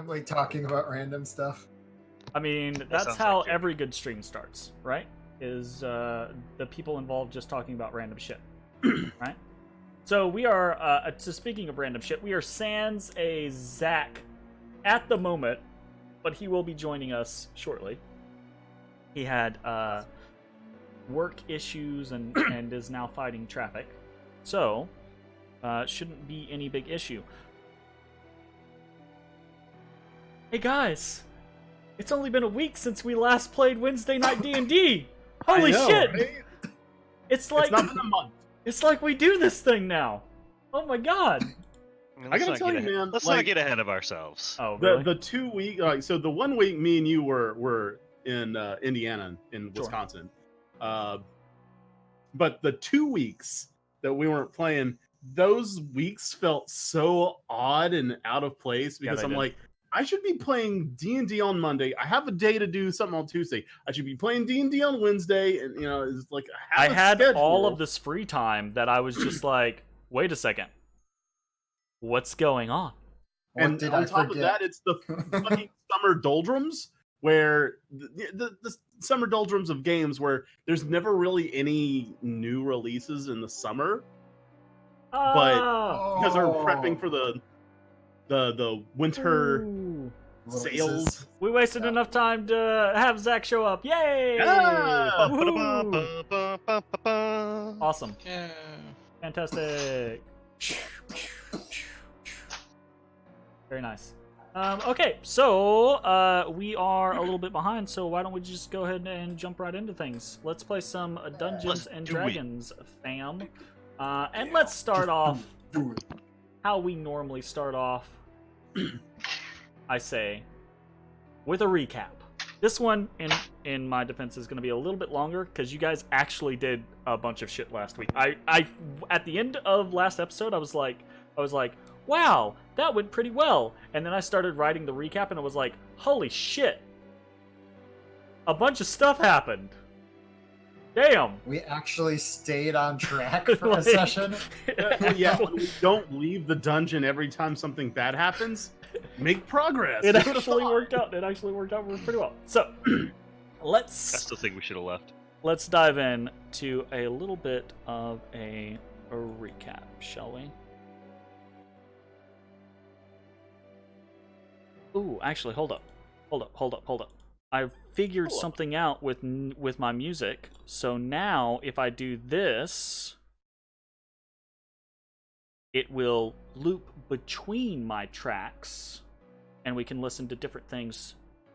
randomly talking about random stuff. I mean, that's how every good stream starts, right? Is the people involved just talking about random shit, right? So we are, so speaking of random shit, we are sans a Zach at the moment, but he will be joining us shortly. He had work issues and is now fighting traffic. So, shouldn't be any big issue. Hey guys! It's only been a week since we last played Wednesday Night D&D! Holy shit! Right? It's like... It's not been a month. It's like we do this thing now! Oh my god! I gotta tell you, man. Let's not get ahead of ourselves. Oh, really? The 2 week, so the 1 week, me and you were in Indiana, in Wisconsin. But the 2 weeks that we weren't playing, those weeks felt so odd and out of place because I'm like, I should be playing D&D on Monday. I have a day to do something on Tuesday. I should be playing D&D on Wednesday, and it's like I had all of this free time that I was just like, wait a second, what's going on? And on top of that, it's the fucking summer doldrums, where the summer doldrums of games where there's never really any new releases in the summer, but because they're prepping for the winter sales. We wasted enough time to have Zach show up. Yay! Awesome. Yeah. Fantastic. Very nice. Okay, so we are a little bit behind, so why don't we just go ahead and jump right into things? Let's play some Dungeons and Dragons, fam. And let's start off how we normally start off, I say, with a recap. This one, in my defense, is going to be a little bit longer, because you guys actually did a bunch of shit last week. I at the end of last episode, I was like, wow, that went pretty well. And then I started writing the recap, and I was like, holy shit. A bunch of stuff happened. Damn. We actually stayed on track for a session. Yeah, we don't leave the dungeon every time something bad happens. Make progress. It actually worked out. It actually worked out pretty well. So, I still think we should have left. Let's dive in to a little bit of a recap, shall we? Ooh, actually, hold up. I figured something out with my music. So now, if I do this, it will loop between my tracks, and we can listen to different things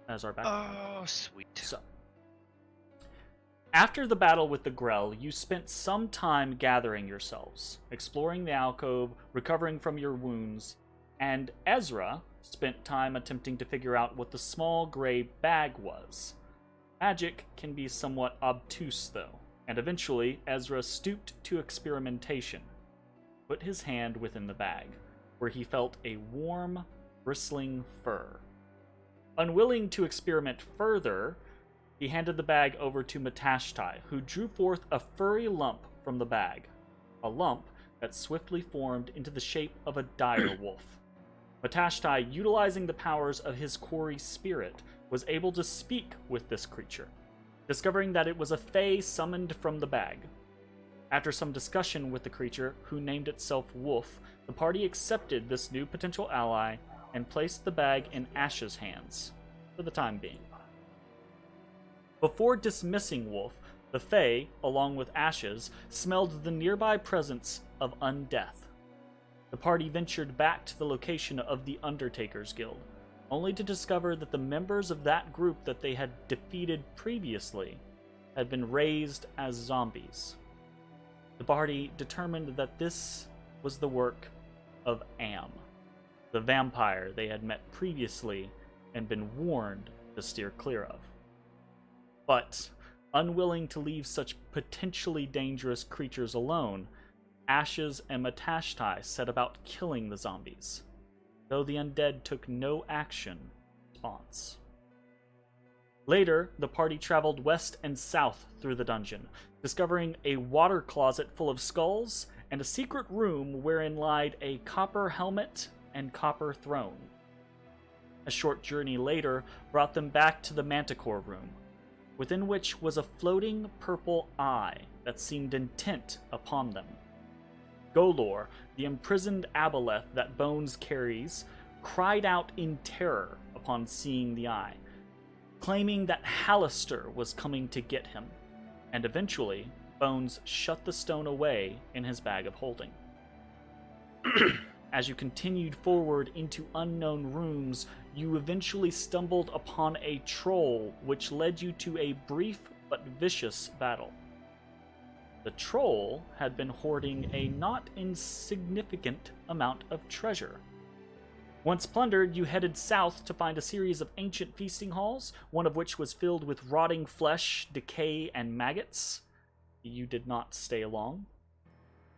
as our background. Oh, sweet. So, after the battle with the Grell, you spent some time gathering yourselves, exploring the alcove, recovering from your wounds, and Ezrah spent time attempting to figure out what the small gray bag was. Magic can be somewhat obtuse, though, and eventually Ezrah stooped to experimentation, put his hand within the bag, where he felt a warm, bristling fur. Unwilling to experiment further, he handed the bag over to Matashtai, who drew forth a furry lump from the bag, a lump that swiftly formed into the shape of a dire wolf. Matashtai, utilizing the powers of his quarry spirit, was able to speak with this creature, discovering that it was a fae summoned from the bag. After some discussion with the creature, who named itself Wolf, the party accepted this new potential ally and placed the bag in Ash's hands, for the time being. Before dismissing Wolf, the fae, along with Ashes, smelled the nearby presence of undeath. The party ventured back to the location of the Undertakers Guild, only to discover that the members of that group that they had defeated previously had been raised as zombies. The party determined that this was the work of Am, the vampire they had met previously and been warned to steer clear of. But, unwilling to leave such potentially dangerous creatures alone, Ashes and Matashtai set about killing the zombies, though the undead took no action in response. Later, the party traveled west and south through the dungeon, discovering a water closet full of skulls and a secret room wherein lied a copper helmet and copper throne. A short journey later brought them back to the Manticore room, within which was a floating purple eye that seemed intent upon them. Golor, the imprisoned aboleth that Bones carries, cried out in terror upon seeing the eye, claiming that Halaster was coming to get him, and eventually Bones shut the stone away in his bag of holding. As you continued forward into unknown rooms, you eventually stumbled upon a troll, which led you to a brief but vicious battle. The troll had been hoarding a not insignificant amount of treasure. Once plundered, you headed south to find a series of ancient feasting halls, one of which was filled with rotting flesh, decay, and maggots. You did not stay long.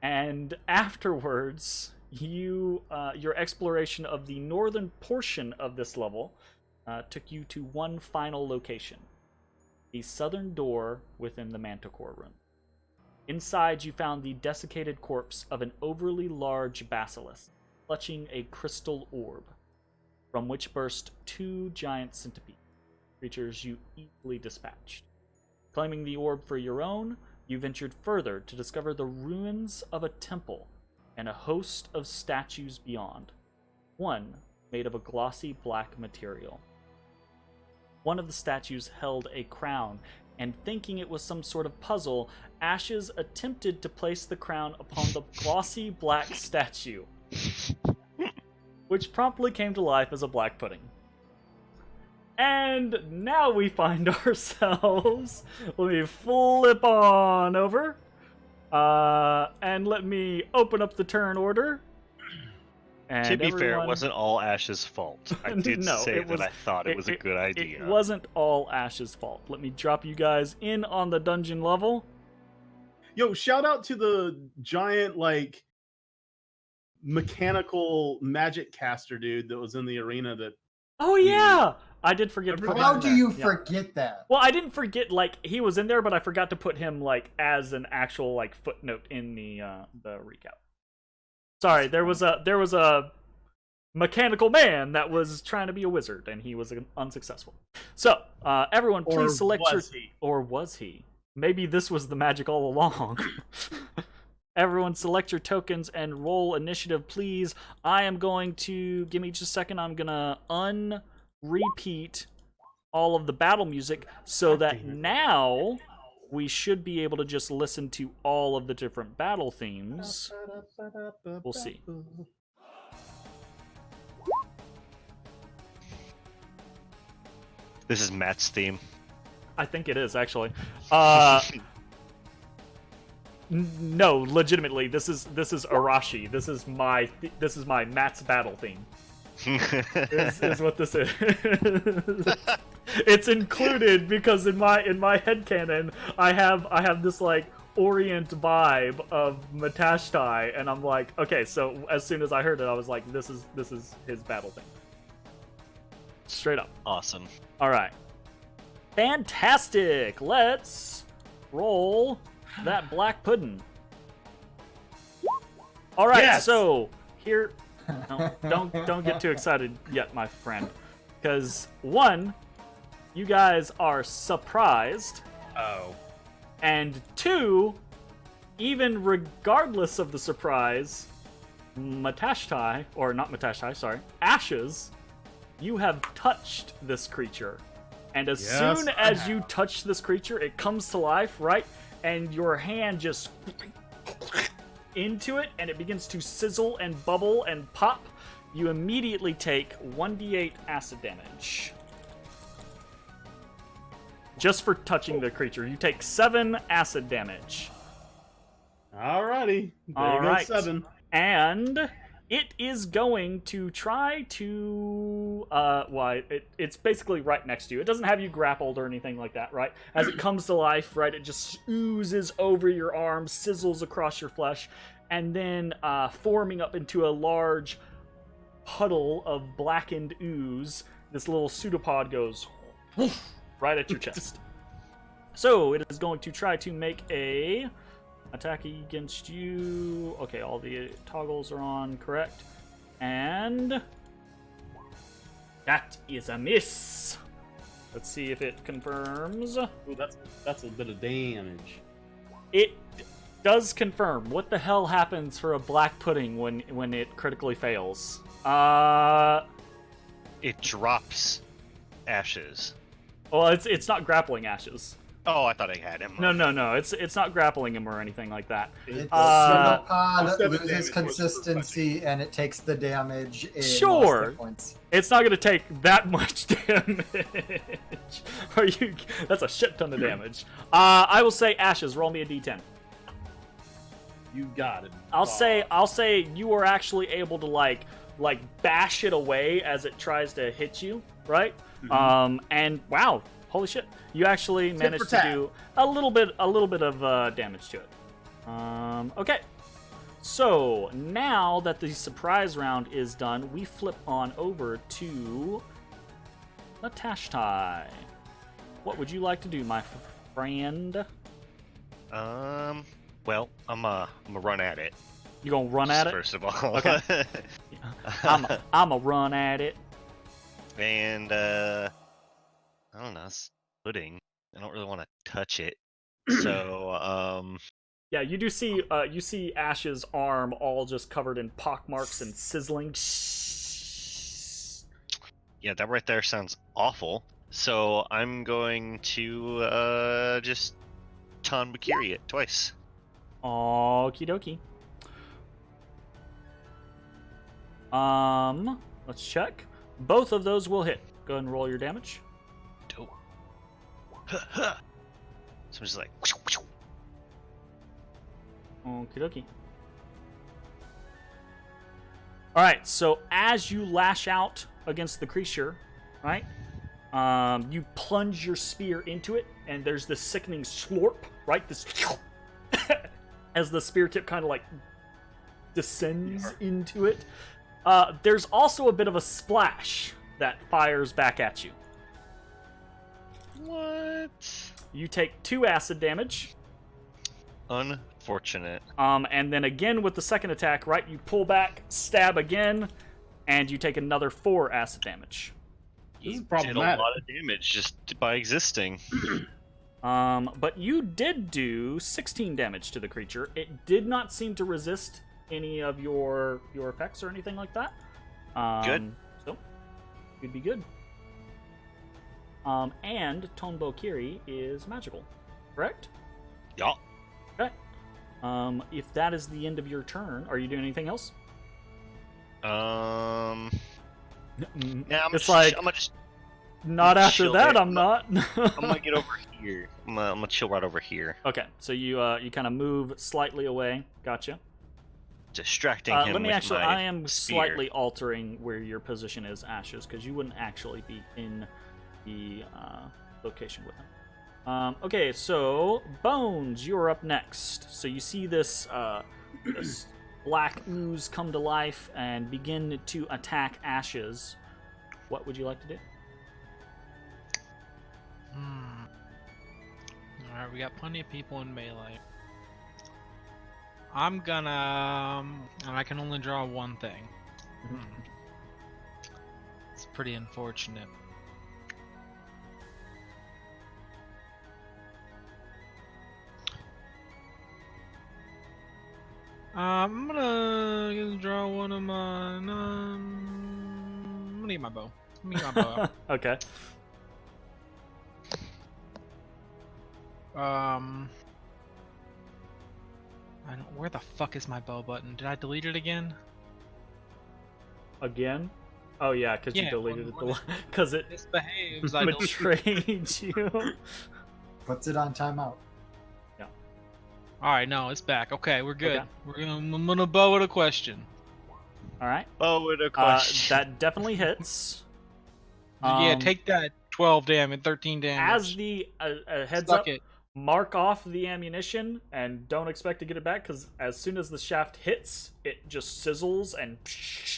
And afterwards, your exploration of the northern portion of this level took you to one final location, the southern door within the Manticore room. Inside, you found the desiccated corpse of an overly large basilisk, clutching a crystal orb, from which burst 2 giant centipedes, creatures you easily dispatched. Claiming the orb for your own, you ventured further to discover the ruins of a temple and a host of statues beyond, one made of a glossy black material. One of the statues held a crown, and thinking it was some sort of puzzle, Ashes attempted to place the crown upon the glossy black statue, which promptly came to life as a black pudding. And now we find ourselves, let me flip on over, and let me open up the turn order. And to be fair, it wasn't all Ash's fault. I did say that I thought it was a good idea. It wasn't all Ash's fault. Let me drop you guys in on the dungeon level. Yo, shout out to the giant, like, mechanical magic caster dude that was in the arena that... Oh, yeah! I did forget to put him How in do there. you forget that? Well, I didn't forget, like, he was in there, but I forgot to put him, like, as an actual, like, footnote in the recap. Sorry, there was a mechanical man that was trying to be a wizard, and he was unsuccessful. So, everyone, please select your... Or was he? Maybe this was the magic all along. Everyone select your tokens and roll initiative, please. I am going to... Give me just a second. I'm going to unrepeat all of the battle music so that now we should be able to just listen to all of the different battle themes. We'll see. This is Matt's theme. I think it is, actually. No, legitimately, this is Arashi. This is my Matt's battle theme. is what this is. It's included because in my headcanon I have this like Orient vibe of Matashtai, and I'm like, okay, so as soon as I heard it, I was like, this is his battle theme. Straight up. Awesome. All right. Fantastic. Let's roll that black pudding. All right. Yes! So here, no, don't get too excited yet, my friend, because one, you guys are surprised. Oh. And two, even regardless of the surprise, Matashtai, or not Matashtai, sorry, Ashes, you have touched this creature. And as soon as you touch this creature, it comes to life, right? And your hand just into it, and it begins to sizzle and bubble and pop. You immediately take 1d8 acid damage. Just for touching the creature. You take 7 acid damage. Alrighty. There you go, 7. And it is going to try to... it's basically right next to you. It doesn't have you grappled or anything like that, right? As it comes to life, right, it just oozes over your arm, sizzles across your flesh, and then forming up into a large puddle of blackened ooze, this little pseudopod goes right at your chest. So it is going to try to make a attack against you. Okay, all the toggles are on correct. And That is a miss. Let's see if it confirms. Ooh, that's a bit of damage. It does confirm. What the hell happens for a black pudding when it critically fails? It drops ashes. Well, it's not grappling ashes. Oh, I thought I had him. No. It's not grappling him or anything like that. It's Pod loses consistency and it takes the damage in Sure. hit points. It's not gonna take that much damage. Are you? That's a shit ton of damage. I will say ashes. Roll me a d10. You got it. I'll say you are actually able to like bash it away as it tries to hit you, right? Mhm. And wow, holy shit, you actually managed to do a little bit of damage to it. Okay, so now that the surprise round is done, we flip on over to Matashtai. What would you like to do, my friend? Well, I'm gonna run at it. You gonna run at it? First of all. Okay. I'm a run at it. And I don't know, it's pudding. I don't really want to touch it. So Yeah, you do see you see Ash's arm all just covered in pockmarks and sizzling. yeah, that right there sounds awful. So I'm going to just Tanbakiri it twice. Okie dokie. Let's check. Both of those will hit. Go ahead and roll your damage. Dope. So I'm just like. Okie dokie. Alright, so as you lash out against the creature, right? You plunge your spear into it, and there's this sickening slurp, right? This as the spear tip kind of like descends into it. There's also a bit of a splash that fires back at you. What? You take 2 acid damage. Unfortunate. And then again with the second attack, right? You pull back, stab again, and you take another 4 acid damage. This is Did a problematic. lot of damage just by existing. But you did do 16 damage to the creature. It did not seem to resist any of your effects or anything like that. Good. So, you'd be good. And Tonbo Kiri is magical, correct? Yeah. Okay. If that is the end of your turn, are you doing anything else? Yeah, It's like, I'm gonna just not after chill that, there. I'm not. I'm gonna get over here. I'm gonna chill right over here, Okay, so you kind of move slightly away. Gotcha. distracting him. Let me with actually. my I am spear. slightly altering where your position is, Ashes, because you wouldn't actually be in the location with him. Okay, so Bones, you're up next. So you see this this black ooze come to life and begin to attack Ashes. What would you like to do? Alright, we got plenty of people in melee. I'm gonna... and I can only draw one thing. It's pretty unfortunate. I'm gonna draw one of mine. I'm gonna get my bow. Let me get my bow out. Okay. I don't. Where the fuck is my bow button? Did I delete it again? Again? Oh yeah, because you Yeah, deleted it. when Because it Misbehaves. I deleted it. betrayed you. Puts it on timeout. All right, no, it's back. Okay, we're good. Okay. I'm gonna bow with a question. All right. Oh, with a question. That definitely hits. Yeah, take that 12 damage, 13 damage. As the heads Suck up, it. mark off the ammunition and don't expect to get it back because as soon as the shaft hits, it just sizzles and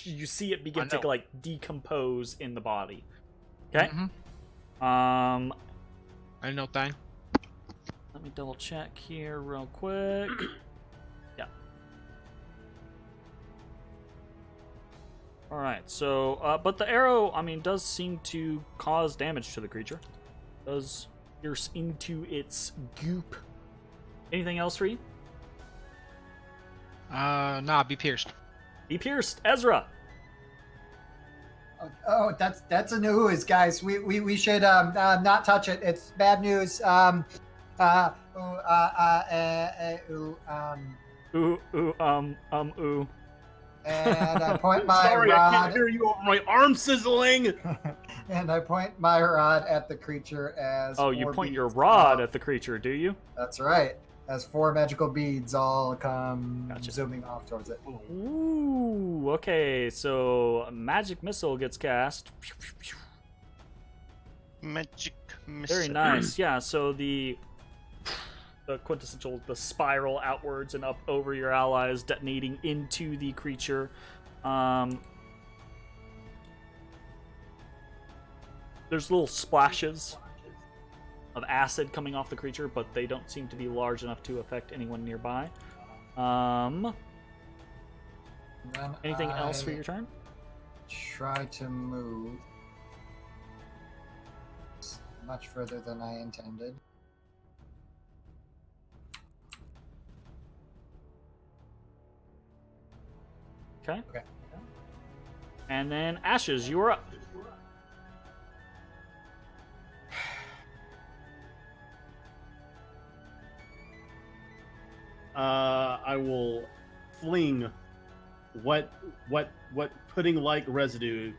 you see it begin to like decompose in the body. Okay. I didn't know thing. Let me double check here real quick. Yeah. All right. So, but the arrow, I mean, does seem to cause damage to the creature. Does pierce into its goop. Anything else for you? Nah, be pierced. Be pierced, Ezra. Oh, that's a news, guys. We should not touch it. It's bad news. Ooh. And I point my Sorry, I rod. can't hear you over my arm sizzling. And I point my rod at the creature as. Oh, you 4 point your beads rod of- at the creature, do you? That's right. As 4 magical beads all come Gotcha. zooming off towards it. Ooh, okay. So, magic missile gets cast. Magic missile. Very nice. Yeah, so the quintessential, the spiral outwards and up over your allies, detonating into the creature. There's little splashes of acid coming off the creature, but they don't seem to be large enough to affect anyone nearby. Then Anything else for I your turn? Try to move much further than I intended. Okay. Okay. And then Ashes, you are up. I will fling what pudding-like residue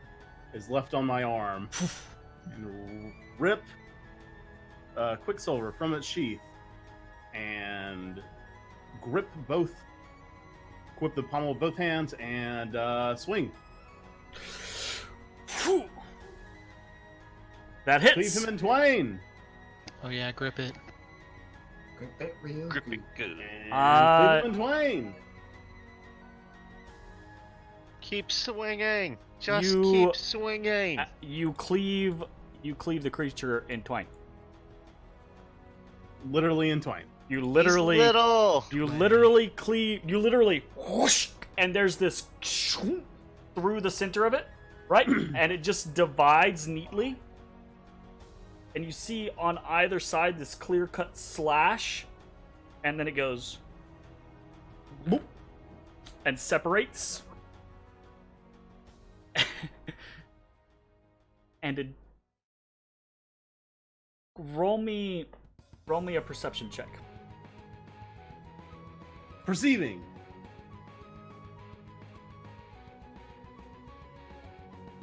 is left on my arm and rip Quicksilver from its sheath and grip the pommel of both hands and swing. That Cleave hits. him in twain. Oh yeah, grip it. Grip it real Grip good. it good. And cleave him in twain. Keep swinging. Just You- keep swinging. You cleave the creature in twain. Literally in twain. You He's literally little. literally whoosh, and there's this through the center of it, right? And it just divides neatly. And you see on either side this clear-cut slash, and then it goes boop, and separates. And it roll me a perception check. Perceiving.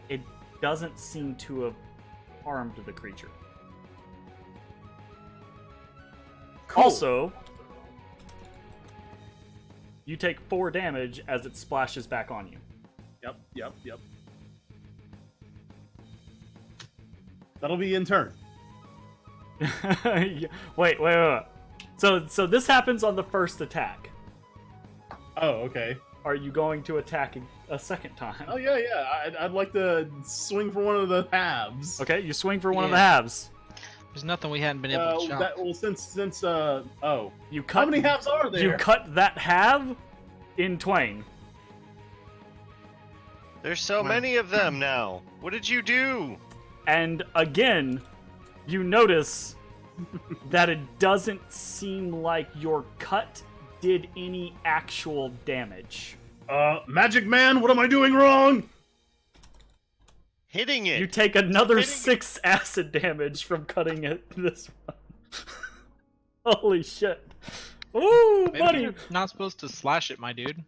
It doesn't seem to have harmed the creature. Cool. Also, you take 4 damage as it splashes back on you. Yep. That'll be in turn. Wait. So this happens on the first attack. Oh, okay. Are you going to attack a second time? Oh yeah. I'd like to swing for one of the halves. Okay, you swing for one of the Yeah. halves. There's nothing we hadn't been able to chop. Since You cut. how many halves are there? You cut that halve in twain. There's so many of them now. What did you do? And again, you notice that it doesn't seem like your cut did any actual damage. Magic Man, what am I doing wrong? Hitting it. You take another Hitting 6 acid damage from cutting it this one. Holy shit. Ooh, Maybe buddy! you're not supposed to slash it, my dude.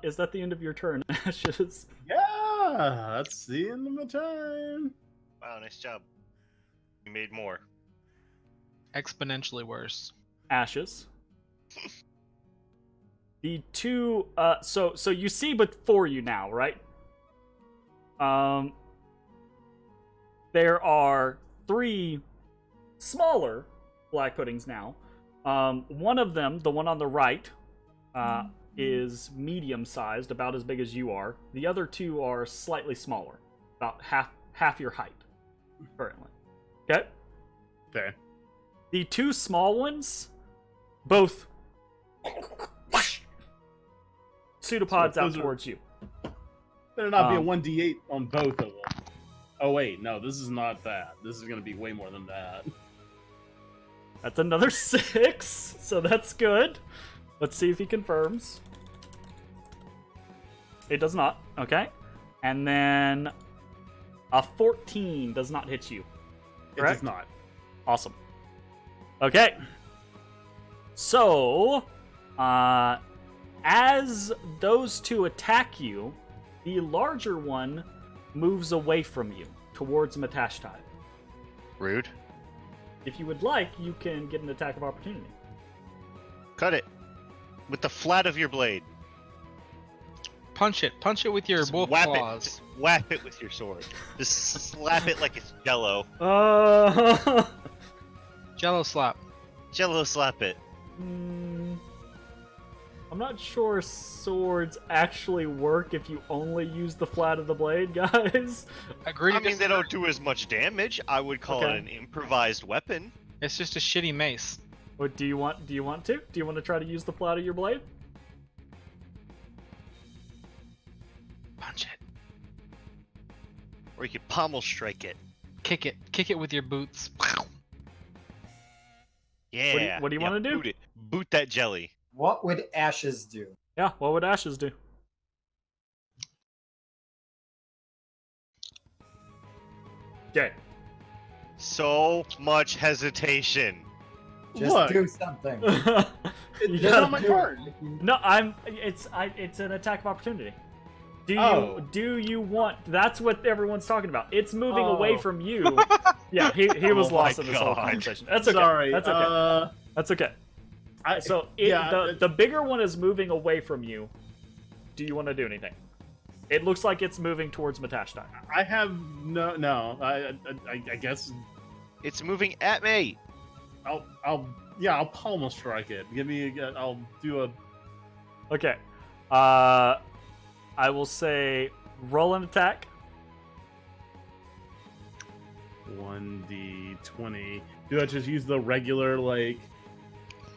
Is that the end of your turn, Ashes? Yeah, that's the end of my turn. Wow, nice job. You made more. Exponentially worse. Ashes. The two, so you see before you now, right? There are 3 smaller black puddings now. One of them, the one on the right, is medium-sized, about as big as you are. The other 2 are slightly smaller, about half your height, currently. Okay? Okay. The 2 small ones both Pseudopods out those are- towards you. Better not be a 1d8 on both of them. Oh wait, no, this is not that. This is gonna be way more than that. That's another 6, so that's good. Let's see if he confirms. It does not. Okay. And then a 14 does not hit you. It Correct? does not. Awesome. Okay. So, as those two attack you, the larger one moves away from you towards Matashtai. Rude. If you would like, you can get an attack of opportunity. Cut it. With the flat of your blade. Punch it. Punch it with your Just both whap claws. it. Just whap it with your sword. Just slap it like it's jello. Jello slap. Jello slap it. I'm not sure swords actually work if you only use the flat of the blade, guys. Agree to I mean, they disagree. don't do as much damage. I would call Okay. it an improvised weapon. It's just a shitty mace. What do you want? Do you want to? Do you want to try to use the flat of your blade? Punch it. Or you could pommel strike it. Kick it. Kick it with your boots. Yeah. what do you wanna do? Boot it. Boot that jelly. What would ashes do? Yeah, what would ashes do? Okay. So much hesitation. Just Look. do something. You It's gotta on my do card. it. No, it's an attack of opportunity. Oh. Do you want? That's what everyone's talking about. It's moving Oh. away from you. Yeah, he was Oh my lost in this whole God. conversation. That's okay. Sorry. That's okay. That's okay. So the bigger one is moving away from you. Do you want to do anything? It looks like it's moving towards Matashtai. I have no. I guess It's moving at me. I'll pommel strike it. I'll do a. Okay. I will say roll an attack. 1d20. Do I just use the regular like?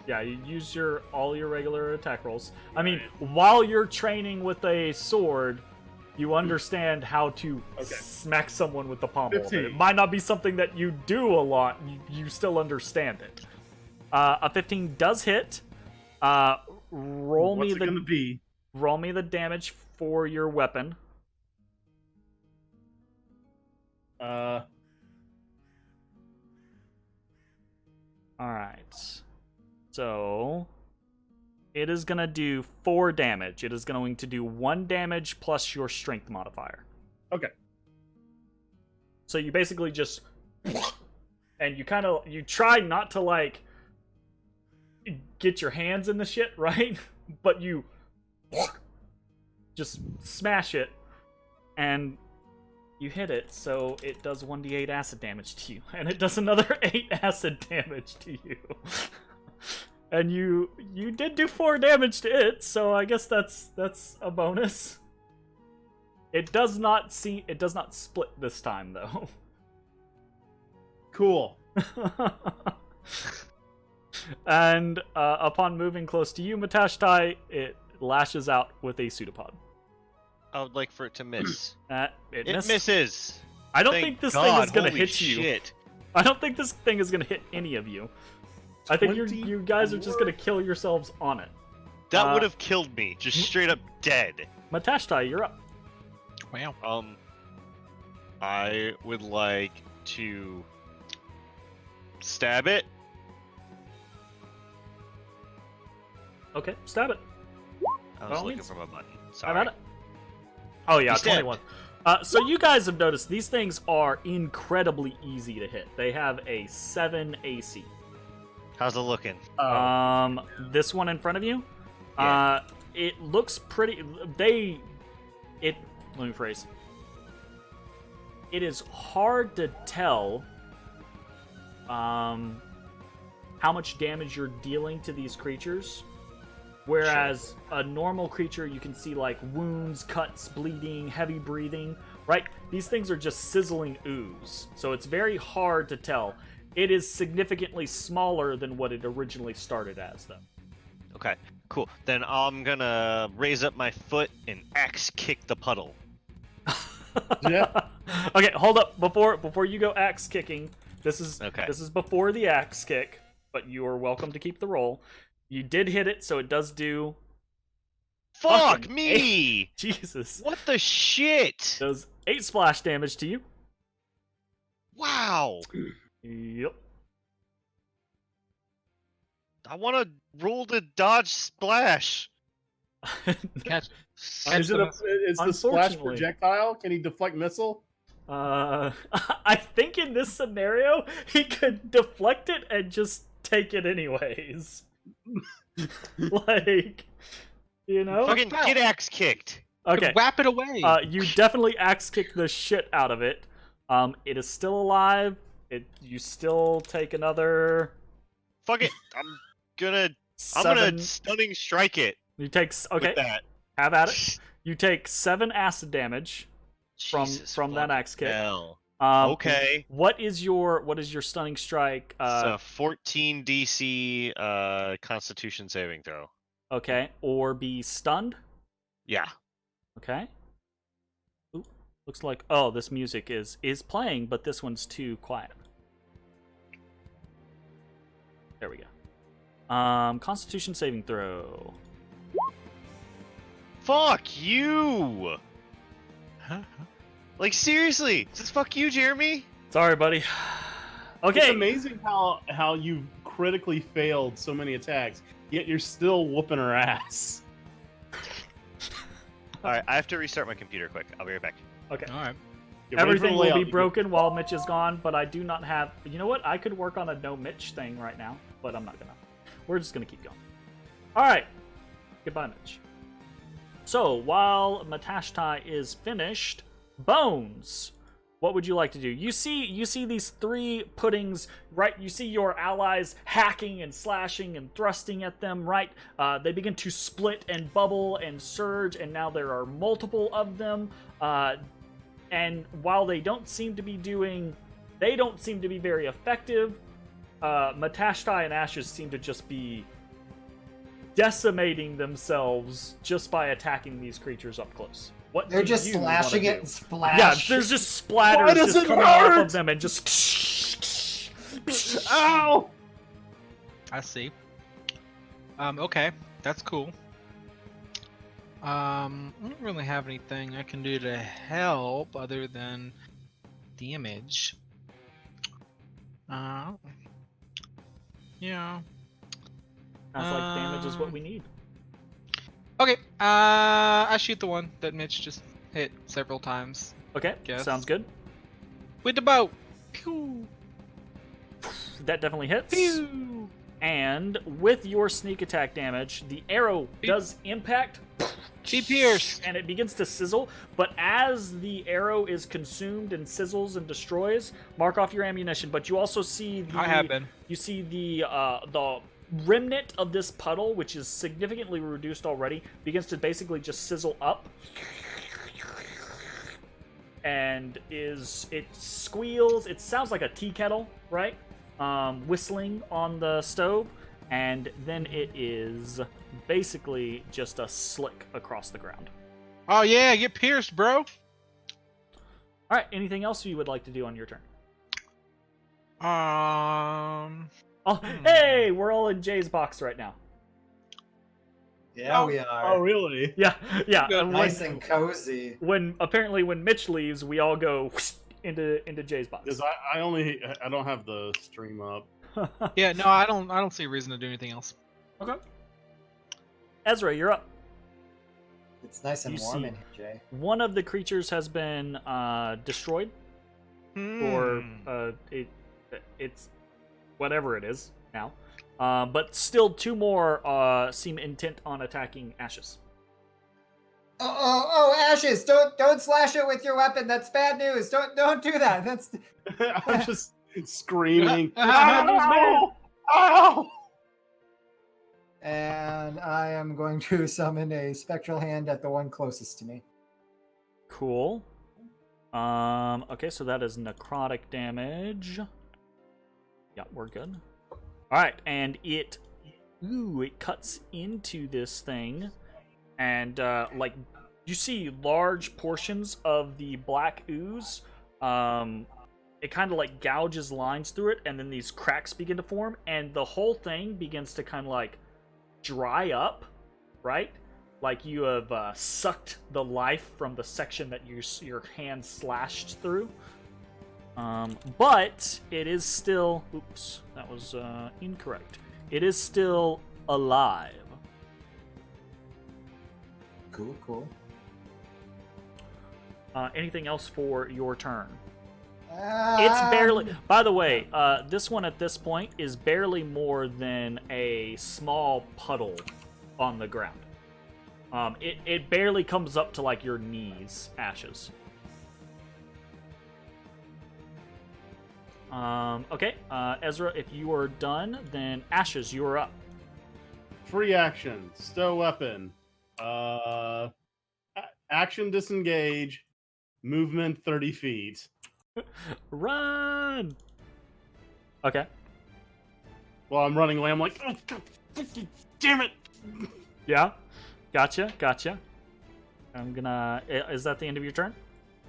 Yeah, you use all your regular attack rolls. I mean, while you're training with a sword, you understand how to smack someone with the pommel. of it. 15. It might not be something that you do a lot. You still understand it. A 15 does hit. Roll What's me it gonna be? roll me the damage for your weapon. Uh, All right. So it is going to do 4 damage. It is going to do 1 damage plus your strength modifier. okay. So you basically just and you try not to like get your hands in the shit, right? But you just smash it and you hit it, so it does 1d8 acid damage to you, and it does another 8 acid damage to you. And you did do 4 damage to it, so I guess that's a bonus. It does not split this time though. Cool. And upon moving close to you, Matashtai, it lashes out with a pseudopod. I would like for it to miss. It It missed. misses. I don't Thank think this God, thing is gonna holy hit you. shit. I don't think this thing is gonna hit any of you. I think you 24? guys are just gonna kill yourselves on it. That would have killed me. Just straight up dead. Matashtai, you're up. Wow. I would like to stab it. Okay, stab it. I was all looking means. for my button. Have Sorry. at it. Oh yeah, You stabbed. 21. So you guys have noticed these things are incredibly easy to hit. They have a 7 AC. How's it looking? This one in front of you, Yeah. it looks pretty. Let me rephrase. It is hard to tell, how much damage you're dealing to these creatures. Whereas a normal creature, you can see like wounds, cuts, bleeding, heavy breathing, right? These things are just sizzling ooze. So it's very hard to tell. It is significantly smaller than what it originally started as, though. Okay. Cool. Then I'm gonna raise up my foot and axe kick the puddle. Yeah. Okay, hold up. Before you go axe kicking, this is before the axe kick, but you are welcome to keep the roll. You did hit it, so it does do. Fuck fucking me! 8. Jesus. What the shit? Does 8 splash damage to you. Wow. Yep. I want to roll to dodge splash. Catch. Is the splash Unfortunately. projectile? Can he deflect missile? I think in this scenario, he could deflect it and just take it anyways. Like, you know? Fucking get axe kicked. Okay. Whap it away. You definitely axe kick the shit out of it. It is still alive. You still take another. Fuck it. I'm gonna stunning strike it. You take okay. With that. Have at it. You take 7 acid damage Jesus from that axe kick. hell. Okay. What is your stunning strike? So 14 DC Constitution saving throw. Okay. Or be stunned. Yeah. Okay. Ooh, looks like this music is playing, but this one's too quiet. There we go. Constitution saving throw. Fuck you! Like, seriously? Just fuck you, Jeremy? Sorry, buddy. Okay. It's amazing how you've critically failed so many attacks, yet you're still whooping her ass. Alright, I have to restart my computer quick. I'll be right back. Okay. All right. Get ready for Everything the will layout. be broken while Mitch is gone, but I do not have. You know what? I could work on a no Mitch thing right now, but I'm not gonna. We're just gonna keep going. All right. Goodbye, Mitch. So while Matashtai is finished, Bones, what would you like to do? You see these 3 puddings, right? You see your allies hacking and slashing and thrusting at them, right? They begin to split and bubble and surge, and now there are multiple of them. And while they don't seem to be very effective, Matashtai and Ashes seem to just be decimating themselves just by attacking these creatures up close. What They're do just you slashing wanna it do? and splash. Yeah, there's just splatters Why does just it coming off hurt? of them and just. Ow! I see. Okay, that's cool. I don't really have anything I can do to help other than damage. Yeah. Sounds like damage is what we need. Okay, I shoot the one that Mitch just hit several times. Okay, Guess. sounds good. With the bow! Pew! That definitely hits. Pew! And with your sneak attack damage, the arrow does impact. Be pierced! And it begins to sizzle, but as the arrow is consumed and sizzles and destroys, mark off your ammunition. But you also see I have been. You see the remnant of this puddle, which is significantly reduced already, begins to basically just sizzle up. And it squeals. It sounds like a tea kettle, right? Whistling on the stove. And then it is basically just a slick across the ground. Oh yeah, get pierced, bro! Alright, anything else you would like to do on your turn? Oh, hey! We're all in Jay's box right now. Yeah, we are. Oh, really? Yeah. Nice and cozy. When Mitch leaves, we all go into Jay's box. Because I don't have the stream up. Yeah, no, I don't see a reason to do anything else. Okay. Ezra, you're up. It's nice and You warm see- in here, Jay. One of the creatures has been destroyed, or it's whatever it is now. But still, 2 more seem intent on attacking Ashes. Oh, Ashes! Don't slash it with your weapon. That's bad news. Don't do that. That's I'm just screaming. Ow! Ow! And I am going to summon a spectral hand at the one closest to me. Cool. Okay, so that is necrotic damage. Yeah, we're good. All right, and it Ooh, it cuts into this thing, and like you see large portions of the black ooze. It kind of like gouges lines through it, and then these cracks begin to form, and the whole thing begins to kind of like dry up, right? Like you have sucked the life from the section that your hand slashed through. But it is still... Oops, that was incorrect. It is still alive. Cool. Anything else for your turn? It's barely... By the way, this one at this point is barely more than a small puddle on the ground. It barely comes up to like your knees, Ashes. Okay, Ezra, if you are done, then Ashes, you are up. Free action, stow weapon, action disengage, movement 30 feet. Run! Okay. While I'm running away, I'm like, oh, God, damn it! Yeah. Gotcha. I'm gonna... Is that the end of your turn?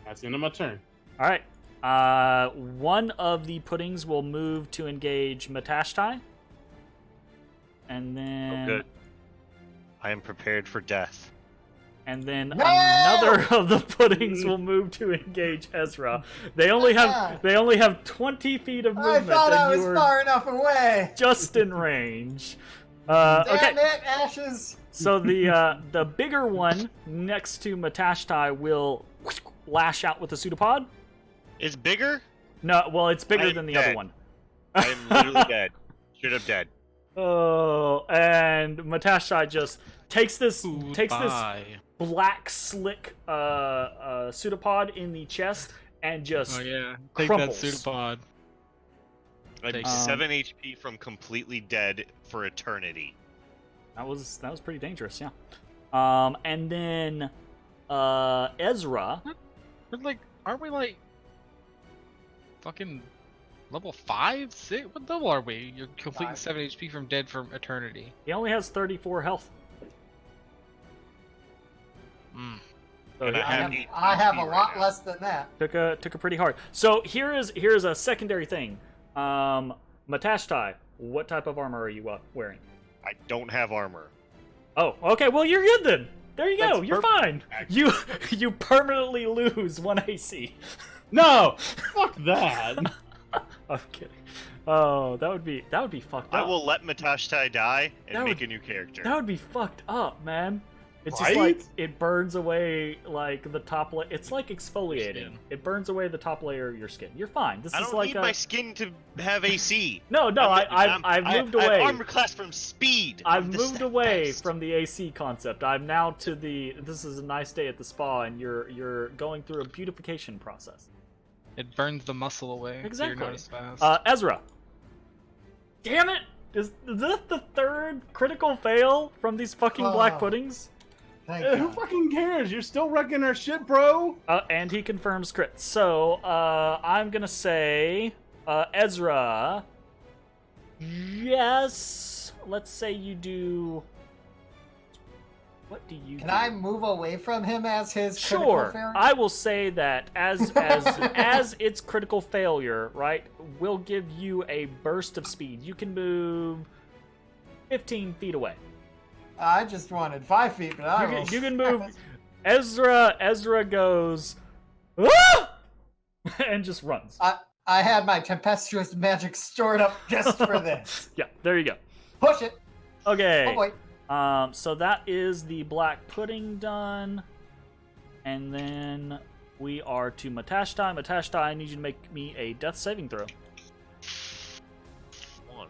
That's the end of my turn. Alright. One of the puddings will move to engage Matashtai. And then... Oh, good. I am prepared for death. And then another of the puddings will move to engage Ezra. They only have 20 feet of movement. I thought I was you were far enough away. just in range. Damn Okay. it, Ashes. So the bigger one next to Matashtai will lash out with the pseudopod. It's bigger? No, well, it's bigger I'm than the dead. other one. I am literally dead. Straight up dead. Oh, and Matashtai just takes this Bye. black slick pseudopod in the chest and just Oh yeah, take crumbles. that pseudopod. I'm Take- 7 HP from completely dead for eternity. That was pretty dangerous, yeah. And then Ezra. We're like, aren't we like fucking level 5, 6? What level are we? You're completely 7 HP from dead for eternity. He only has 34 health. Mm. So And he- I have a right lot now. less than that. took a pretty hard. So here is a secondary thing. Matashtai, what type of armor are you wearing? I don't have armor. Oh, okay. Well, you're good then. There you go. That's You're fine. You permanently lose 1 AC. No! Fuck that! I'm kidding. Oh, that would be fucked I up. will let Matashtai die and That make would- a new character. That would be fucked up, man. It's Right? just like it burns away like the top layer. It's like Your exfoliating. skin. It burns away the top layer of your skin. You're fine. This I is don't like need a my skin to have AC. no. I've moved I have away. armor class from speed. I've I'm moved just away fast. from the AC concept. I'm now to the. This is a nice day at the spa, and you're going through a beautification process. It burns the muscle away. So Exactly. you're not as fast. Ezra. Damn it! Is this the third critical fail from these fucking black Oh. puddings? Thank Who God. fucking cares? You're still wrecking our shit, bro! And he confirms crit. So, I'm gonna say, Ezra. Yes. Let's say you do. What do you Can do? I move away from him as his Sure. critical failure? I will say that as its critical failure, right, will give you a burst of speed. You can move 15 feet away. I just wanted 5 feet, but I will... You can move. Ezra goes, ah! and just runs. I had my tempestuous magic stored up just for this. Yeah, there you go. Push it. Okay. Oh boy. So that is the black pudding done. And then we are to Matashtai. Matashtai, I need you to make me a death saving throw. One.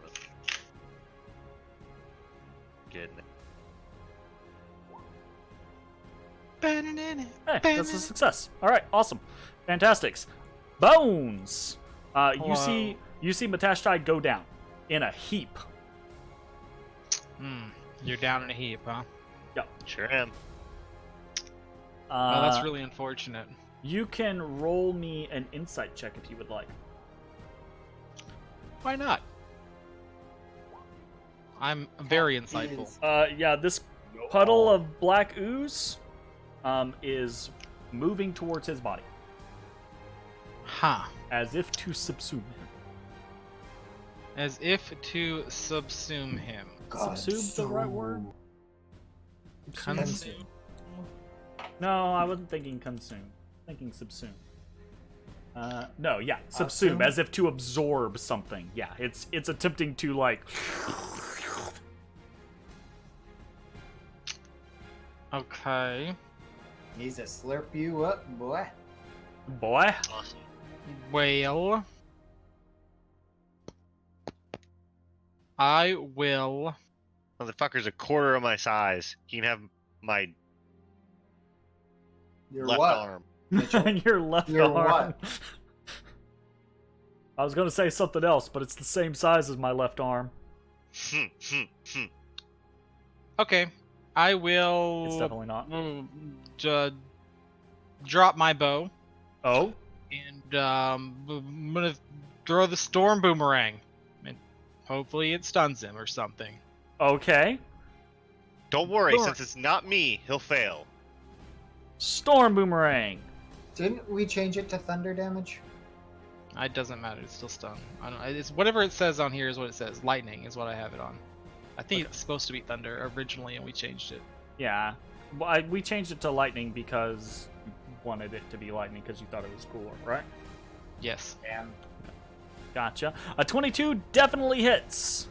Getting it. Hey, that's a success. All right, awesome. Fantastics. Bones. You see Matashtai go down in a heap. You're down in a heap, huh? Sure am. Well, that's really unfortunate. You can roll me an insight check if you would like. Why not? I'm very insightful. Yeah, this puddle of black ooze is moving towards his body. Huh. As if to subsume him. As if to subsume him. Subsume the right word? Consume. No, I wasn't thinking consume. Thinking subsume. No, yeah, subsume, as if to absorb something. Yeah, it's attempting to, like... Okay. Needs to slurp you up, boy. Boy. Awesome. Well... I will... Motherfucker's a quarter of my size. He can have my Your left what? arm. Your left Your arm. what? I was going to say something else, but it's the same size as my left arm. Okay. I will... It's definitely not. Drop my bow. Oh? And I'm gonna throw the storm boomerang. And hopefully it stuns him or something. Okay. Don't worry, Sure. since it's not me, he'll fail. Storm boomerang. Didn't we change it to thunder damage? It doesn't matter. It's still stun. I don't. It's whatever it says on here is what it says. Lightning is what I have it on. I think it's supposed to be thunder originally, and we changed it. Yeah. Well, we changed it to lightning because you wanted it to be lightning because you thought it was cooler, right? Yes. Damn. Gotcha. A 22 definitely hits.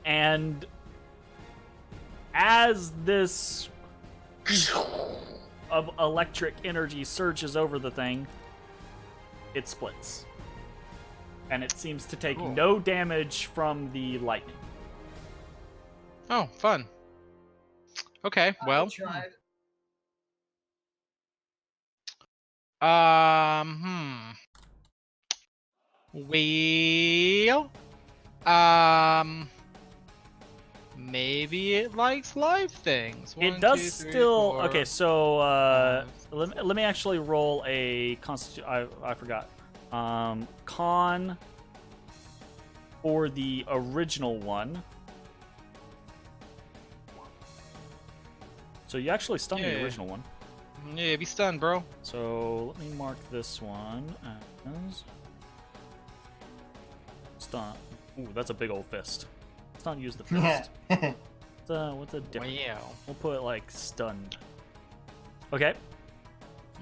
And as this of electric energy surges over the thing, it splits. And it seems to take Cool. no damage from the lightning. Oh, fun. Okay. Well. I tried. Well. Maybe it likes live things. It 1, does 2, 3, still. 4, Okay, so 5, let me actually roll a I forgot. Con for the original one. So you actually stunned the Yeah. original one. Yeah, be stunned, bro. So let me mark this one as stun. Ooh, that's a big old fist. Let's not use the fist. What's a different? Wow. We'll put like stunned. Okay.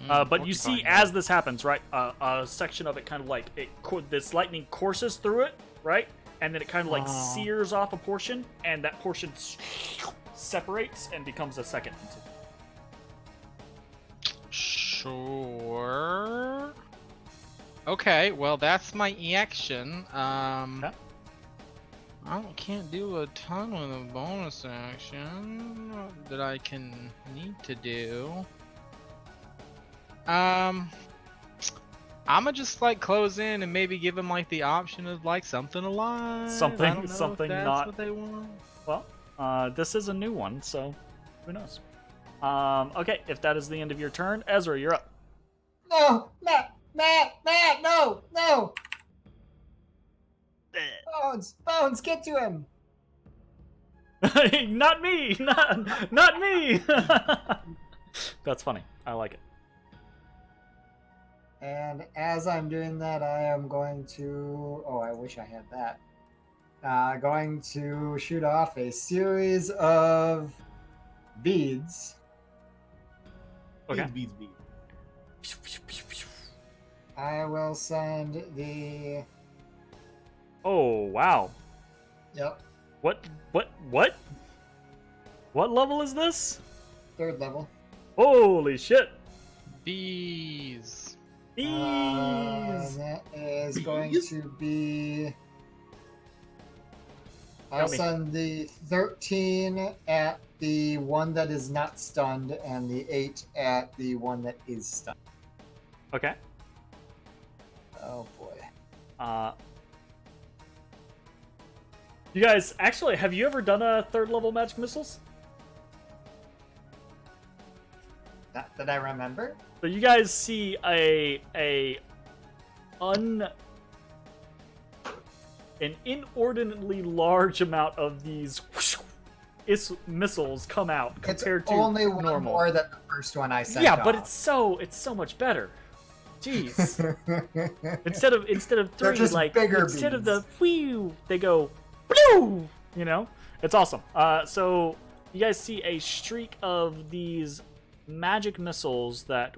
Mm, But you see, porcupine. as this happens, right, a section of it kind of like this lightning courses through it, right, and then it kind of like sears off a portion, and that portion separates and becomes a second entity. Sure. Okay, well that's my action. Okay. Can't do a ton with a bonus action that I can need to do. I'ma just like close in and maybe give them like the option of like something alive. Something- I don't know something if that's not- what they want. Well, this is a new one, so who knows? Okay, if that is the end of your turn, Ezra, you're up. No, Matt, no. Bones, get to him. Not me! Not me! That's funny. I like it. And as I'm doing that, I am going to... Oh, I wish I had that. Going to shoot off a series of beads. Okay. Beads. I will send the... Oh, wow. Yep, What level is this? 3rd level. Holy shit. Bees. Bees. That is going to be... I'll Tell me. send the 13 at the one that is not stunned and the 8 at the one that is stunned. Okay. Oh boy. You guys, actually, have you ever done a 3rd level magic missiles? Not that I remember. So you guys see a an inordinately large amount of these missiles come out compared it's to only one normal. more than the first one I sent. Yeah, but it's so much better. Jeez. instead of They're 3, just like bigger instead of beads. the whew, they go blue. You know, it's awesome. So you guys see a streak of these magic missiles that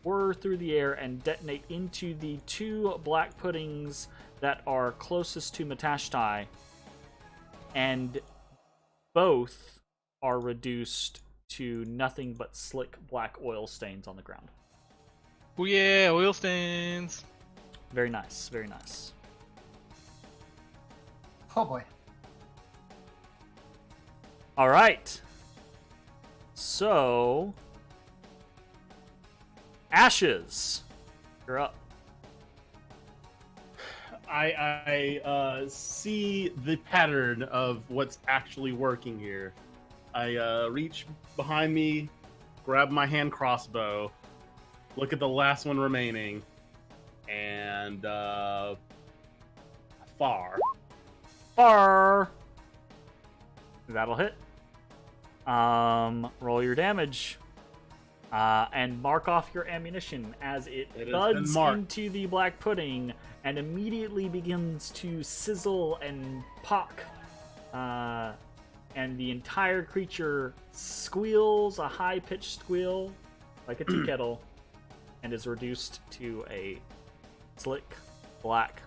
whir through the air and detonate into the 2 black puddings that are closest to Matashtai, and both are reduced to nothing but slick black oil stains on the ground. Oh yeah, oil stains. Very nice, very nice. Oh boy. All right. So, Ashes, you're up. I see the pattern of what's actually working here. I reach behind me, grab my hand crossbow, look at the last one remaining, and far. That'll hit. Roll your damage. And mark off your ammunition as it thuds into the black pudding and immediately begins to sizzle and pock. And the entire creature squeals a high-pitched squeal like a tea kettle and is reduced to a slick black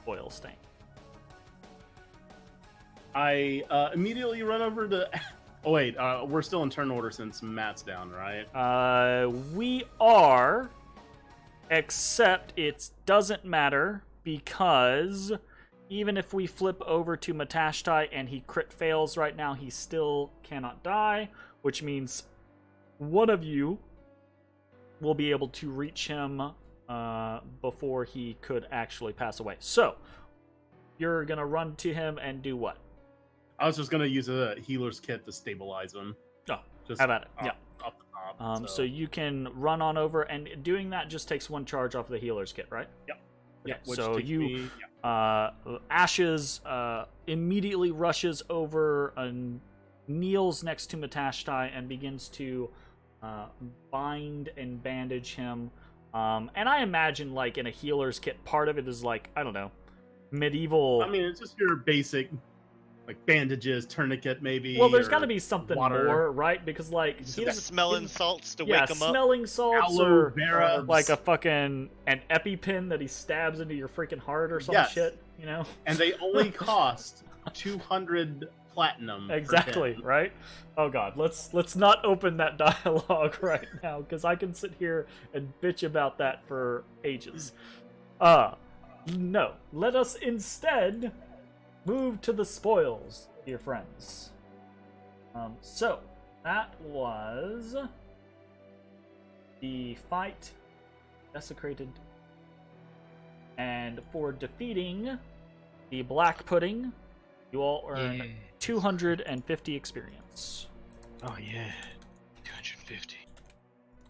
oil stain. I immediately run over to... Oh, wait, we're still in turn order since Matt's down, right? We are, except it doesn't matter because even if we flip over to Matashtai and he crit fails right now, he still cannot die, which means one of you will be able to reach him before he could actually pass away. So, you're going to run to him and do what? I was just going to use a healer's kit to stabilize him. Oh, just how about it? off, Yeah. Off the top. So you can run on over, and doing that just takes 1 charge off the healer's kit, right? Yep. Okay, Which so takes you, me, Ashes immediately rushes over and kneels next to Matashtai and begins to bind and bandage him. And I imagine, like, in a healer's kit, part of it is, like, I don't know, medieval... I mean, it's just your basic... like bandages, tourniquet, maybe. Well, there's got to be something water. more, right? Because like Some smelling salts to wake him up. smelling salts, Aloe or vera. like a fucking an EpiPen that he stabs into your freaking heart or some shit, you know? And they only cost 200 platinum. per Exactly, tin. right? Oh god, let's not open that dialogue right now because I can sit here and bitch about that for ages. No, let us instead move to the spoils, dear friends. So, that was the fight, desecrated, and for defeating the black pudding, you all earn 250 experience. Oh yeah, 250.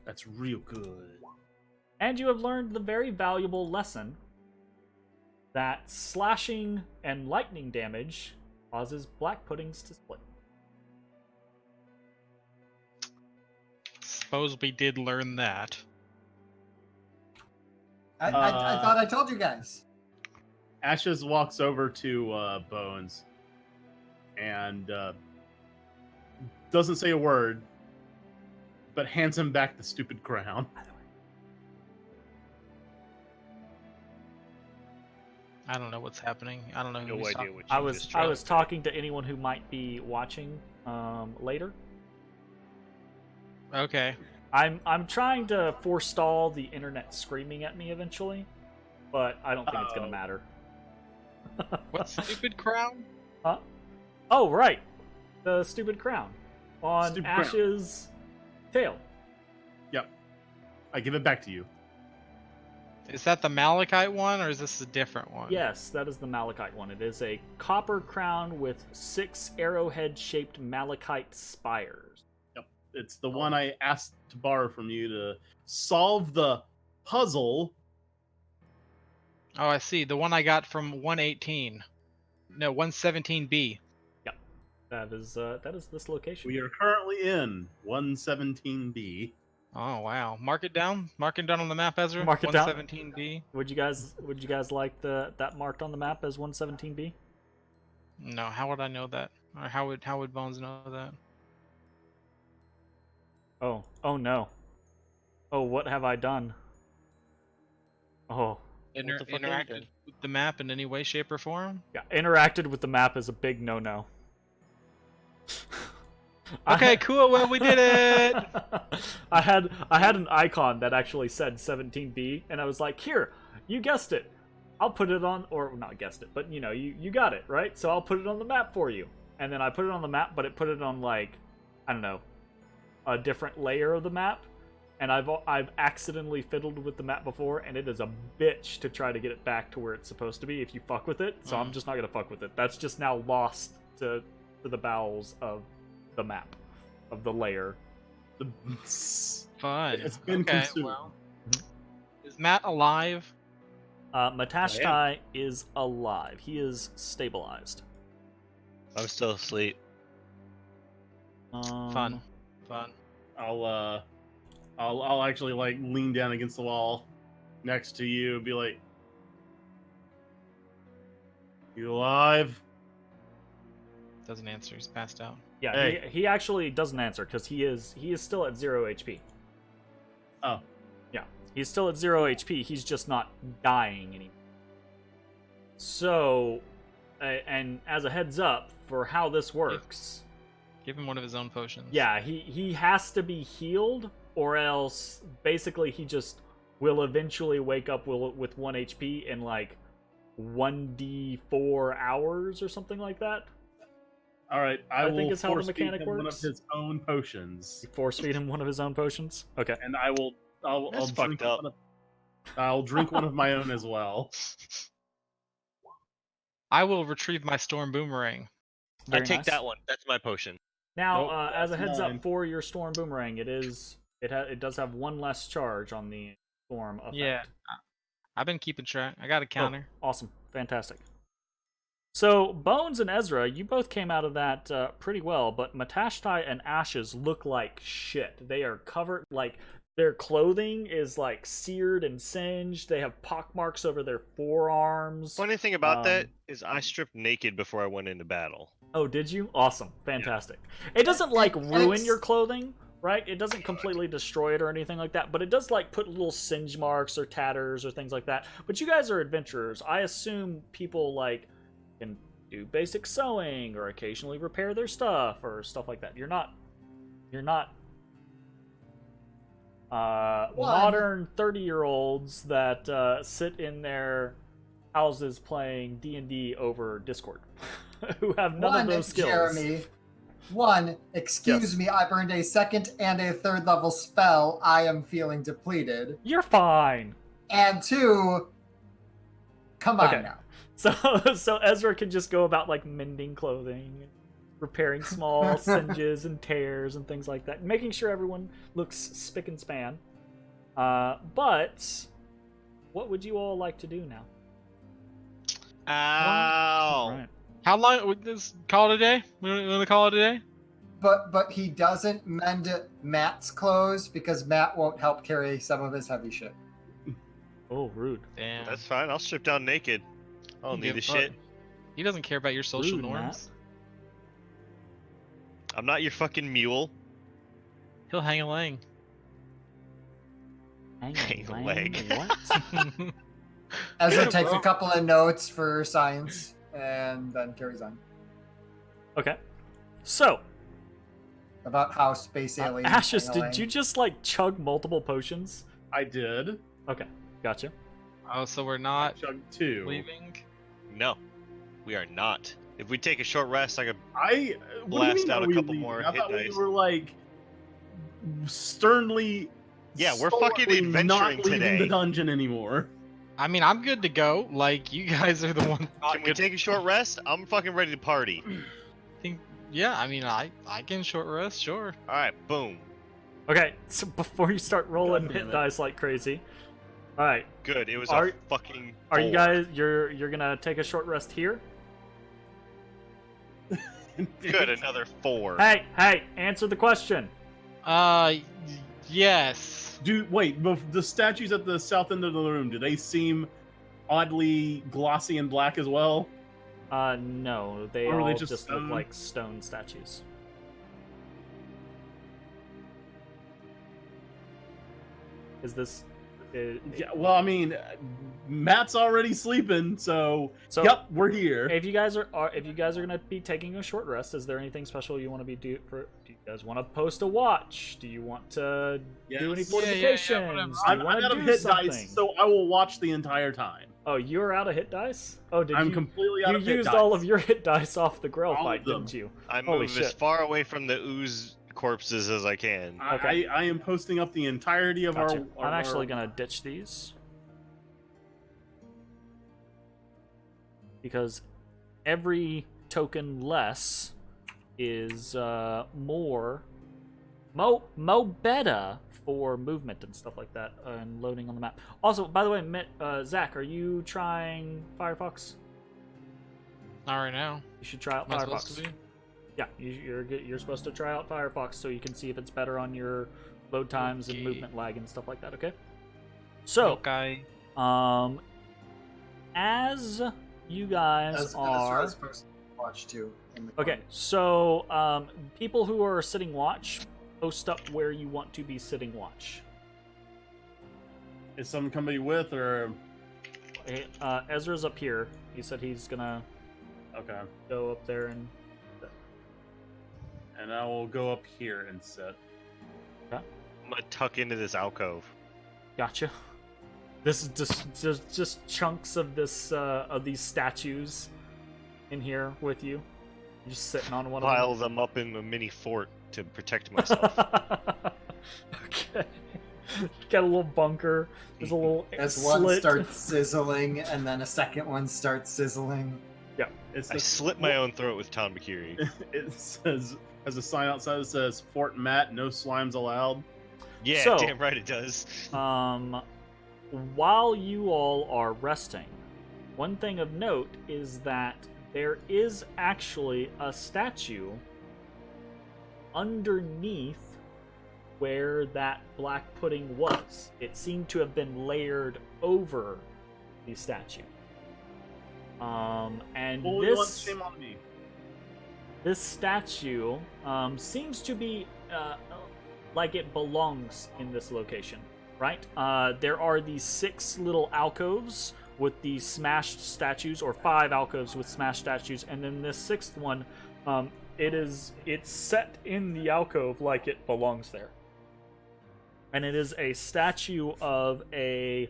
That's real good. And you have learned the very valuable lesson that slashing and lightning damage causes black puddings to split. Suppose we did learn that. I thought I told you guys. Ashes walks over to Bones and doesn't say a word, but hands him back the stupid crown. I don't know what's happening. I don't know. No who's idea talking. what you I just was dropped. talking to anyone who might be watching later. Okay. I'm trying to forestall the internet screaming at me eventually, but I don't think it's gonna matter. What stupid crown? Huh? Oh right, the stupid crown on Stupid crown. Ash's tail. Yep. I give it back to you. Is that the Malachite one, or is this a different one? Yes, that is the malachite one. It is a copper crown with 6 arrowhead-shaped malachite spires. Yep. It's the one I asked to borrow from you to solve the puzzle. Oh, I see. The one I got from 118. No, 117B. Yep. That is this location. We are currently in 117B. Oh wow. Mark it down. Mark it down on the map, Ezra. Mark it down. 117B. Would you guys like that marked on the map as 117B? No, how would I know that? Or how would Bones know that? Oh no. Oh, what have I done? Oh. What the fuck Interacted happened? with the map in any way, shape, or form? Yeah, interacted with the map is a big no-no. Okay, cool. Well, we did it. I had an icon that actually said 17B, and I was like, "Here, you guessed it. I'll put it on," or not guessed it, but you got it right. So I'll put it on the map for you. And then I put it on the map, but it put it on like, I don't know, a different layer of the map. And I've accidentally fiddled with the map before, and it is a bitch to try to get it back to where it's supposed to be if you fuck with it. So I'm just not gonna fuck with it. That's just now lost to the bowels of the map, of the layer. Fun. It's been okay, consumed. well. Is Matt alive? Matashtai is alive. He is stabilized. I'm still asleep. Fun. I'll actually like lean down against the wall next to you and be like, "You alive?" Doesn't answer. He's passed out. Yeah, Hey. he actually doesn't answer because he is still at 0 HP. Oh. Yeah, he's still at 0 HP. He's just not dying anymore. So, and as a heads up for how this works, Give him one of his own potions. yeah, he has to be healed, or else basically he just will eventually wake up with 1 HP in like 1d4 hours or something like that. All right, I think will it's how the force feed mechanic him one of works. his own potions, You force feed him one of his own potions. Okay. and I'll That's drink fucked up. I'll drink one of my own as well. I will retrieve my storm boomerang. I Very take nice. that one. That's my potion. Now, Nope, as a that's heads mine. up for your storm boomerang, it does have 1 less charge on the storm effect. Yeah. I've been keeping track. I got a counter. Oh, awesome, fantastic. So Bones and Ezra, you both came out of that pretty well, but Matashtai and Ashes look like shit. They are covered, like their clothing is like seared and singed. They have pockmarks over their forearms. Funny thing about that is I stripped naked before I went into battle. Oh, did you? Awesome. Fantastic. It doesn't like ruin It's- your clothing, right? It doesn't completely destroy it or anything like that, but it does like put little singe marks or tatters or things like that. But you guys are adventurers. I assume people like can do basic sewing or occasionally repair their stuff or stuff like that. You're not modern 30-year-olds that sit in their houses playing D&D over Discord. Who have none of those skills. Jeremy. One, excuse Yes. me, I burned a 2nd and a 3rd level spell. I am feeling depleted. You're fine. And 2, come on Okay. now. So Ezra can just go about like mending clothing, repairing small singes and tears and things like that, making sure everyone looks spick and span. But what would you all like to do now? Ow! Right. How long would this call it a day? We want to call it a day? But he doesn't mend Matt's clothes because Matt won't help carry some of his heavy shit. Oh, rude. Damn. That's fine. I'll strip down naked. I don't need Give the a fuck. shit. He doesn't care about your social Rude, norms. I'm not your fucking mule. He'll hang a leg. Hang a leg. What? Ezra takes a couple of notes for science and then carries on Okay. So, about how space aliens. Ashes, hang a did leg. you just like chug multiple potions? I did. Okay, gotcha. Oh, so we're I not chugged 2. leaving? No, we are not. If we take a short rest, I could. What do you Blast mean, out are a we couple leaving? more I hit thought we dice. were like sternly. Yeah, we're fucking stoically adventuring not leaving today. the dungeon anymore. I mean, I'm good to go. Like, you guys are the ones not Can we good. take a short rest? I'm fucking ready to party. Yeah, I mean, I can short rest, sure. All right, boom. Okay, so before you start rolling God damn hit it. dice like crazy, all right, Good. It was Are- a fucking. are you four. guys? You're gonna take a short rest here? Good, another 4. Hey, answer the question. Yes. The statues at the south end of the room, do they seem oddly glossy and black as well? No, they Or are all they just look stone? like stone statues. Is this? Yeah, well, I mean, Matt's already sleeping, so yep, we're here. If you guys are gonna be taking a short rest, is there anything special you want to do you guys want to post a watch? Do you want to do any fortifications? I'm Do you want out to of do hit something? dice, so I will watch the entire time. Oh, you're out of hit dice? Oh, I'm completely out of hit dice. You used all of your hit dice off the Grell All fight, of them. didn't you? I Holy move as shit. far away from the ooze corpses as I can. Okay. I am posting up the entirety of Gotcha. our I'm actually gonna ditch these. Because every token less is more better for movement and stuff like that and loading on the map. Also, by the way, Zach, are you trying Firefox? Not right now. You should try out Am I supposed Firefox. to be? Yeah, you're supposed to try out Firefox so you can see if it's better on your load times and Okay. movement lag and stuff like that. Okay. So, Okay. as you guys As are supposed to watch too. In the okay, corner. so people who are sitting watch, post up where you want to be sitting watch. Is someone coming with, or Hey, Ezra's up here. He said he's gonna okay? go up there and. And I will go up here and sit. Okay. I'm gonna tuck into this alcove. Gotcha. This is just chunks of these statues in here with you. You're just sitting on one Pile them up in a mini fort to protect myself. of them. Okay. Got a little bunker. There's a little As slit. one starts sizzling, and then a second one starts sizzling. Yeah. It's I slit my own throat with Tom Bakiri. It says, has a sign outside that says Fort Matt, no slimes allowed. Yeah, So- damn right it does. While you all are resting, one thing of note is that there is actually a statue underneath where that black pudding was. It seemed to have been layered over the statue. And Well, this shame on me. this statue seems to be like it belongs in this location, right? There are these 6 little alcoves with these smashed statues, or 5 alcoves with smashed statues, and then this 6th one, it's set in the alcove like it belongs there. And it is a statue of a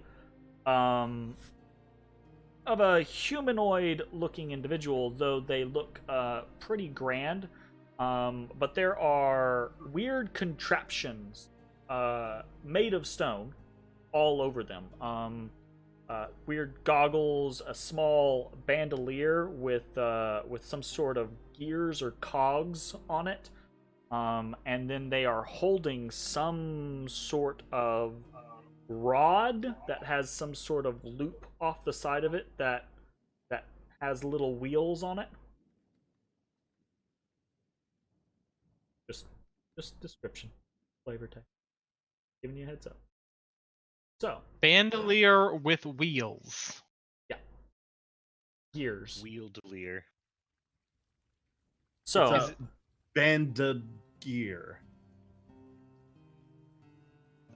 humanoid-looking individual, though they look pretty grand. But there are weird contraptions made of stone all over them. Weird goggles, a small bandolier with some sort of gears or cogs on it. And then they are holding some sort of rod that has some sort of loop off the side of it that has little wheels on it. Just description, flavor text, giving you a heads up. So Bandolier with wheels. gears. Wheeldelier. So It's a banded gear.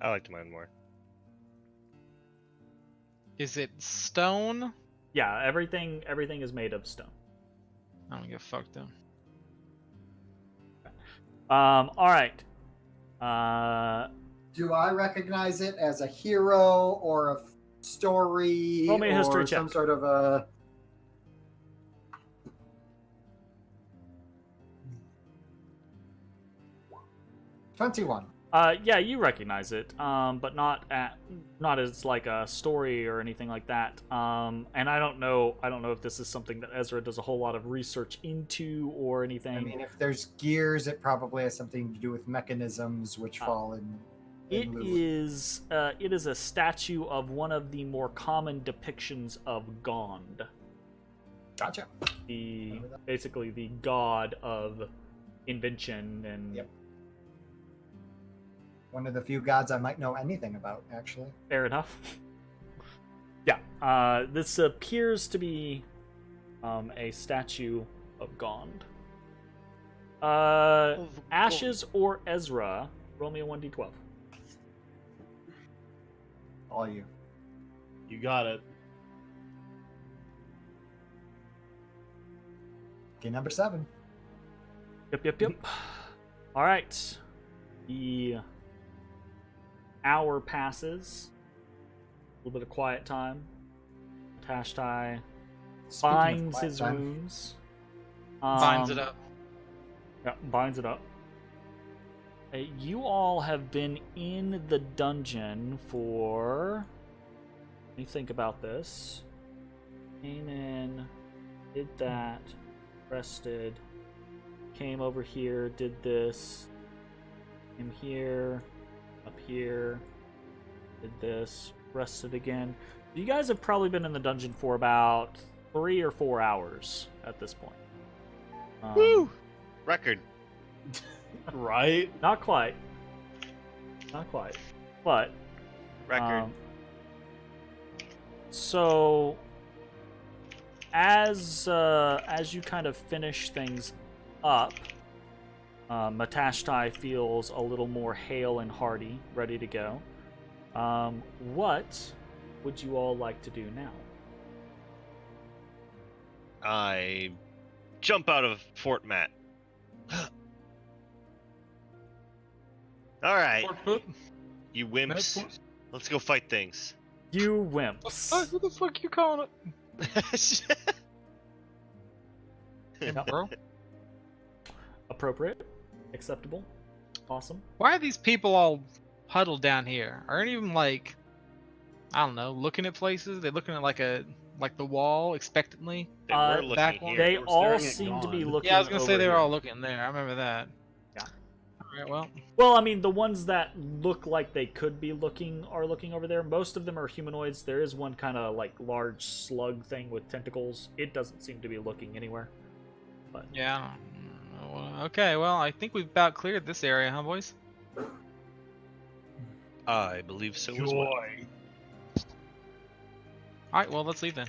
I liked mine more. Is it stone? yeah, everything is made of stone. I don't give a fuck though. All right. Do I recognize it as a hero or a story Roll me a history or check. some sort of a? $21. Yeah, you recognize it, but not as like a story or anything like that. And I don't know if this is something that Ezra does a whole lot of research into or anything. I mean, if there's gears, it probably has something to do with mechanisms which fall in. It is a statue of one of the more common depictions of Gond. Gotcha. Basically the god of invention and. Yep. One of the few gods I might know anything about, actually. Fair enough. Yeah. This appears to be a statue of Gond. Ashes or Ezra, roll me a 1d12. All you. You got it. Okay, number 7. Yep. All right. The hour passes. A little bit of quiet time. Matashtai binds his wounds. Binds it up. Yeah, binds it up. You all have been in the dungeon for... Let me think about this. Came in, did that, rested, came over here, did this, came here, up here, did this, rested again. You guys have probably been in the dungeon for about 3 or 4 hours at this point. Woo! Record. Right? Not quite. But Record. So as you kind of finish things up, Matashtai feels a little more hale and hearty, ready to go. What would you all like to do now? I jump out of Fort Matt. All right, you wimps. Let's go fight things. You wimps. Who the fuck you calling it? Yep. Bro? Appropriate. Acceptable. Awesome. Why are these people all huddled down here? Aren't even like, I don't know, looking at places? They're looking at like the wall expectantly. They were looking back one. here. They We're all staring at seem to be Gond. looking. Yeah, I was gonna say over they were here. all looking there. I remember that. Yeah. Alright, well. Well, I mean, the ones that look like they could be looking are looking over there. Most of them are humanoids. There is one kind of like large slug thing with tentacles. It doesn't seem to be looking anywhere. But Yeah. Okay, well, I think we've about cleared this area, huh, boys? I believe so as well. Joy. Alright, well, let's leave then.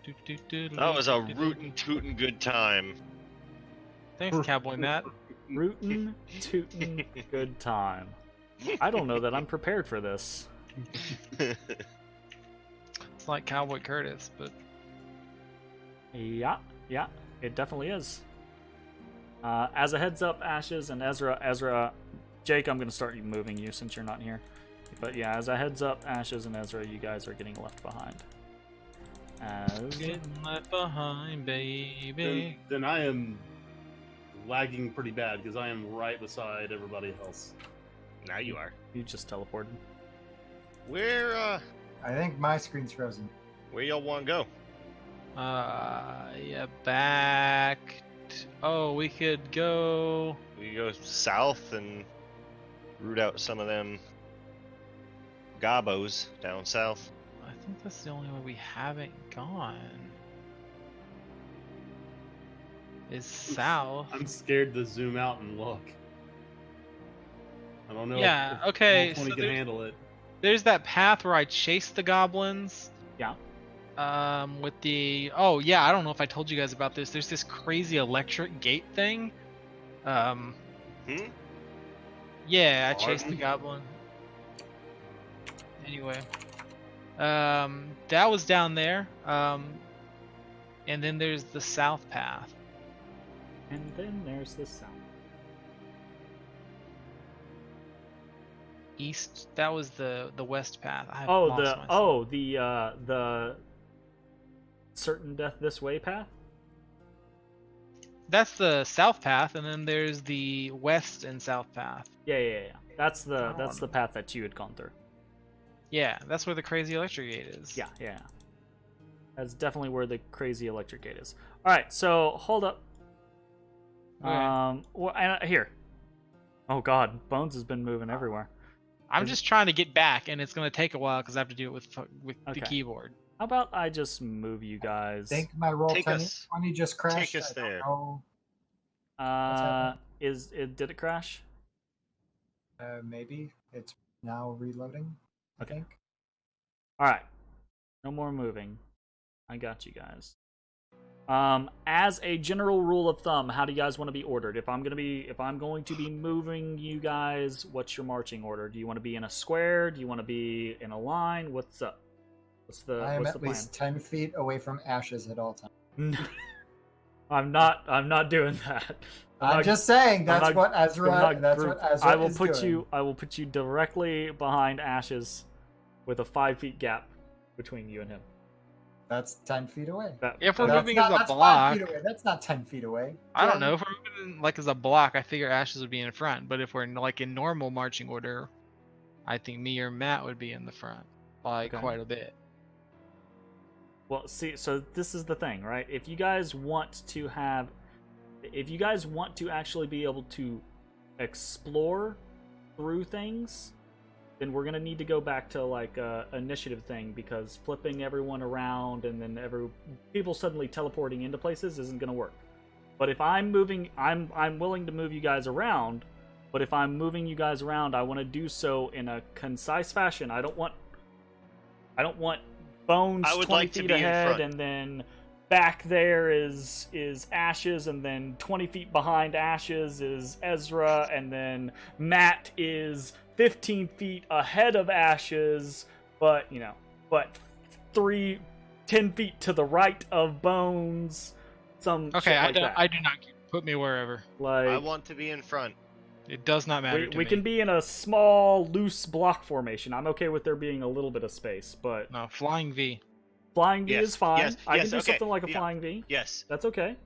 That was a rootin' tootin' good time. Thanks, Cowboy Matt. rootin', tootin', good time. I don't know that I'm prepared for this. It's like Cowboy Curtis, but Yeah, it definitely is. As a heads up, Ashes and Ezra, Jake, I'm going to start moving you since you're not here. But yeah, as a heads up, Ashes and Ezra, you guys are getting left behind. As getting left behind, baby. Then I am lagging pretty bad because I am right beside everybody else. Now you are. you just teleported. Where I think my screen's frozen. y'all want to go? Yeah, back. Oh, we could go. We go south and root out some of them gobos down south. I think that's the only way we haven't gone. Is south. I'm scared to zoom out and look. I don't know Yeah, if okay, Roll20 so can handle it. There's that path where I chased the goblins. Yeah. With the I don't know if I told you guys about this. There's this crazy electric gate thing. Yeah, I chased the goblin. Anyway, that was down there. And then there's the south path. And then there's the south. East. That was the west path. I have Oh, lost myself. the certain death this way path. That's the south path, and then there's the west and south path. Yeah. That's the path that you had gone through. Yeah, that's where the crazy electric gate is. Yeah. That's definitely where the crazy electric gate is. All right, so hold up. Okay. Here. Oh God, Bones has been moving everywhere. I'm just trying to get back, and it's gonna take a while because I have to do it with the Okay. keyboard. How about I just move you guys? I think my roll Take 20, us- 20 just crashed. take us I don't there. know. happening? Did it crash? Maybe it's now reloading. I think. All right. No more moving. I got you guys. As a general rule of thumb, how do you guys want to be ordered? If I'm going to be moving you guys, what's your marching order? Do you want to be in a square? Do you want to be in a line? What's up? I am what's at the plan? least 10 feet away from ashes at all times. I'm not doing that. I'm not- just saying that's not- what Ezra. That's group- what Ezra I will is put doing. you. I will put you directly behind Ashes, with a 5 feet gap between you and him. That's 10 feet away. If we're That's moving not, as a that's 5 block, feet away. That's not 10 feet away. I don't Jen, know. If we're moving like as a block, I figure Ashes would be in front. But if we're like in normal marching order, I think me or Matt would be in the front by Okay. quite a bit. Well, see, so this is the thing, right? If you guys want to actually be able to explore through things, then we're gonna need to go back to like a initiative thing, because flipping everyone around and then people suddenly teleporting into places isn't gonna work. But if I'm moving, I'm willing to move you guys around. But if I'm moving you guys around, I want to do so in a concise fashion. I don't want Bones I would 20 like to feet be in ahead, front. and then back there is Ashes, and then 20 feet behind Ashes is Ezra, and then Matt is 15 feet ahead of Ashes, but 10 feet to the right of Bones. Some Okay, shit like that. I do not care. Put me wherever. Like, I want to be in front. It does not matter to we me. can be in a small, loose block formation. I'm okay with there being a little bit of space, but No, flying V. flying V Yes, is fine. yes, I can yes, do okay, something like a yeah. flying V. Yes, That's okay.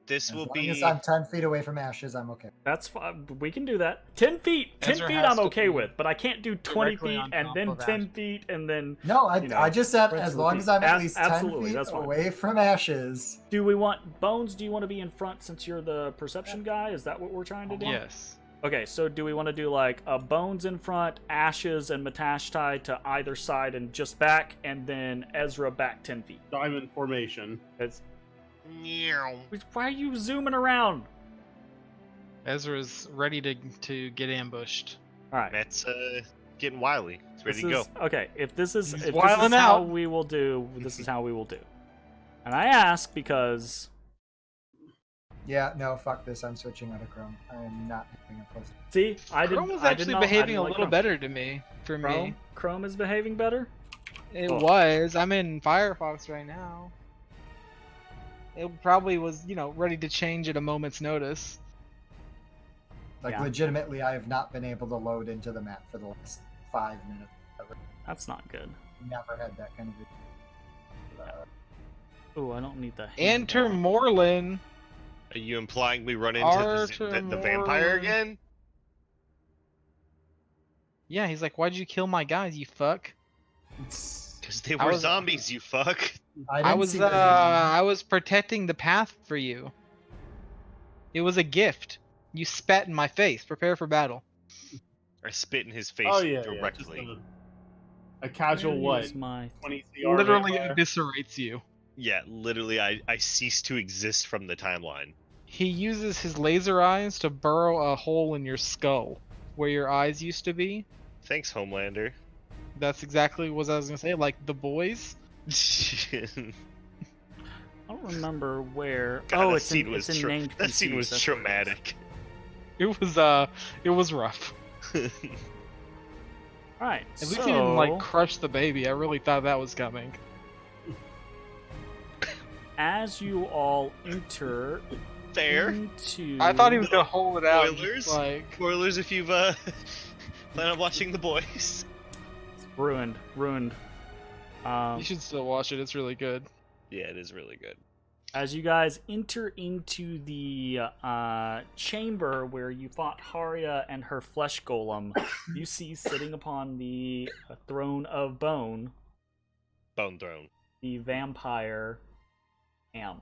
this As will long be. as I'm 10 feet away from ashes, I'm okay. That's fine. We can do that. 10 feet. 10 Ezra feet has I'm to okay be with, but I can't do 20 directly feet on and top then of 10 Ashes. feet and then... No, I just said rinse as and long repeat. as I'm at least 10 Absolutely, feet that's fine. away from ashes. Do we want... Bones, do you want to be in front since you're the perception guy? Is that what we're trying to do? Yes. Okay, so do we want to do like a Bones in front, Ashes and Matashtai to either side and just back, and then Ezra back 10 feet? Diamond formation. That's... Meow. Why are you zooming around? Ezra's ready to get ambushed. Alright. That's getting wily. It's ready to go. Okay, if this is He's how wilding we will do, this is how we will do. And I ask because Yeah, no, fuck this. I'm switching out of Chrome. I am not having a post. see, I didn't. Chrome was I didn't actually know- I behaving didn't a like little Chrome. better to me. For me, Chrome is behaving better. it Cool. was. I'm in Firefox right now. It probably was, ready to change at a moment's notice. Like, Yeah. legitimately, I have not been able to load into the map for the last 5 minutes. I've That's not good. never had that kind of... Oh, I don't need the. Enter handle. Morlin. Are you implying we run into the vampire Artemorn. again? Yeah, he's like, why'd you kill my guys, you fuck? Because they I were was- zombies, you fuck. I was protecting the path for you. It was a gift. You spat in my face. Prepare for battle. I spit in his face Oh yeah, directly. Yeah, just a casual Where what? is my... 20 CR Literally vampire? eviscerates you. Yeah, literally, I cease to exist from the timeline. He uses his laser eyes to burrow a hole in your skull, where your eyes used to be. Thanks, Homelander. That's exactly what I was gonna say. Like the boys. I don't remember where. God, oh, that it's scene in, was it's in named that scene PCs, was that's what it is. traumatic. It was rough. All right. At least he didn't like crush the baby. I really thought that was coming. as you all enter Fair. into... I thought he was gonna hold it out. Spoilers? Like Spoilers if you've plan on watching The Boys. ruined. you should still watch it. It's really good. Yeah, it is really good. As you guys enter into the chamber where you fought Haria and her flesh golem, you see sitting upon the throne of bone Bone Throne. the vampire M.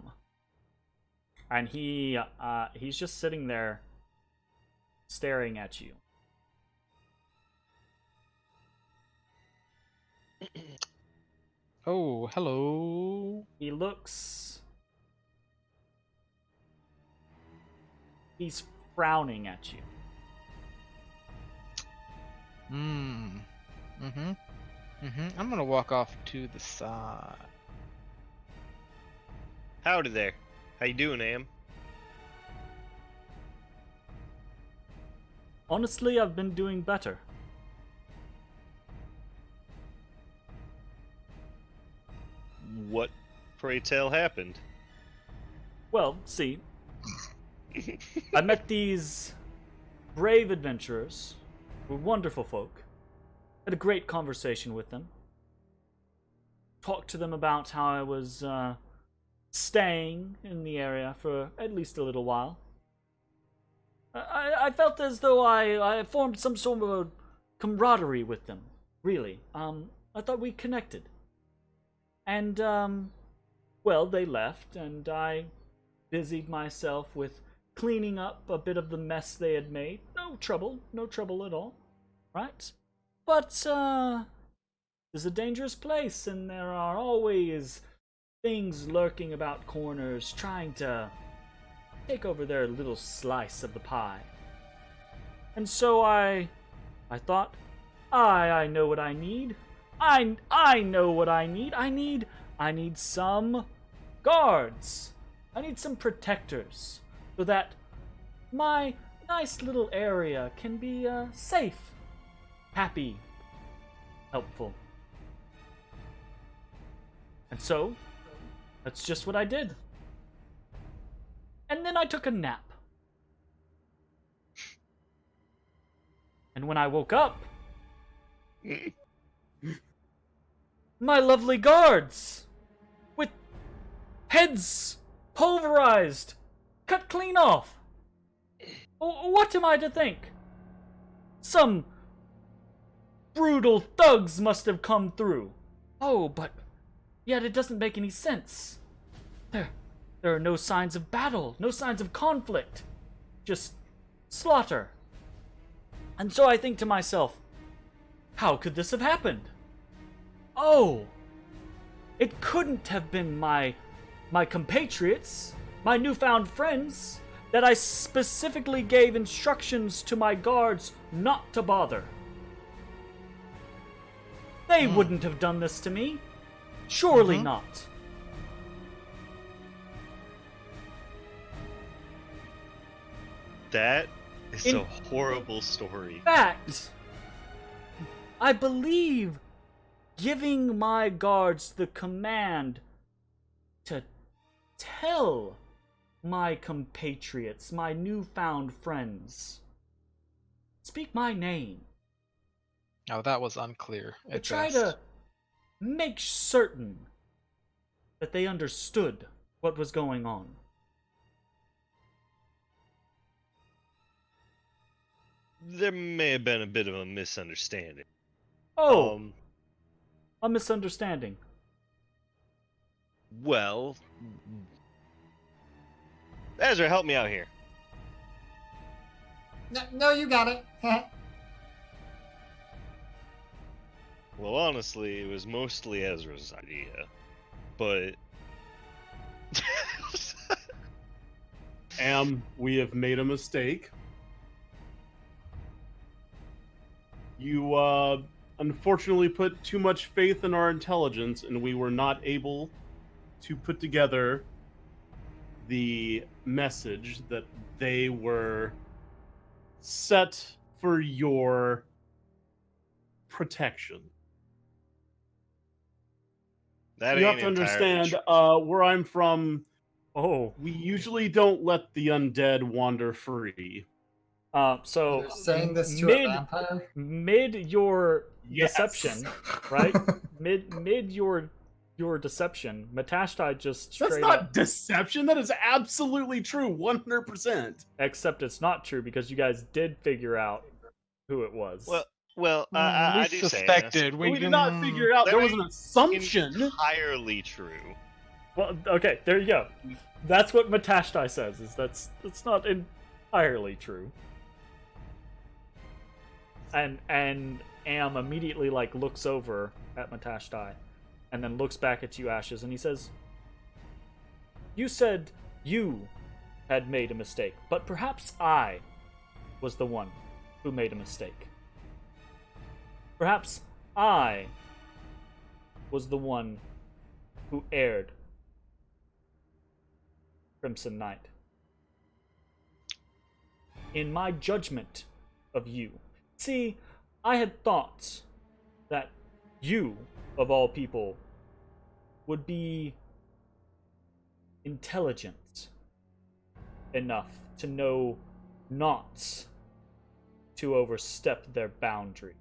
And he's just sitting there staring at you. Oh, hello. He looks... He's frowning at you. I'm gonna walk off to the side. Howdy there. How you doing, Am? Honestly, I've been doing better. What, pray tell, happened? Well, see, I met these brave adventurers who were wonderful folk. Had a great conversation with them. Talked to them about how I was staying in the area for at least a little while. I felt as though I formed some sort of a camaraderie with them, really. I thought we connected. And, well, they left, and I busied myself with cleaning up a bit of the mess they had made. No trouble at all, right? But, this is a dangerous place, and there are always things lurking about corners, trying to take over their little slice of the pie. And so I thought, I know what I need. I know what I need. I need some guards. I need some protectors so that my nice little area can be safe, happy, helpful. And so, that's just what I did. And then I took a nap. And when I woke up, my lovely guards, with heads pulverized, cut clean off. What am I to think? Some brutal thugs must have come through. Oh, but yet it doesn't make any sense. There are no signs of battle, no signs of conflict, just slaughter. And so I think to myself, how could this have happened? Oh, it couldn't have been my compatriots, my newfound friends, that I specifically gave instructions to my guards not to bother. They wouldn't have done this to me. Surely not. That is a horrible story. In fact, I believe giving my guards the command to tell my compatriots, my newfound friends, speak my name. Oh, that was unclear. To try to make certain that they understood what was going on. There may have been a bit of a misunderstanding. Oh, a misunderstanding. Well, Ezra, help me out here. No, you got it. Well, honestly, it was mostly Ezra's idea, but... We have made a mistake. You, unfortunately put too much faith in our intelligence, and we were not able to put together the message that they were set for your protection. That You ain't have to entirely understand, true. where I'm from, Oh. we usually don't let the undead wander free. So You're saying this to a vampire? Mid your Yes. deception, right? mid your deception, Matashtai just straight That's not up, deception. That is absolutely true, 100%. except it's not true because you guys did figure out who it was. Well, we I do suspected. We did not figure it out. There was an assumption. Entirely true. Well, okay, there you go. That's what Matashtai says. Is that's not entirely true. And Am immediately looks over at Matashtai, and then looks back at you, Ashes, and he says, "You said you had made a mistake, but perhaps I was the one who made a mistake. Perhaps I was the one who erred, Crimson Knight, in my judgment of you. See, I had thought that you, of all people, would be intelligent enough to know not to overstep their boundaries.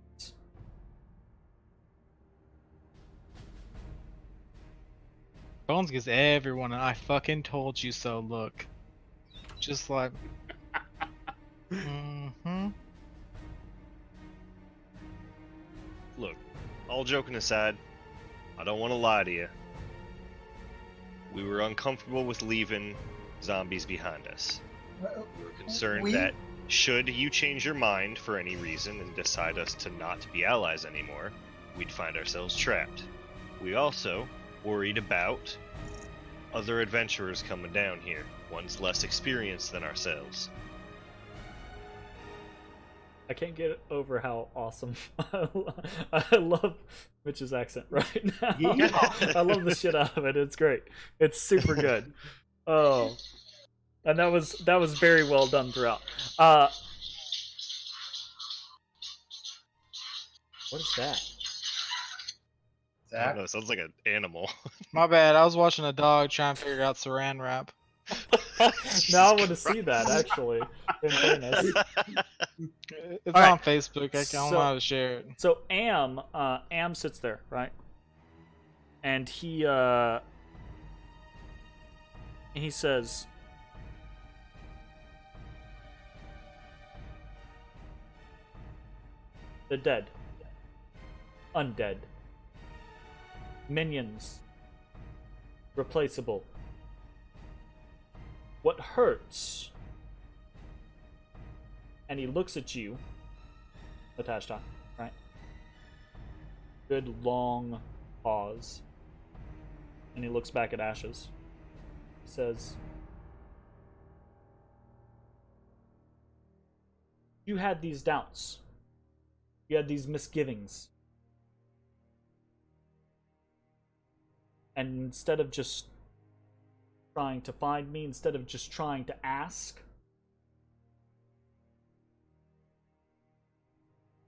Bones gives everyone an "I fucking told you so" look. Just like, Look, all joking aside, I don't want to lie to you. We were uncomfortable with leaving zombies behind us. We were concerned that should you change your mind for any reason and decide us to not be allies anymore, we'd find ourselves trapped. We also worried about other adventurers coming down here, ones less experienced than ourselves. I can't get over how awesome I love Mitch's accent right now. Yeah. I love the shit out of it. It's great. It's super good. Oh, and that was very well done throughout. What is that? I don't know, it sounds like an animal. my bad. I was watching a dog trying to figure out Saran wrap. Now I want to see that actually. In fairness. It's All right. on Facebook. I don't know how to share it. So Am sits there, right? And he says, "The dead, undead, minions, replaceable. What hurts?" And he looks at you, Matashtai, right? Good long pause. And he looks back at Ashes. He says, "You had these doubts. You had these misgivings. And instead of just trying to find me, instead of just trying to ask,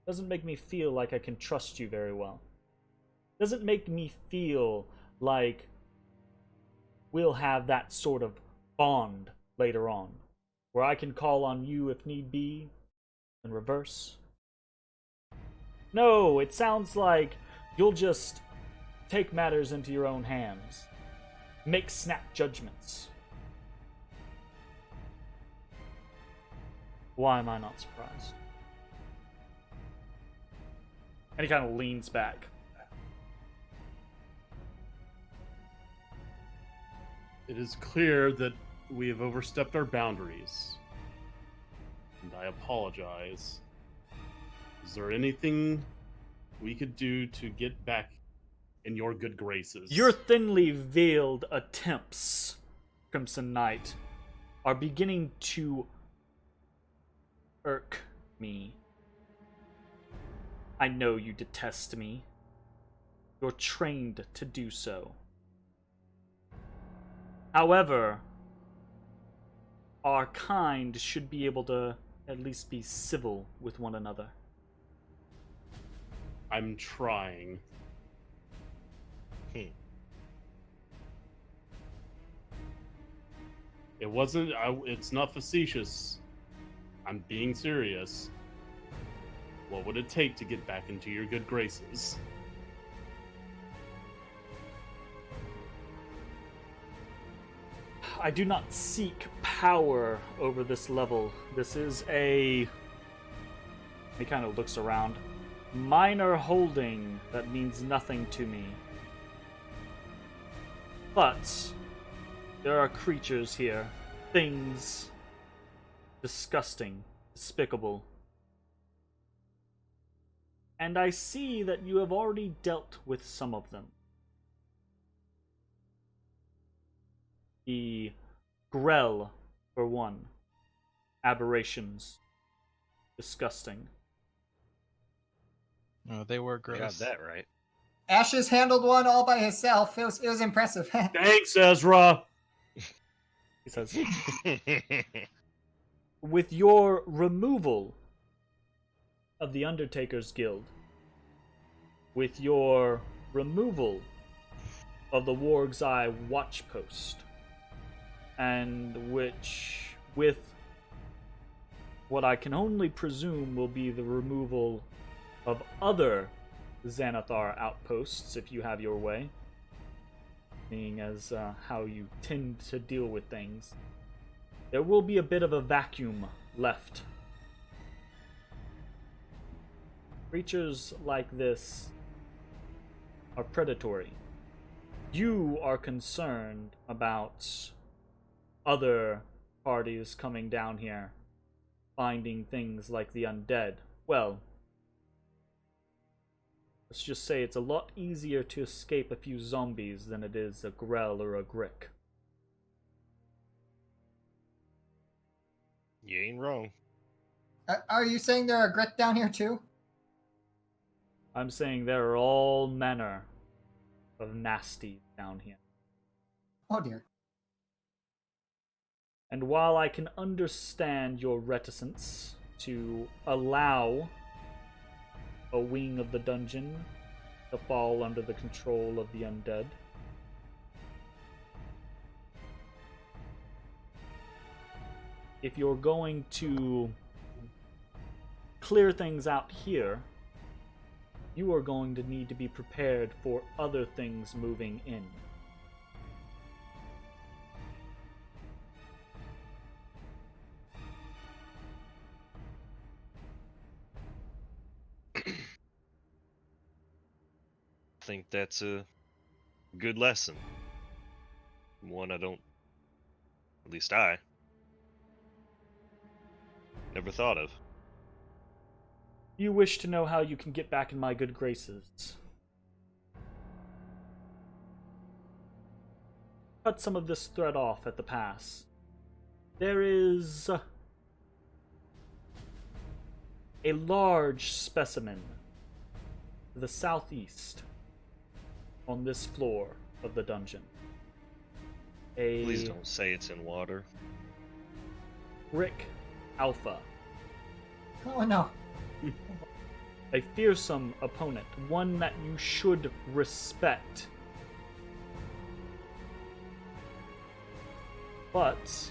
doesn't make me feel like I can trust you very well. Doesn't make me feel like we'll have that sort of bond later on, where I can call on you if need be, and reverse. No, it sounds like you'll just take matters into your own hands, make snap judgments. Why am I not surprised?" And he kind of leans back. It is clear that we have overstepped our boundaries. And I apologize. Is there anything we could do to get back in your good graces? Your thinly veiled attempts, Crimson Knight, are beginning to irk me. I know you detest me. You're trained to do so. However, our kind should be able to at least be civil with one another. I'm trying. It's not facetious. I'm being serious. What would it take to get back into your good graces? I do not seek power over this level. This is a... He kind of looks around. Minor holding that means nothing to me. But there are creatures here. Things disgusting, despicable. And I see that you have already dealt with some of them. The Grell, for one. Aberrations. Disgusting. Oh, they were Got gross. that right. Ashes handled one all by himself. It was impressive. Thanks, Ezra. He says, with your removal of the Undertaker's Guild, with your removal of the Warg's Eye Watchpost, and which, with what I can only presume will be the removal of other Xanathar outposts, if you have your way, being as how you tend to deal with things, there will be a bit of a vacuum left. Creatures like this are predatory. You are concerned about other parties coming down here, finding things like the undead. Well, let's just say it's a lot easier to escape a few zombies than it is a Grell or a Grick. You ain't wrong. Are you saying there are Grick down here too? I'm saying there are all manner of nasties down here. Oh dear. And while I can understand your reticence to allow a wing of the dungeon to fall under the control of the undead, if you're going to clear things out here, you are going to need to be prepared for other things moving in. I think that's a good lesson. One I don't, at least I, never thought of. You wish to know how you can get back in my good graces. Cut some of this thread off at the pass. There is a large specimen to the southeast on this floor of the dungeon. Please don't say it's in water. Rick Alpha. Oh no. A fearsome opponent, one that you should respect. But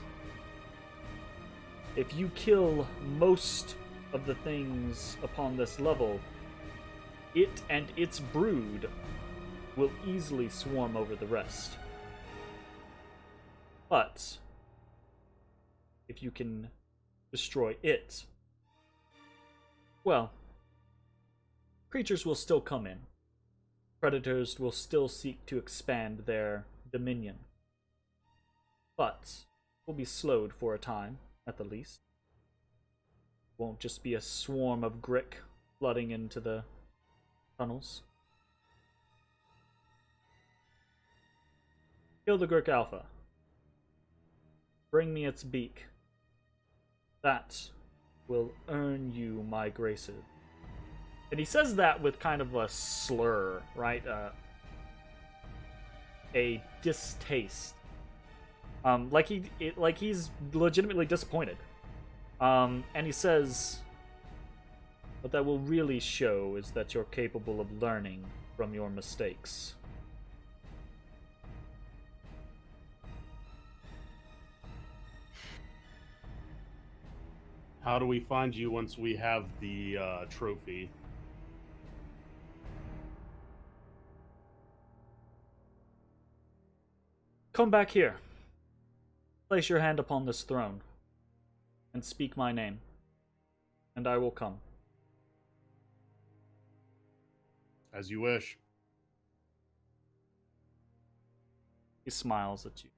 if you kill most of the things upon this level, it and its brood will easily swarm over the rest. But if you can destroy it, well, creatures will still come in. Predators will still seek to expand their dominion. But will be slowed for a time, at the least. Won't just be a swarm of Grick flooding into the tunnels. Kill the Grick Alpha. Bring me its beak. That will earn you my graces. And he says that with kind of a slur, right? A distaste. Like he's legitimately disappointed. And he says, what that will really show is that you're capable of learning from your mistakes. How do we find you once we have the trophy? Come back here. Place your hand upon this throne, and speak my name, and I will come. As you wish. He smiles at you.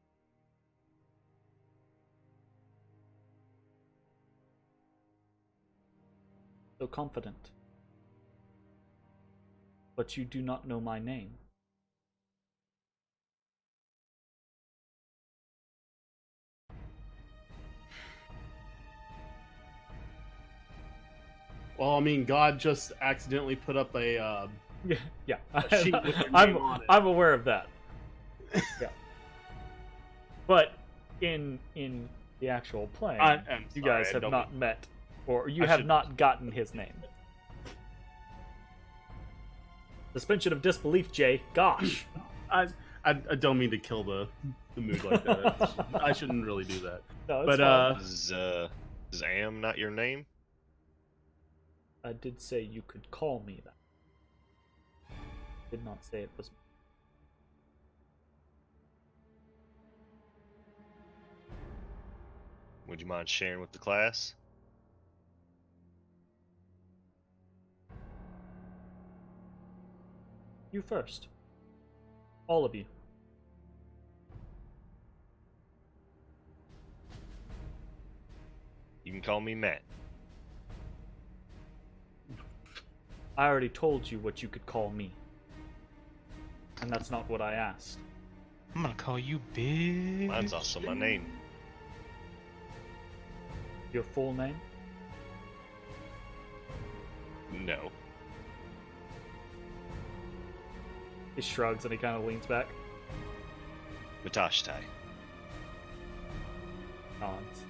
So confident. But you do not know my name. Well, I mean, God just accidentally put up a Yeah. a sheet with your name on it. I'm aware of that. Yeah. But in the actual play, I'm you sorry, guys I have don't not met, or you I have should- not gotten his name. Suspension of disbelief, Jay. Gosh. I don't mean to kill the mood like that. I shouldn't really do that. No, it's But fine. Is Am not your name? I did say you could call me that. Did not say it was me. Would you mind sharing with the class? You first. All of you. You can call me Matt. I already told you what you could call me. And that's not what I asked. I'm gonna call you Big. Mine's also my name. Your full name? No. He shrugs and he kind of leans back. Matashtai. Nods.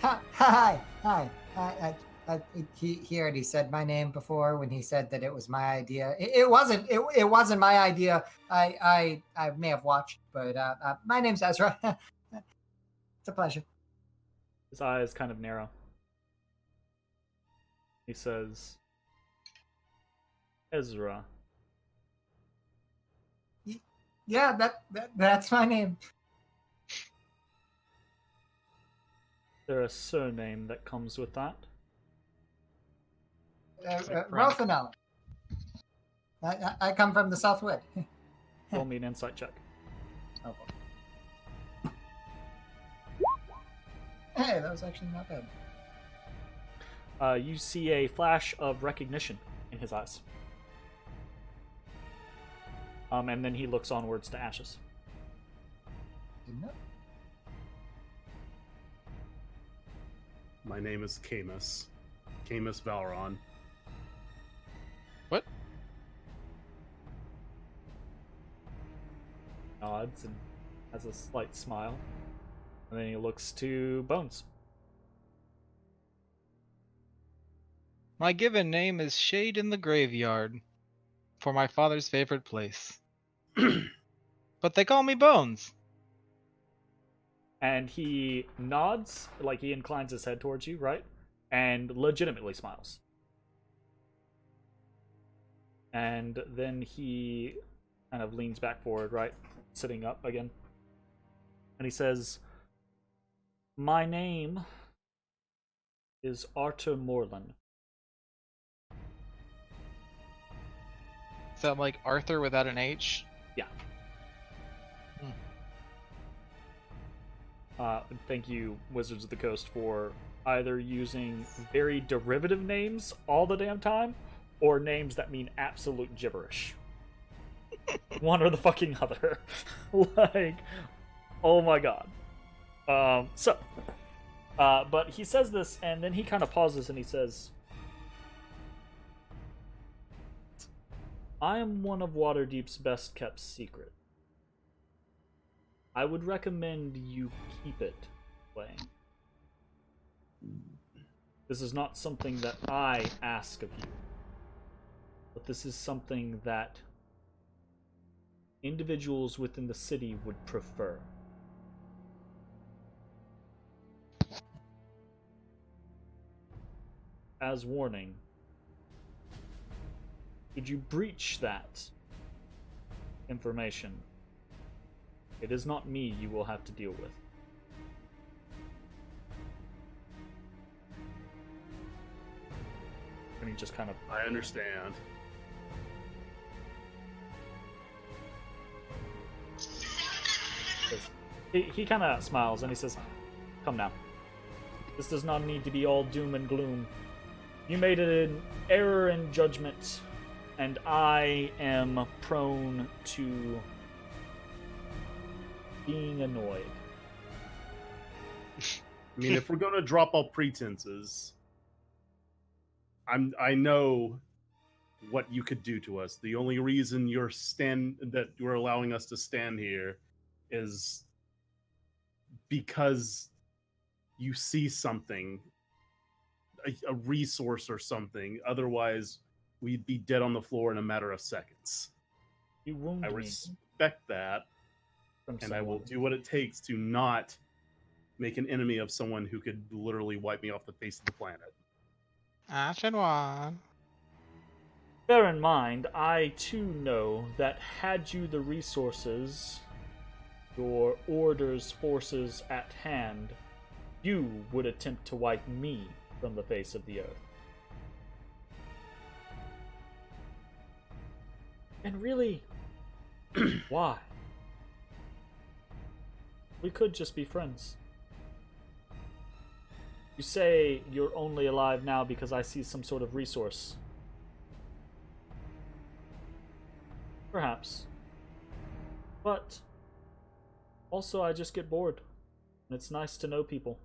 Hi. He already said my name before when he said that it was my idea. It wasn't my idea. I may have watched, but my name's Ezra. It's a pleasure. His eyes kind of narrow. He says, Ezra. Yeah, that's my name. There a surname that comes with that? Rothanella. I come from the Southwood. Roll me an insight check. Oh, hey, that was actually not bad. You see a flash of recognition in his eyes. And then he looks onwards to Ashes. Didn't it? my name is Camus. Camus Valron. What? Nods and has a slight smile. And then he looks to Bones. My given name is Shade in the Graveyard, for my father's favorite place. But they call me Bones. And he nods, like he inclines his head towards you, right? And legitimately smiles. And then he kind of leans back forward, right? Sitting up again. And he says, my name is Arthur Morlan. Is that like Arthur without an H? Yeah. Thank you, Wizards of the Coast, for either using very derivative names all the damn time, or names that mean absolute gibberish. One or the fucking other. Like, oh my god. But he says this, and then he kind of pauses and he says, I am one of Waterdeep's best kept secrets. I would recommend you keep it playing. This is not something that I ask of you, but this is something that individuals within the city would prefer. As warning, should you breach that information, it is not me you will have to deal with. And he just kind of... I understand. He kind of smiles and he says, come now. This does not need to be all doom and gloom. You made an error in judgment, and I am prone to being annoyed. I mean, if we're going to drop all pretenses, I know what you could do to us. The only reason that you're allowing us to stand here is because you see something, a resource or something. Otherwise, we'd be dead on the floor in a matter of seconds. You wound I me respect that, from and I will someone. do what it takes to not make an enemy of someone who could literally wipe me off the face of the planet. Action one. Bear in mind, I too know that had you the resources, your order's forces at hand, you would attempt to wipe me from the face of the earth. And really, why? We could just be friends. You say you're only alive now because I see some sort of resource. Perhaps. But also I just get bored. And it's nice to know people.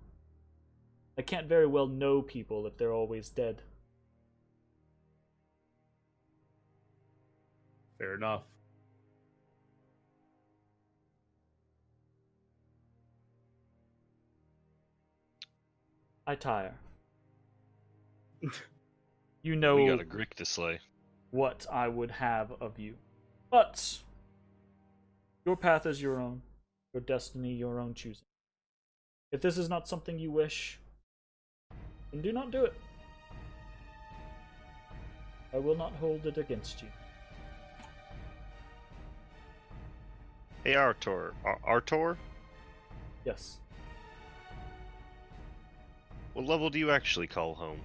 I can't very well know people if they're always dead. Fair enough. I tire. You know We got a Grick to slay. what I would have of you. But your path is your own. Your destiny your own choosing. If this is not something you wish, then do not do it. I will not hold it against you. Hey, Artor. Artor? Yes. What level do you actually call home?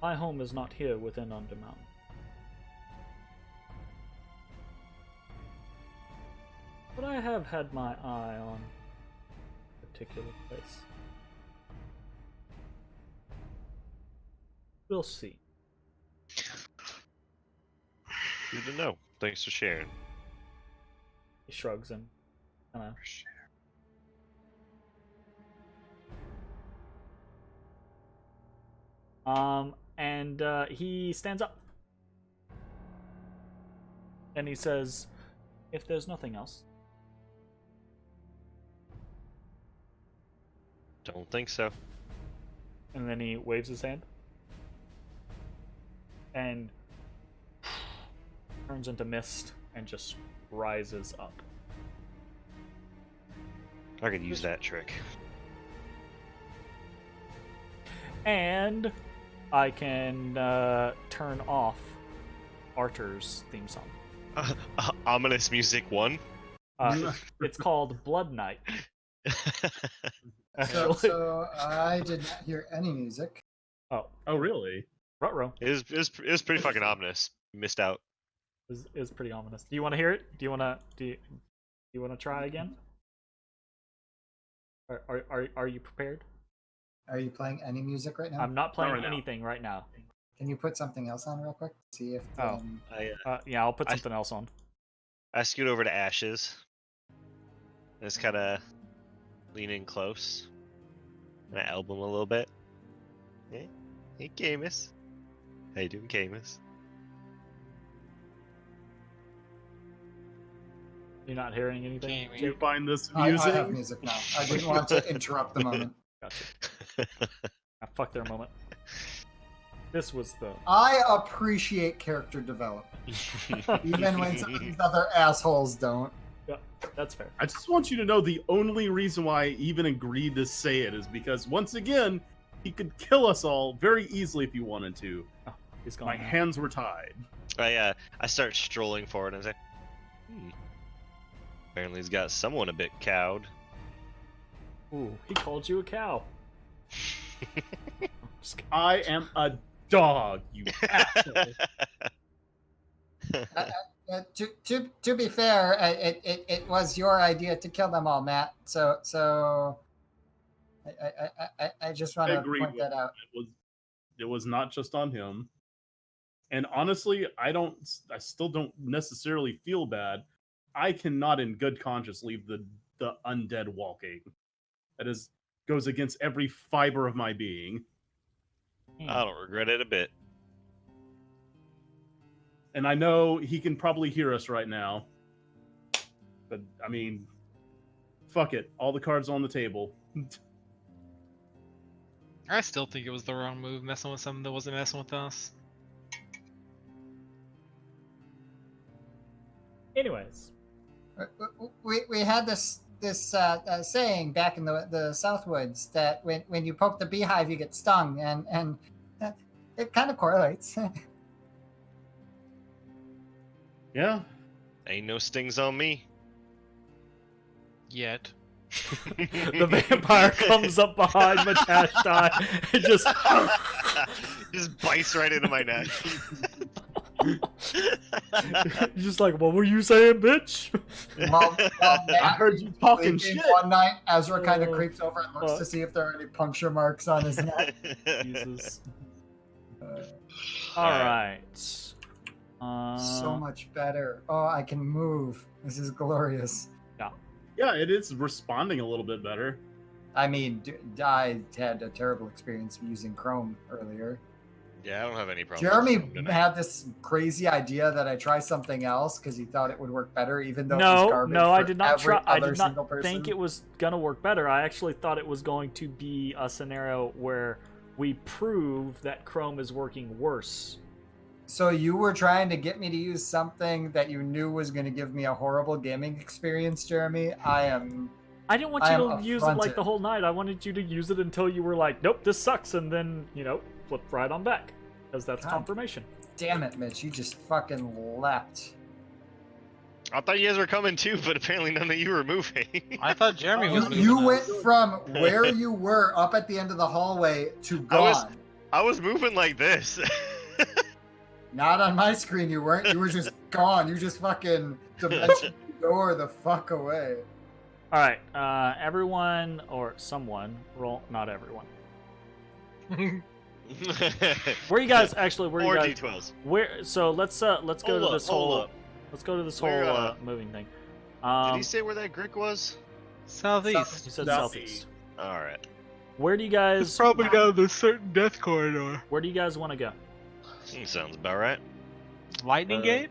My home is not here within Undermountain. But I have had my eye on a particular place. We'll see. Good to know. Thanks for sharing. He shrugs and kind of. And he stands up. And he says, if there's nothing else. Don't think so. And then he waves his hand. And turns into mist and just rises up. I could use that trick. And I can turn off Archer's theme song. Ominous music 1. It's called Blood Night. So I did not hear any music. Oh, really? Ruh-roh. It was pretty fucking ominous. Missed out. Is pretty ominous. Do you want to hear it? Do you want to try again? Are you prepared? Are you playing any music right now? I'm not playing right now. anything right now. Can you put something else on real quick? See if. Oh. Yeah, I'll put something else on. I scoot over to Ashes. And just kind of lean in close. And I elbow him a little bit. Hey, Camus. How you doing, Camus? You're not hearing anything? Can't Do you find this I music? have music now. I didn't want to interrupt the moment. Gotcha. Fuck their moment. This was the. I appreciate character development, even when some of these other assholes don't. Yeah, that's fair. I just want you to know the only reason why I even agreed to say it is because, once again, he could kill us all very easily if he wanted to. Oh, he's gone. My now. hands were tied. I start strolling forward and I say, apparently he's got someone a bit cowed. Ooh, he called you a cow. I am a dog, you asshole. To be fair, it was your idea to kill them all, Matt. So I just want to point that out. It was not just on him. And honestly, I still don't necessarily feel bad. I cannot in good conscience leave the undead walking. That goes against every fiber of my being. I don't regret it a bit. And I know he can probably hear us right now. But, I mean, fuck it. All the cards on the table. I still think it was the wrong move, messing with someone that wasn't messing with us. Anyways, we had this saying back in the Southwoods that when you poke the beehive, you get stung, and it kind of correlates. Yeah. Ain't no stings on me. Yet. the vampire comes up behind Matashtai and just bites right into my neck. just like, what were you saying, bitch? While I heard you talking shit. One night, Ezra kind of creeps over and looks to see if there are any puncture marks on his neck. Jesus. All right. So much better. Oh, I can move. This is glorious. Yeah, it is responding a little bit better. I mean, I had a terrible experience using Chrome earlier. Yeah, I don't have any problem. Jeremy had this crazy idea that I try something else because he thought it would work better, even though it was garbage. No, for I did not every try. I other did not single person. think it was gonna work better. I actually thought it was going to be a scenario where we prove that Chrome is working worse. So you were trying to get me to use something that you knew was going to give me a horrible gaming experience, Jeremy. I didn't want you to use it like the whole night. I wanted you to use it until you were like, nope, this sucks, and then, flip right on back. Because that's confirmation. Damn it, Mitch. You just fucking leapt. I thought you guys were coming too, but apparently none of you were moving. I thought Jeremy was moving. You went from where you were up at the end of the hallway to gone. I was moving like this. Not on my screen, you weren't. You were just gone. You just fucking dimension door the fuck away. All right, everyone or someone roll. Not everyone. Where you guys actually? Where you guys? D12s. Where? So let's go to this whole. Let's go to this whole moving thing. Did he say where that Grick was? Southeast. He said southeast. All right. Where do you guys? It's probably down the certain death corridor. Where do you guys want to go? Sounds about right. Lightning Gate?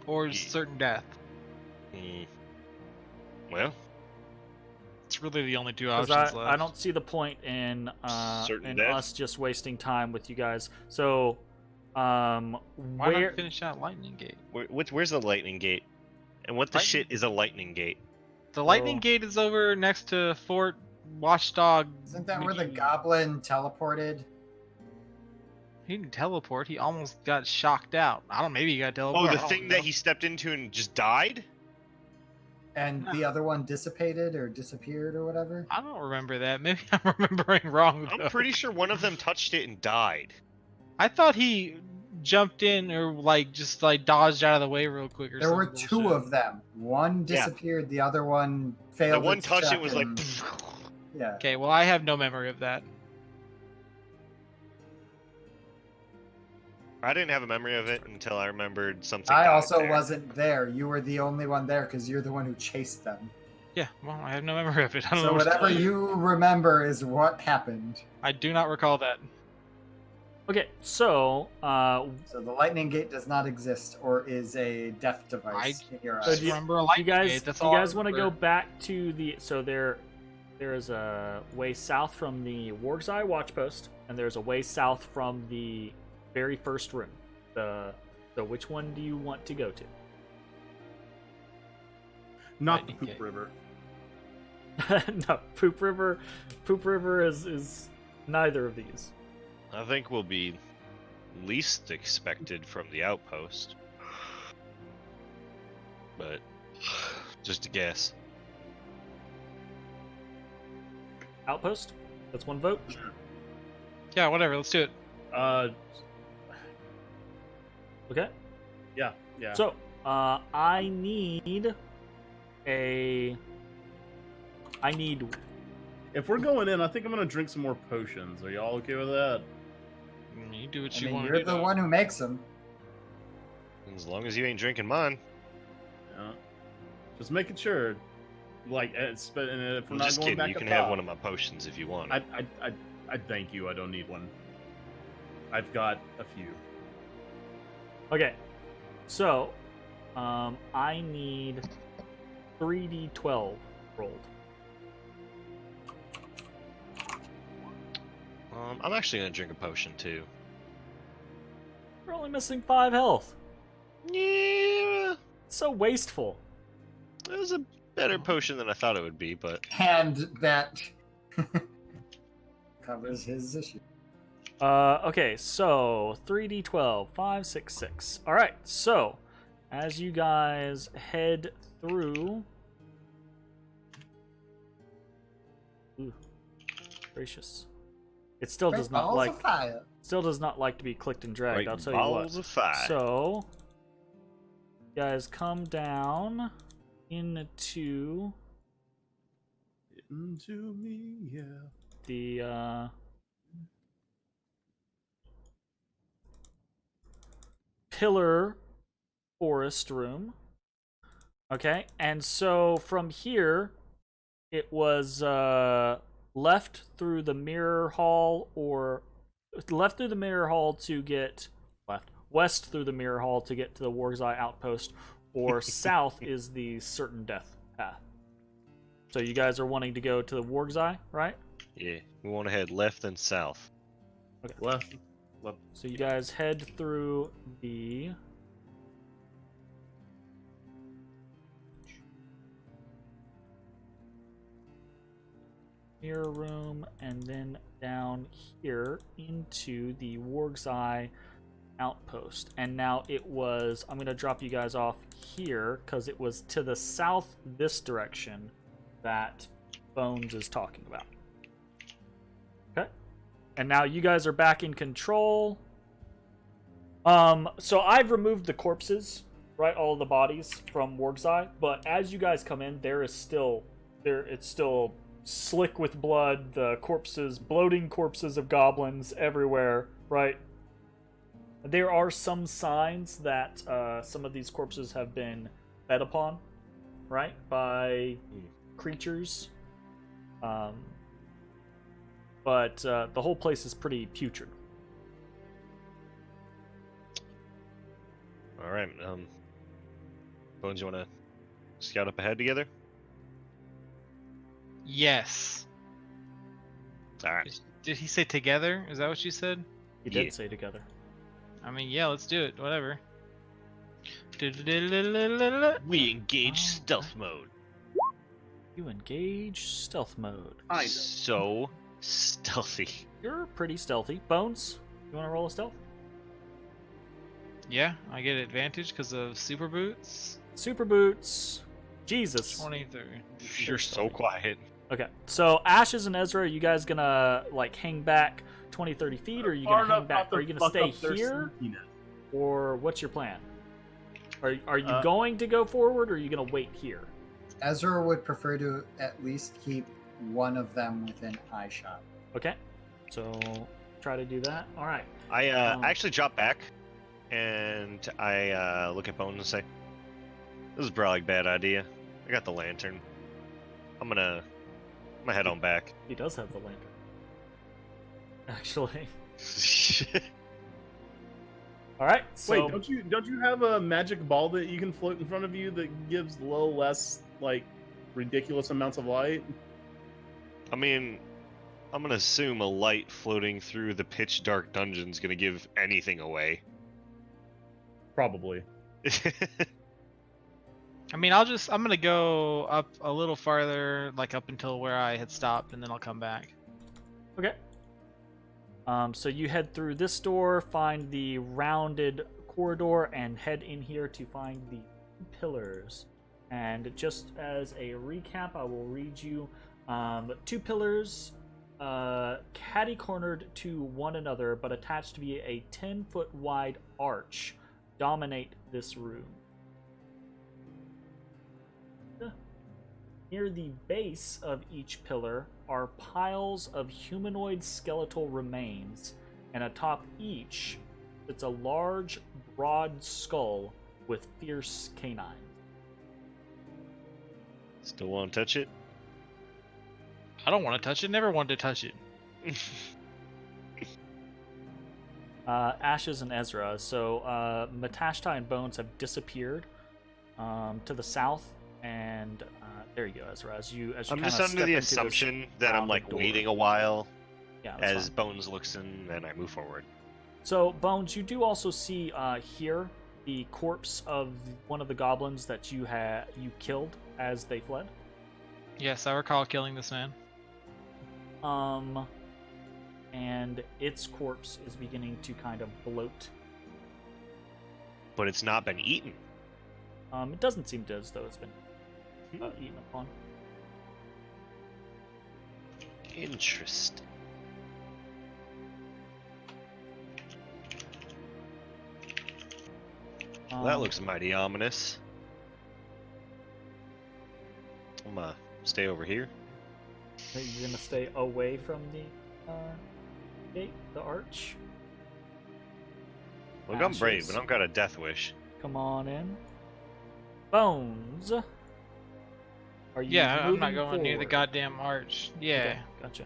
Or certain death? Well, it's really the only two options left. I don't see the point in us just wasting time with you guys. So, why not finish out Lightning Gate? Where's the Lightning Gate? And what the shit is a Lightning Gate? The Lightning Gate is over next to Fort Watchdog. Isn't that where the goblin teleported? He didn't teleport. He almost got shocked out. I don't know. Maybe he got teleported. Oh, the thing that he stepped into and just died? And the other one dissipated or disappeared or whatever? I don't remember that. Maybe I'm remembering wrong. I'm pretty sure one of them touched it and died. I thought he jumped in or just dodged out of the way real quick or there something. There were two of them. One disappeared. The other one failed. The one touched it was like... Yeah. Okay, well, I have no memory of that. I didn't have a memory of it until I remembered something. I also wasn't there. You were the only one there because you're the one who chased them. Yeah, well, I have no memory of it. I don't so know whatever you remember is what happened. I do not recall that. Okay, so... So the Lightning Gate does not exist or is a death device in your eyes. Remember a Lightning Gate. That's all you guys want to go back to the... So there is a way south from the Warg's Eye Watchpost, and there's a way south from the very first room. So which one do you want to go to? Not the Poop River. No, Poop River. Poop River is neither of these. I think we'll be least expected from the outpost. But just a guess. Outpost? That's one vote? Yeah, whatever, let's do it. Okay. Yeah. So, I need... If we're going in, I think I'm gonna drink some more potions. Are y'all okay with that? You do what you want to do. You're the one who makes them. As long as you ain't drinking mine. Yeah. Just making sure. Like, and if we're I'm not just going kidding. back You up can top, have one of my potions if you want. I thank you. I don't need one. I've got a few. Okay, so I need 3d12 rolled. I'm actually gonna drink a potion too. We're only missing 5 health. Yeah, So wasteful. it was a better potion than I thought it would be, but And that covers his issue. Okay, so 3d12, 5, 6, 6. All right, so as you guys head through, ooh, gracious, it still does not Balls like of fire. to be clicked and dragged. right, I'll tell you balls what. of fire. So, you guys come down into Into me, yeah. the pillar forest room. Okay, and so from here, it was left through the mirror hall, or left through the mirror hall to get west through the mirror hall to get to the Warg's Eye outpost, or south is the certain death path. So you guys are wanting to go to the Warg's Eye, right? Yeah, we want to head left and south. Okay. Left. So you guys head through the mirror room and then down here into the Warg's Eye outpost. And now it was, I'm going to drop you guys off here because it was to the south this direction that Bones is talking about. Okay. And now you guys are back in control. So I've removed the corpses, right, all the bodies from Warg's Eye, but as you guys come in, it's still slick with blood, the corpses, bloating corpses of goblins everywhere, right? There are some signs that some of these corpses have been fed upon, right, by creatures. But the whole place is pretty putrid. All right, Bones, you want to scout up ahead together? Yes. All right. Did he say together? Is that what you said? He did Yeah. say together. I mean, yeah, let's do it. Whatever. We engage stealth mode. You engage stealth mode. I know. So stealthy. You're pretty stealthy. Bones, you want to roll a stealth? Yeah, I get advantage because of super boots. Super boots. Jesus. 23. You're so quiet. Okay, so Ashes and Ezra, are you guys gonna like hang back 20, 30 feet, or are you gonna hang back? Are you gonna stay here, or what's your plan? Are you going to go forward, or are you gonna wait here? Ezra would prefer to at least keep one of them within eye shot. Okay, so try to do that. All right. I actually drop back, and I look at Bones and say, "This is probably a bad idea. I got the lantern. I'm gonna head on back." He does have the lantern. Actually. All right. So Wait, don't you have a magic ball that you can float in front of you that gives a little less like ridiculous amounts of light? I mean, I'm gonna assume a light floating through the pitch dark dungeon's gonna give anything away. Probably. I mean, I'm gonna go up a little farther, like up until where I had stopped, and then I'll come back. Okay. So you head through this door, find the rounded corridor, and head in here to find the pillars. And just as a recap, I will read you 2 pillars, catty-cornered to one another, but attached via a 10-foot wide arch, dominate this room. Near the base of each pillar are piles of humanoid skeletal remains, and atop each sits a large, broad skull with fierce canines. Still want to touch it? I don't want to touch it. Never wanted to touch it. Ashes and Ezra. So Matashtai and Bones have disappeared to the south, and there you go, Ezra. As you I'm just under the assumption that I'm like waiting a while as fine. Bones looks in, and I move forward. So Bones, you do also see here the corpse of one of the goblins that you killed as they fled. Yes, I recall killing this man. And its corpse is beginning to kind of bloat. But it's not been eaten. It doesn't seem as though it's been eaten upon. Interesting. Well, that looks mighty ominous. I'm gonna stay over here. You're gonna stay away from the gate, the arch. Look, I'm brave, but I've got a death wish. Come on in. Bones. Are you I'm not going forward? near the goddamn arch. Yeah. Okay, gotcha.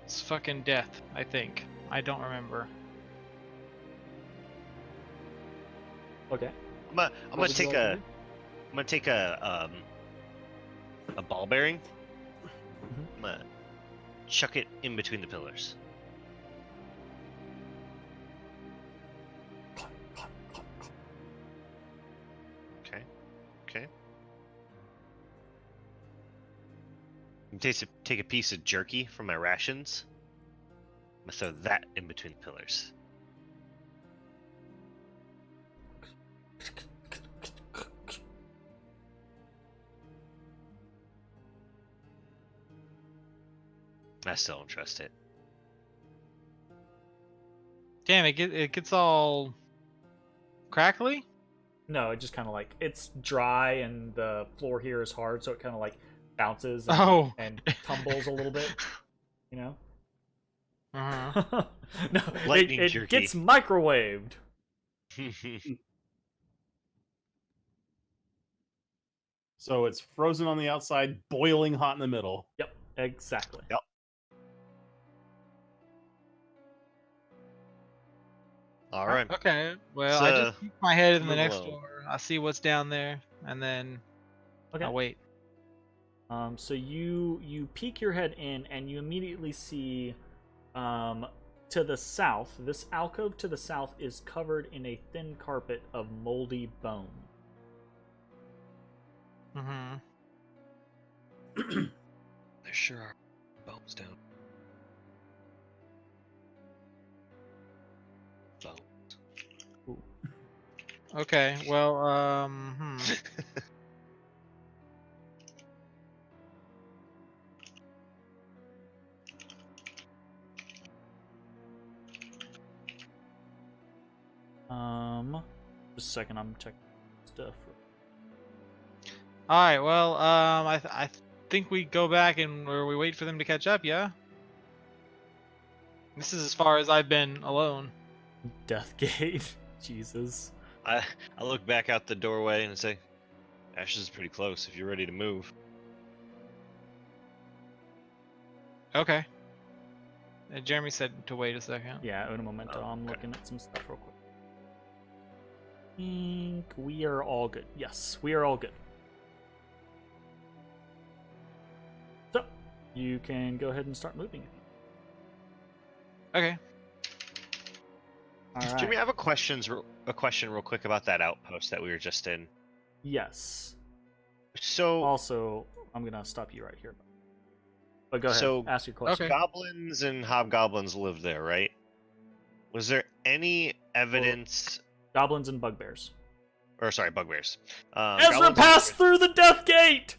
It's fucking death, I think. I don't remember. Okay. I'm gonna take a ball bearing. Mm-hmm. I'm gonna chuck it in between the pillars. Okay. Take a piece of jerky from my rations. I'm gonna throw that in between the pillars. I still don't trust it. Damn, it gets all crackly? No, it just kind of like, it's dry and the floor here is hard, so it kind of like bounces and tumbles a little bit, you know? Uh-huh. No, Lightning it jerky. gets microwaved. So it's frozen on the outside, boiling hot in the middle. Yep, exactly. Yep. All right. Okay. Well, I just keep my head in the next door. I see what's down there, and then I'll wait. So you peek your head in, and you immediately see, to the south, this alcove to the south is covered in a thin carpet of moldy bone. Mm-hmm. There sure are bones down. Bones. Ooh. Okay. Well, Just a second, I'm checking stuff. All right. Well, I think we go back and where we wait for them to catch up. Yeah. This is as far as I've been alone. Deathgate. Jesus. I look back out the doorway and say, Ashes is pretty close if you're ready to move. Okay. Jeremy said to wait a second. Yeah, in a momento. I'm okay. looking at some stuff real quick. Think we are all good. Yes, we are all good. So, you can go ahead and start moving. Okay. All right. Jimmy, I have a question real quick about that outpost that we were just in. Yes. So Also, I'm gonna stop you right here. But go ahead. So, ask your question. Okay. goblins and hobgoblins lived there, right? Was there any evidence? Goblins and bugbears. Or sorry, bugbears. Ezra goblins- passed through the death gate.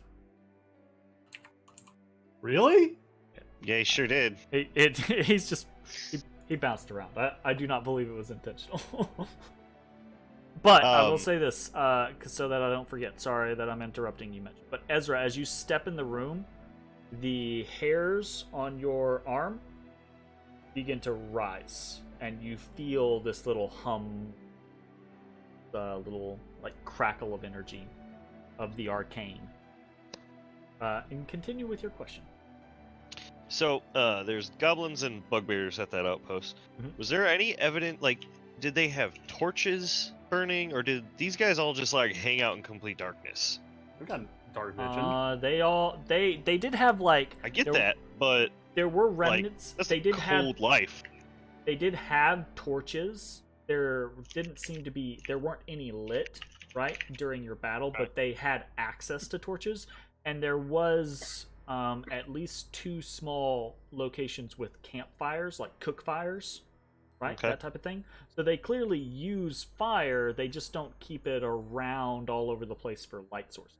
Really? Yeah, he sure did. He's just he bounced around. I do not believe it was intentional. But I will say this, so that I don't forget. Sorry that I'm interrupting you, Mitch. But Ezra, as you step in the room, the hairs on your arm begin to rise, and you feel this little hum, little like crackle of energy of the arcane And continue with your question. So, there's goblins and bugbears at that outpost. Mhm. Was there any evident, like, did they have torches burning, or did these guys all just, like, hang out in complete darkness? I've got dark vision. They did have like. I get that, but There were remnants. that's They a did cold life. They did have torches. There didn't seem to be. There weren't any lit right during your battle, but they had access to torches, and there was at least 2 small locations with campfires, like cook fires, right? Okay. That type of thing. So they clearly use fire. They just don't keep it around all over the place for light sources.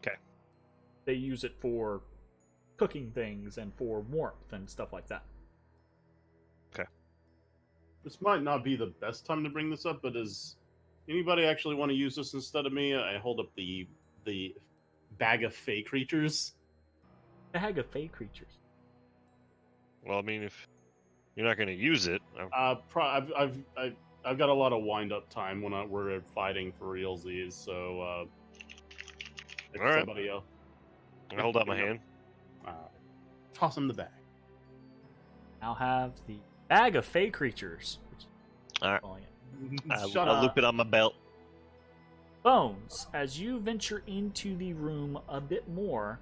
Okay. They use it for cooking things and for warmth and stuff like that. This might not be the best time to bring this up, but does anybody actually want to use this instead of me? I hold up the bag of fey creatures. Bag of fey creatures. Well, I mean, if you're not going to use it, I've got a lot of wind up time when we're fighting for realsies, so if All right. somebody else, I hold out my hand. Toss him the bag. Now have the bag of fey creatures. Which All right. calling it. I'll loop it on my belt. Bones, as you venture into the room a bit more,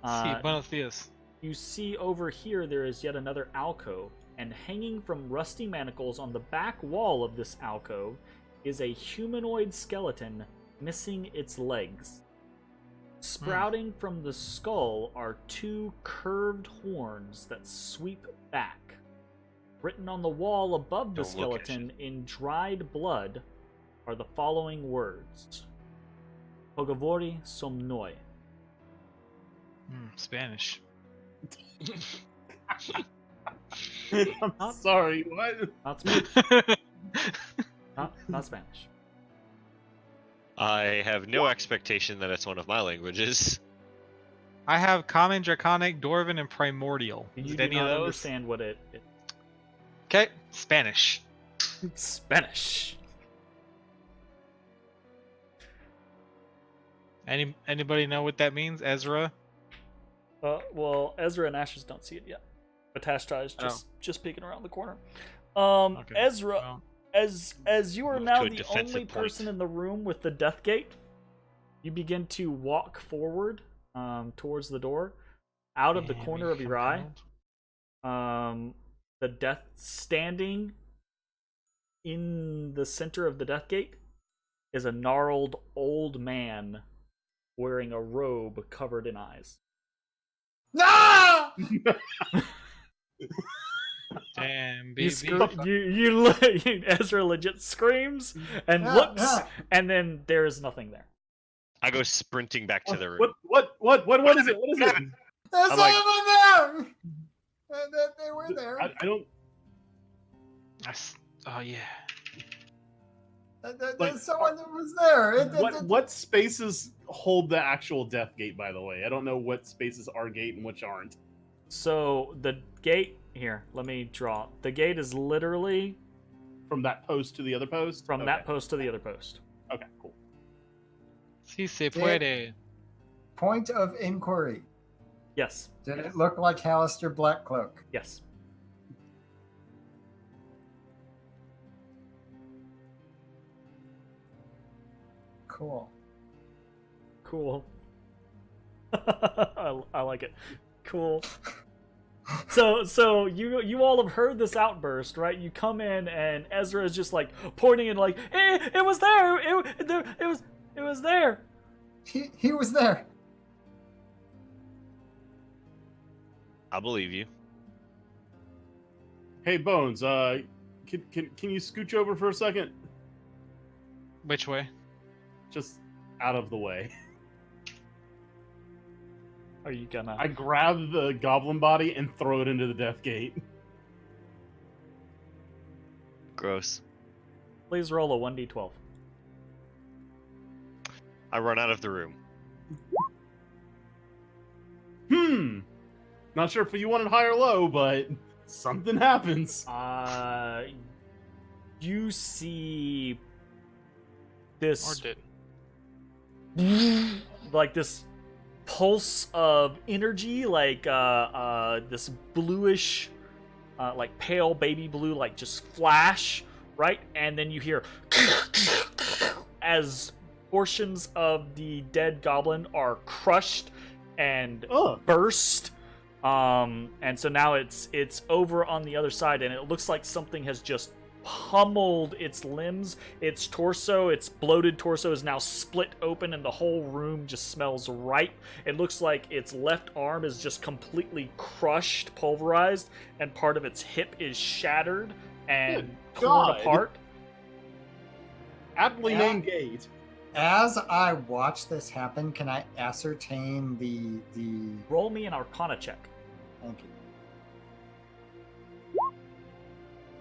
Sí, buenos días. you see over here there is yet another alcove, and hanging from rusty manacles on the back wall of this alcove is a humanoid skeleton missing its legs. Sprouting from the skull are 2 curved horns that sweep back. Written on the wall above the Don't look at skeleton in dried blood are the following words: Pogavori somnoi. Spanish. I'm sorry, what? Not Spanish. not Spanish. I have no expectation that it's one of my languages. I have Common, Draconic, Dwarven, and Primordial. You Is it do any not of those? understand what it is. Okay, Spanish. Spanish. Anybody know what that means, Ezra? Well, Ezra and Ashes don't see it yet. Matashtai is just peeking around the corner. Okay, Ezra, well. as you are Move now to a the defensive only point. person in the room with the death gate, you begin to walk forward towards the door. Out of the Damn, corner you of your eye, compelled. the death standing in the center of the death gate is a gnarled old man wearing a robe covered in eyes. No! Damn, You baby. Ezra legit screams and Yeah, looks, yeah. and then there is nothing there. I go sprinting back to the room. What is it? What is it? There's I'm like- someone there! They were there. I don't. Oh yeah. There's someone that was there. What spaces hold the actual death gate? By the way, I don't know what spaces are gate and which aren't. So the gate here, let me draw. The gate is literally From that post to the other post. from Okay. that post to the other post. Okay, cool. Si se puede. Point of inquiry. Yes, Did it look like Halaster Blackcloak? yes. Cool. Cool. I like it. Cool. So you all have heard this outburst, right? You come in and Ezra is just like pointing and like, it was there. It was there. He was there. I believe you. Hey Bones, can you scooch over for a second? Which way? Just out of the way. Are you gonna? I grab the goblin body and throw it into the death gate. Gross. Please roll a 1d12. I run out of the room. Not sure if you wanted high or low, but something happens. You see Or this did? like this pulse of energy, like this bluish, like pale baby blue, like just flash, right? And then you hear as portions of the dead goblin are crushed and burst. And so now it's over on the other side, and it looks like something has just pummeled its limbs. Its torso, its bloated torso, is now split open, and the whole room just smells ripe. It looks like its left arm is just completely crushed, pulverized, and part of its hip is shattered and torn apart. Aptly named Gate. As I watch this happen, can I ascertain the Roll me an Arcana check. Thank you.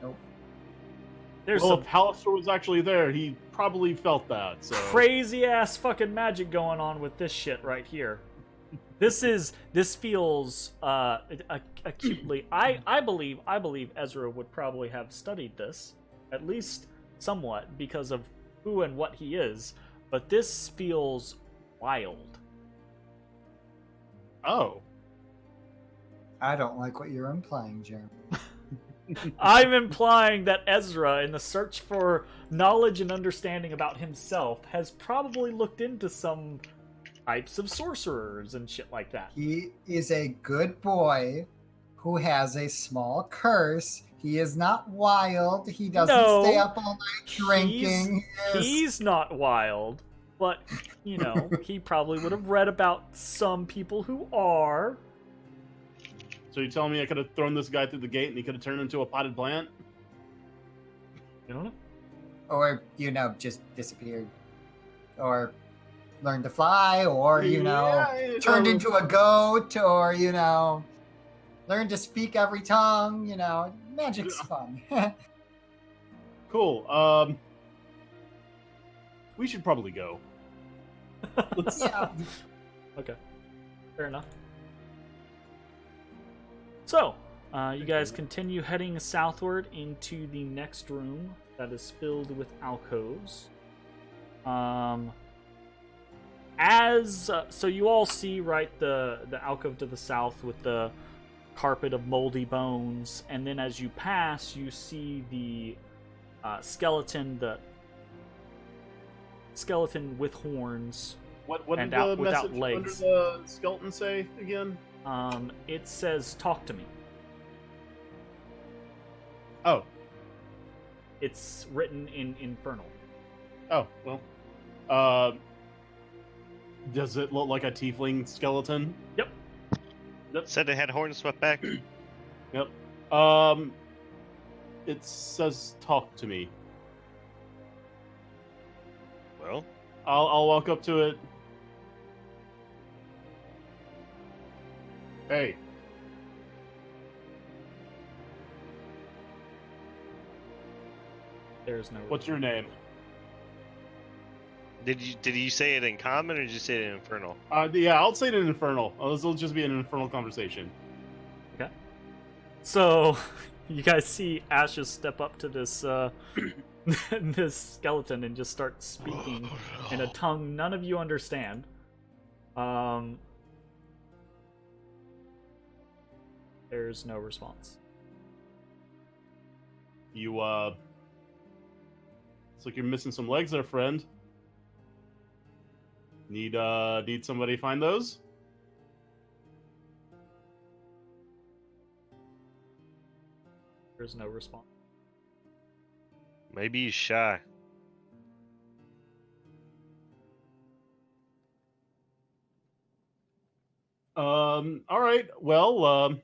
Nope. There's Well, some if Halaster was actually there, he probably felt that. So. crazy ass fucking magic going on with this shit right here. This feels acutely. I believe Ezra would probably have studied this, at least somewhat, because of who and what he is. But this feels wild. Oh. I don't like what you're implying, Jeremy. I'm implying that Ezra, in the search for knowledge and understanding about himself, has probably looked into some types of sorcerers and shit like that. He is a good boy who has a small curse. He is not wild. He doesn't stay up all night drinking. He's not wild, but, you know, he probably would have read about some people who are. So you're telling me I could have thrown this guy through the gate and he could have turned into a potted plant? You don't know? Or, just disappeared. Or learned to fly, or, turned into a goat, or, learned to speak every tongue, magic's fun. Cool. We should probably go. Yeah. Okay. Fair enough. So, you guys continue heading southward into the next room that is filled with alcoves. So you all see, right, the alcove to the south with the carpet of moldy bones, and then as you pass, you see the skeleton with horns. What and did the without message legs. under the skeleton say again? It says, "Talk to me." Oh. It's written in Infernal. Oh, well. Does it look like a tiefling skeleton? Yep. Said it had horns swept back. Yep. It says, "Talk to me." Well, I'll walk up to it. Hey. There's no. What's your name? did you say it in common or did you say it in infernal? Yeah, I'll say it in infernal. It'll just be an infernal conversation. Okay. So, you guys see Ashes step up to this this skeleton and just start speaking in a tongue none of you understand. There's no response. You, Looks like you're missing some legs there, friend. Need somebody to find those? There's no response. Maybe he's shy. All right. Well,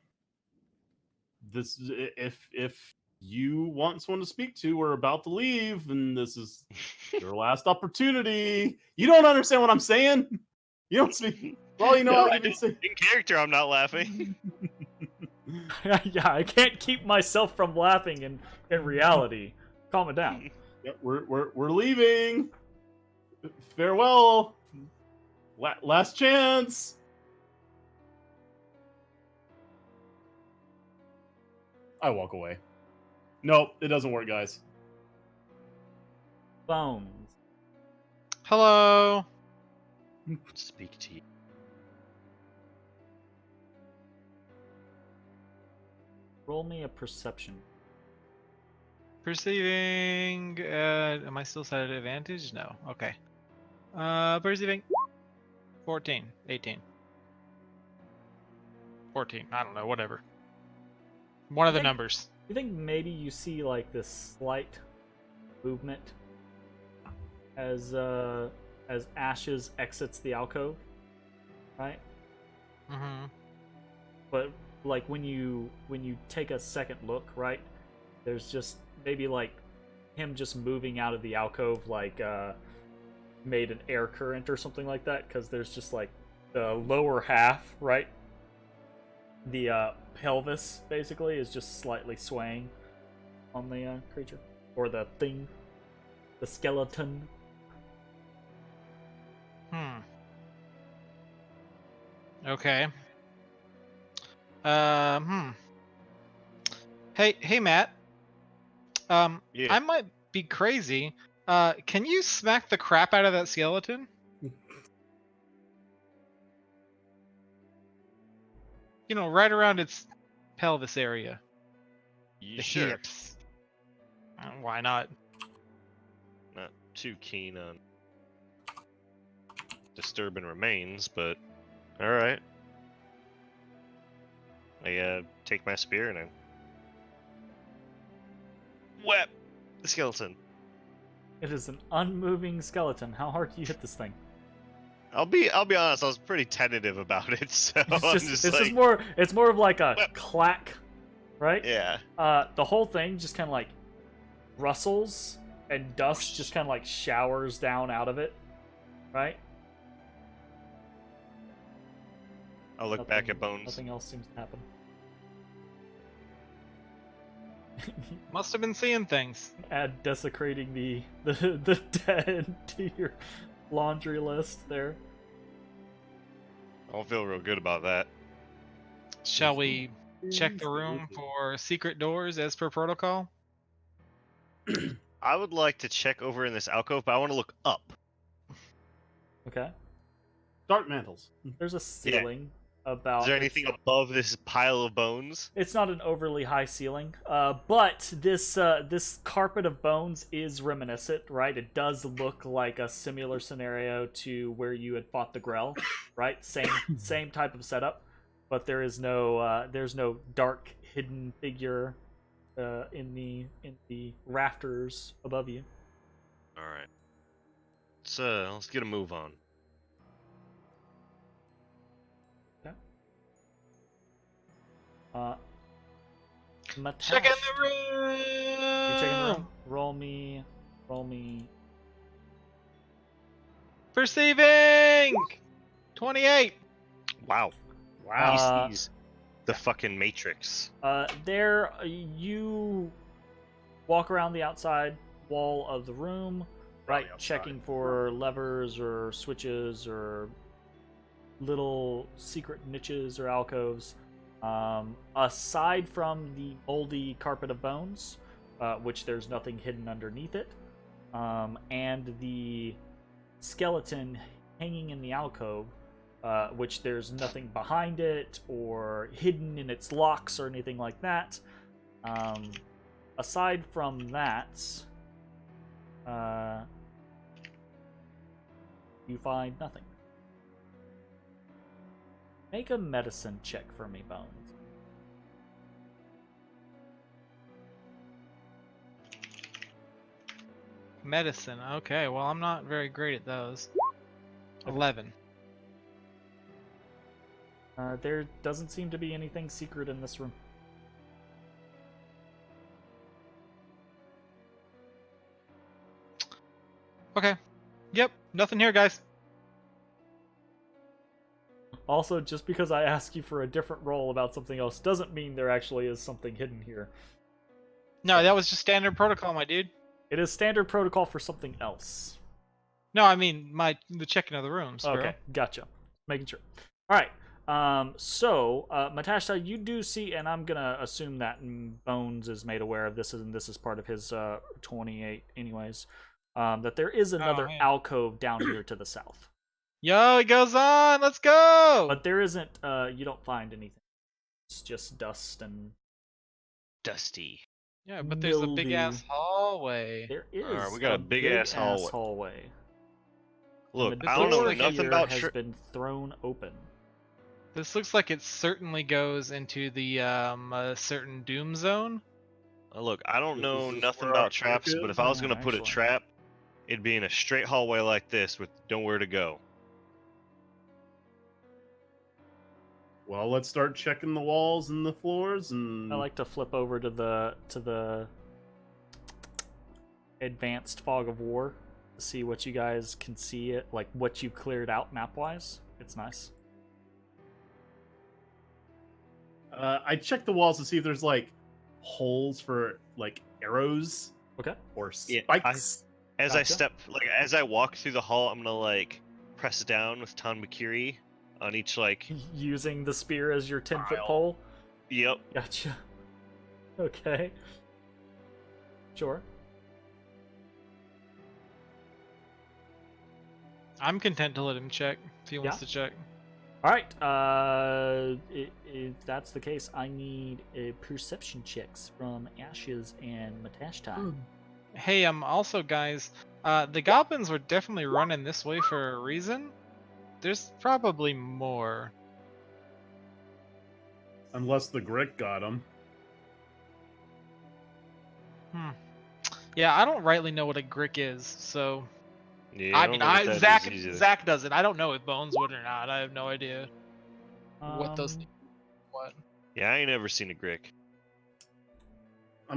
this if you want someone to speak to, we're about to leave, and this is your last opportunity. You don't understand what I'm saying. You don't speak. Well, you know, No, I I even say. in character, I'm not laughing. Yeah, I can't keep myself from laughing in reality. Calm it down. Yep, we're leaving. Farewell. Last chance. I walk away. Nope, it doesn't work, guys. Bones. Hello. Speak to you. Roll me a perception. Perceiving. Am I still set at advantage? No. Okay. Perceiving. 14. 18. 14. I don't know. Whatever. One of the numbers. You think maybe you see like this slight movement as Ashes exits the alcove, right? Mm-hmm. But like when you take a second look, right? There's just maybe like him just moving out of the alcove, like made an air current or something like that, because there's just like the lower half, right? The pelvis basically is just slightly swaying on the creature or the thing, the skeleton. Okay. Hey, Matt. Yeah. I might be crazy. Can you smack the crap out of that skeleton? You know, right around its pelvis area. You The sure? hips. Why not? Not too keen on disturbing remains, but all right. I take my spear and I whap the skeleton. It is an unmoving skeleton. How hard do you hit this thing? I'll be honest. I was pretty tentative about it, so It's more of like a clack, right? Yeah. The whole thing just kind of like rustles and dust just kind of like showers down out of it, right? I'll look back at Bones. Nothing else seems to happen. Must have been seeing things. Add desecrating the dead to your laundry list there. I don't feel real good about that. Shall we check the room for secret doors as per protocol? I would like to check over in this alcove, but I want to look up. Okay. Dark mantles. There's a ceiling about. Is there anything above this pile of bones? It's not an overly high ceiling, but this carpet of bones is reminiscent, right? It does look like a similar scenario to where you had fought the Grell, right? Same type of setup, but there's no dark hidden figure in the rafters above you. All right. Let's get a move on. Matash, Check in the room. you're checking the room. Roll me. Perceiving. 28. Wow. He's the fucking Matrix. There you walk around the outside wall of the room, right? Checking for levers or switches or little secret niches or alcoves. Aside from the moldy carpet of bones, which there's nothing hidden underneath it, and the skeleton hanging in the alcove, which there's nothing behind it or hidden in its locks or anything like that. Aside from that, you find nothing. Make a medicine check for me, Bones. Medicine. Okay, well, I'm not very great at those. 11. There doesn't seem to be anything secret in this room. Okay. Yep, nothing here, guys. Also, just because I ask you for a different roll about something else doesn't mean there actually is something hidden here. No, that was just standard protocol, my dude. It is standard protocol for something else. No, I mean the checking of the rooms. Okay, bro. gotcha. Making sure. All right. So, Matashtai, you do see, and I'm gonna assume that Bones is made aware of this, and this is part of his 28, anyways. That there is another alcove down here to the south. Yo, it goes on. Let's go. But there isn't. You don't find anything. It's just dust and dusty. Yeah, but there's a big ass hallway. There is. Alright, we got a big ass hallway. Look, And the I don't know door nothing here about has been thrown open. This looks like it certainly goes into the a certain doom zone. Look, I don't know This is nothing where our about traps, trick but is? if I was Yeah, gonna put a actually. trap, it'd be in a straight hallway like this with nowhere to go. Well, let's start checking the walls and the floors and I like to flip over to the advanced fog of war to see what you guys can see it, like what you cleared out map wise. It's nice. I check the walls to see if there's like holes for like arrows Okay. or Yeah, spikes. As Gotcha. as I walk through the hall, I'm gonna like press down with Tanbakiri on each like. Using the spear as your 10-foot Pile. pole. Yep. Gotcha. Okay. Sure. I'm content to let him check if he wants Yeah. to check. All right. If that's the case, I need perception checks from Ashes and Matashtai. Hey, also guys, the goblins were definitely running this way for a reason. There's probably more. Unless the Grick got him. Yeah, I don't rightly know what a grick is, so Yeah, I don't mean, know what that is either. Zach does it. I don't know if Bones would or not. I have no idea what those things. What? Yeah, I ain't never seen a Grick. I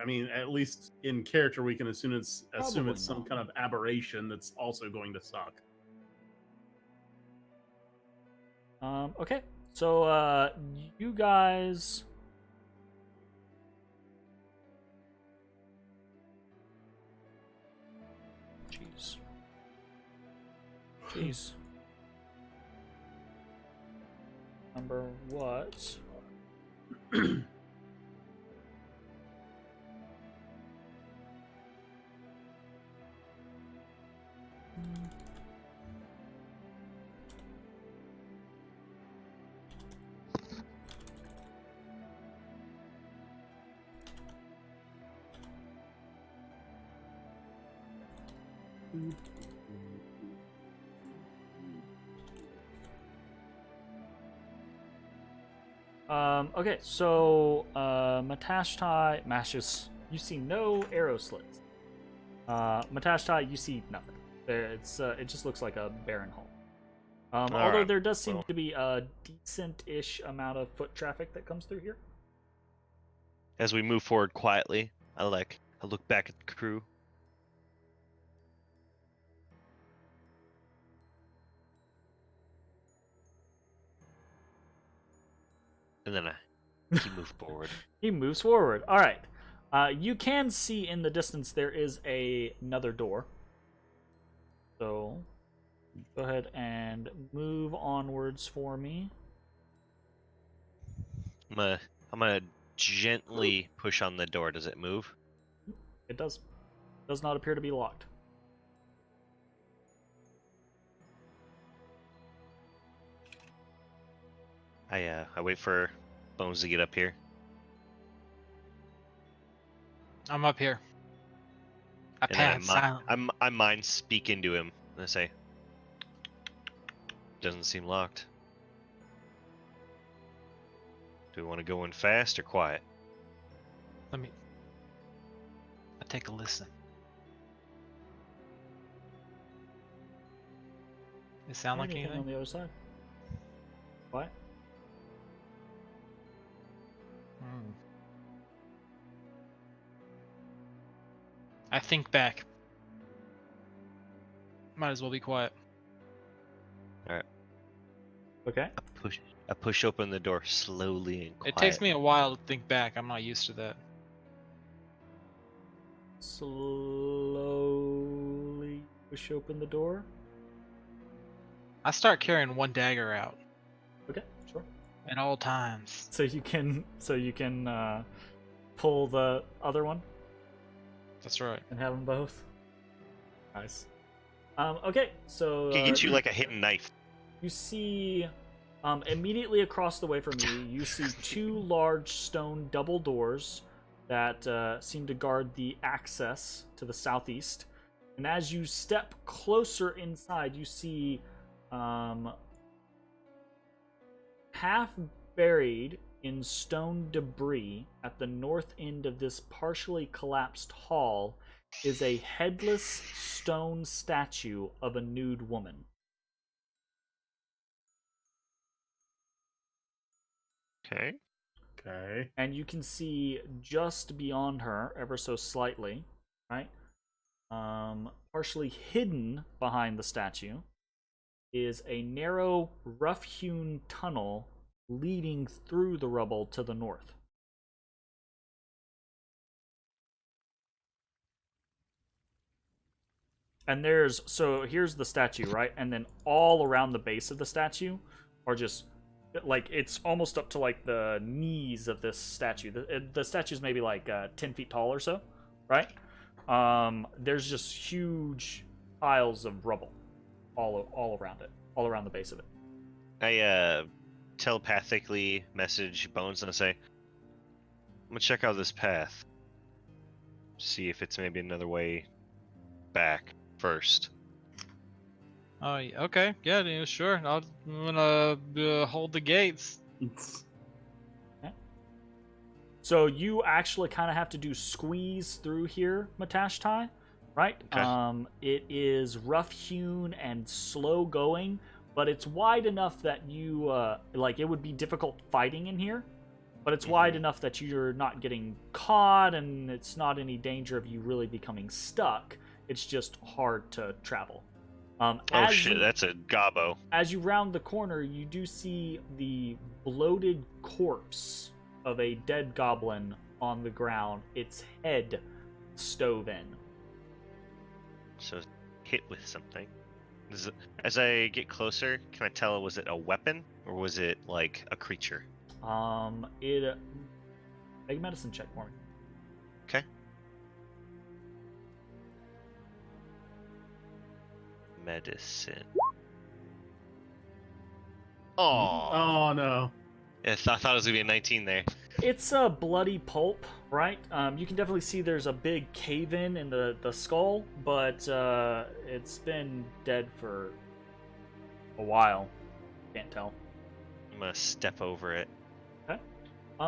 mean, at least in character, we can assume it's Probably some not. kind of aberration that's also going to suck. Okay. So, you guys. Jeez. Remember what? Okay, so, Matashtai, Mashes, you see no arrow slits. Matashtai, you see nothing. It just looks like a barren hall. Although Alright, there does seem well. to be a decent-ish amount of foot traffic that comes through here. As we move forward quietly, I look back at the crew. And then I keep moving forward. He moves forward. All right. You can see in the distance there is another door. So go ahead and move onwards for me. I'm gonna gently push on the door. Does it move? It does not appear to be locked. I wait for Bones to get up here. I'm up here. I And then pad silent. I mind speak into him. And I say, doesn't seem locked. Do we want to go in fast or quiet? I take a listen. It sound like Anything on anything? the other side? What? I think back. Might as well be quiet. Okay. I push open the door slowly and quietly. It takes me a while to think back. I'm not used to that. Slowly push open the door. I start carrying one dagger out Okay, sure. at all times. So you can pull the other one That's right. and have them both. Nice. Okay, so Can get you like a hidden knife. you see Immediately across the way from you, you see 2 large stone double doors that seem to guard the access to the southeast. And as you step closer inside, you see half buried in stone debris at the north end of this partially collapsed hall is a headless stone statue of a nude woman. Okay. Okay. And you can see just beyond her, ever so slightly, right? Partially hidden behind the statue is a narrow, rough-hewn tunnel leading through the rubble to the north. And here's the statue, right? And then all around the base of the statue are just, like, it's almost up to, like, the knees of this statue. The statue's maybe, like, 10 feet tall or so, right? There's just huge piles of rubble all around it, all around the base of it. I telepathically message Bones and I say, I'm gonna check out this path. See if it's maybe another way back first. Oh, okay. Yeah, sure. I'm gonna hold the gates. Okay. So you actually kind of have to do squeeze through here, Matashtai, right? Okay. It is rough-hewn and slow going, but it's wide enough that you like it would be difficult fighting in here, but it's wide enough that you're not getting caught and it's not any danger of you really becoming stuck. It's just hard to travel. Oh shit, that's a gobbo. As you round the corner, you do see the bloated corpse of a dead goblin on the ground, its head stove in. So hit with something. As I get closer, can I tell, was it a weapon or was it like a creature? Make a medicine check for me. Okay. Medicine. Oh no. Yes, I thought it was gonna be a 19 there. It's a bloody pulp, right? You can definitely see there's a big cave-in in the skull, but it's been dead for a while. Can't tell. I'm gonna step over it. Okay.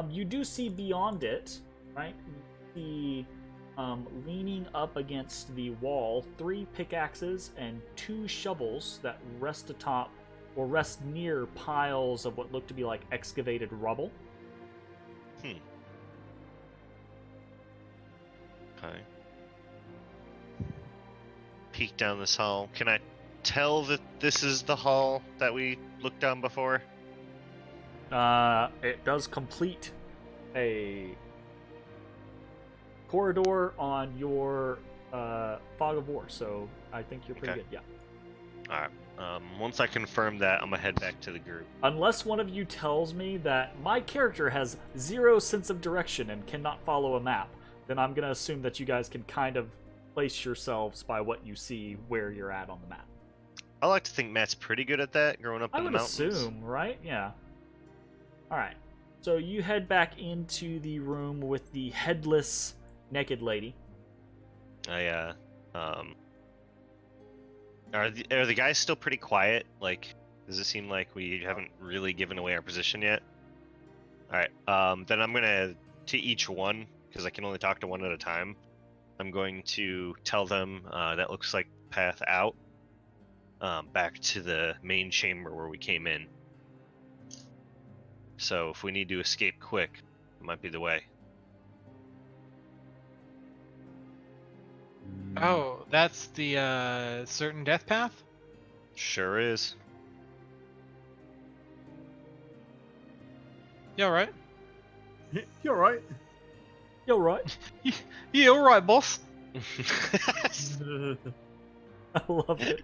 You do see beyond it, right? You see, leaning up against the wall, 3 pickaxes and 2 shovels that rest atop or rest near piles of what look to be like excavated rubble. Okay. Peek down this hall. Can I tell that this is the hall that we looked down before? It does complete a corridor on your fog of war, so I think you're pretty Okay. good. Yeah. All right. Once I confirm that, I'm gonna head back to the group. Unless one of you tells me that my character has 0 sense of direction and cannot follow a map, then I'm gonna assume that you guys can kind of place yourselves by what you see where you're at on the map. I like to think Matt's pretty good at that, growing up in the mountains. I would assume, right? Yeah. All right. So you head back into the room with the headless, naked lady. Are the guys still pretty quiet? Like, does it seem like we haven't really given away our position yet? All right. Then I'm gonna, to each one, because I can only talk to one at a time, I'm going to tell them that looks like the path out, back to the main chamber where we came in. So if we need to escape quick, it might be the way. Oh, that's the certain death path? Sure is. You alright? You're right. You're right. Yeah, alright, boss. I love it.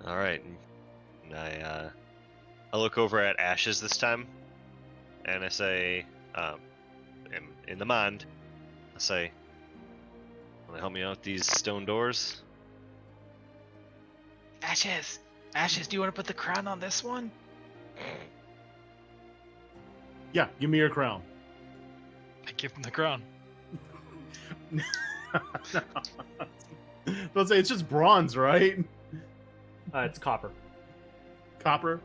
All right. And I look over at Ashes this time, and I say, in the mind, I say, "Want to help me out with these stone doors?" Ashes, Ashes, do you want to put the crown on this one? Yeah, give me your crown. I give him the crown. Let's say it's just bronze, right? It's copper. Copper?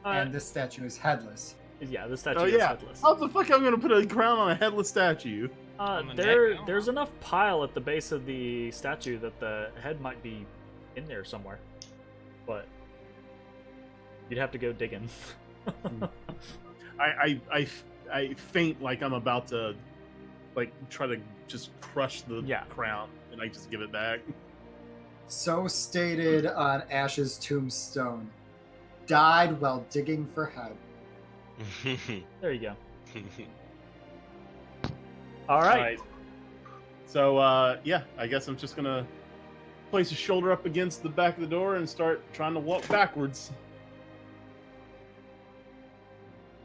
And this statue is headless. Yeah, the statue Oh is yeah. headless. How the fuck am I gonna put a crown on a headless statue? On the There's enough pile at the base of the statue that the head might be in there somewhere, but you'd have to go digging. I faint like I'm about to like try to just crush the crown, and I just give it back. So stated on Ash's tombstone. Died while digging for head. There you go. All right. So yeah, I guess I'm just gonna place a shoulder up against the back of the door and start trying to walk backwards.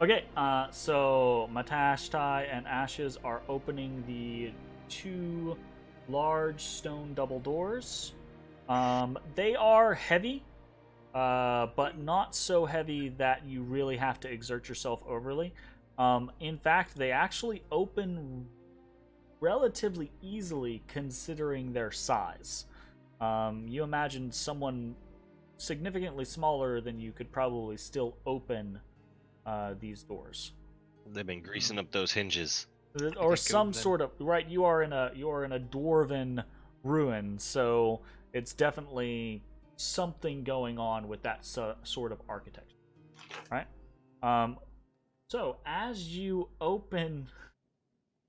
Okay, so Matashtai and Ashes are opening the 2 large stone double doors. They are heavy, but not so heavy that you really have to exert yourself overly. In fact, they actually open relatively easily considering their size. You imagine someone significantly smaller than you could probably still open these doors. They've been greasing up those hinges. Or some sort of right. You are in a dwarven ruin, so it's definitely something going on with that sort of architecture, right? So as you open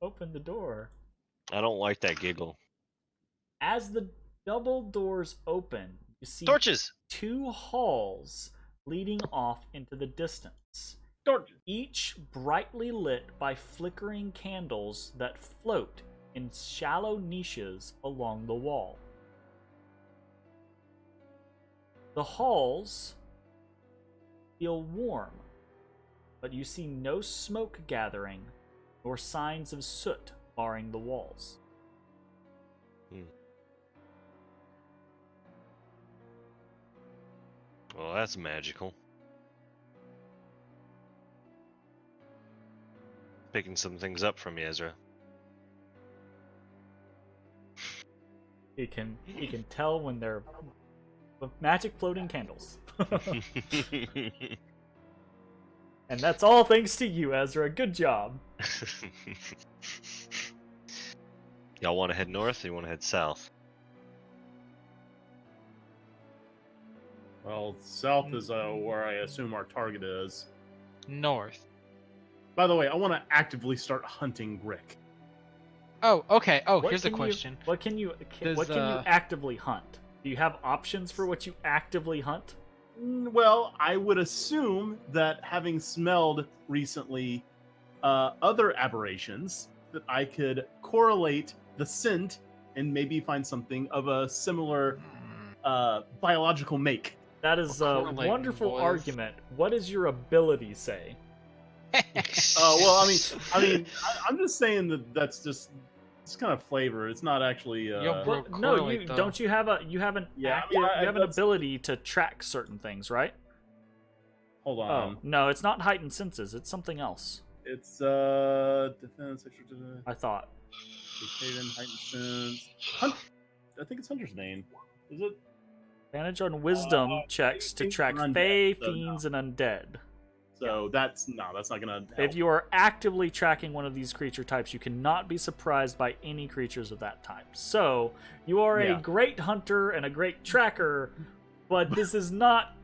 the door, I don't like that giggle. as the double doors open, you see Torches! 2 halls leading off into the distance. Torches! Each brightly lit by flickering candles that float in shallow niches along the wall. The halls feel warm, but you see no smoke gathering nor signs of soot barring the walls. Well, that's magical. Picking some things up from you, Ezra. You can tell when they're magic floating candles. And that's all thanks to you, Ezra. Good job. Y'all want to head north or you want to head south? Well, south is where I assume our target is. North. By the way, I want to actively start hunting Rick. Oh, okay. Oh, What here's the can question. What can you actively hunt? Do you have options for what you actively hunt? Well, I would assume that having smelled recently other aberrations, that I could correlate the scent and maybe find something of a similar biological make. That is a wonderful argument. What does your ability say? Well, I mean, I'm just saying that's just it's kind of flavor. It's not actually. No, you have an ability to track certain things, right? Hold on. Oh no, it's not heightened senses. It's something else. It's defense. I thought. Haven, heightened sense. I think it's Hunter's name. Is it? Advantage on wisdom checks to track fae, fiends, and undead. So that's not gonna help. If you are actively tracking one of these creature types, you cannot be surprised by any creatures of that type. So you are a great hunter and a great tracker, but this is not,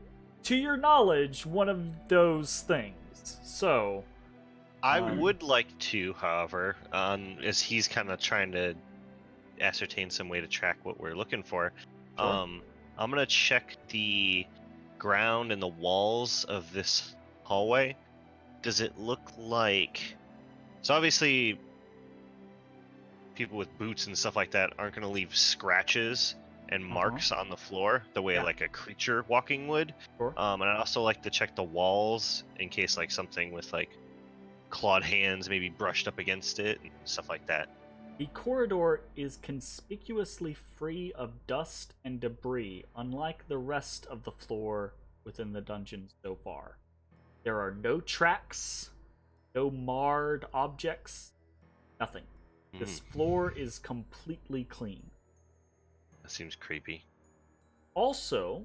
to your knowledge, one of those things. So I would like to, however, as he's kind of trying to ascertain some way to track what we're looking for. Sure. I'm gonna check the ground and the walls of this hallway. Does it look like... So obviously people with boots and stuff like that aren't going to leave scratches and marks on the floor the way like a creature walking would. Sure. And I'd also like to check the walls in case like something with like clawed hands maybe brushed up against it and stuff like that. The corridor is conspicuously free of dust and debris, unlike the rest of the floor within the dungeon so far. There are no tracks, no marred objects, nothing. This floor is completely clean. That seems creepy. Also,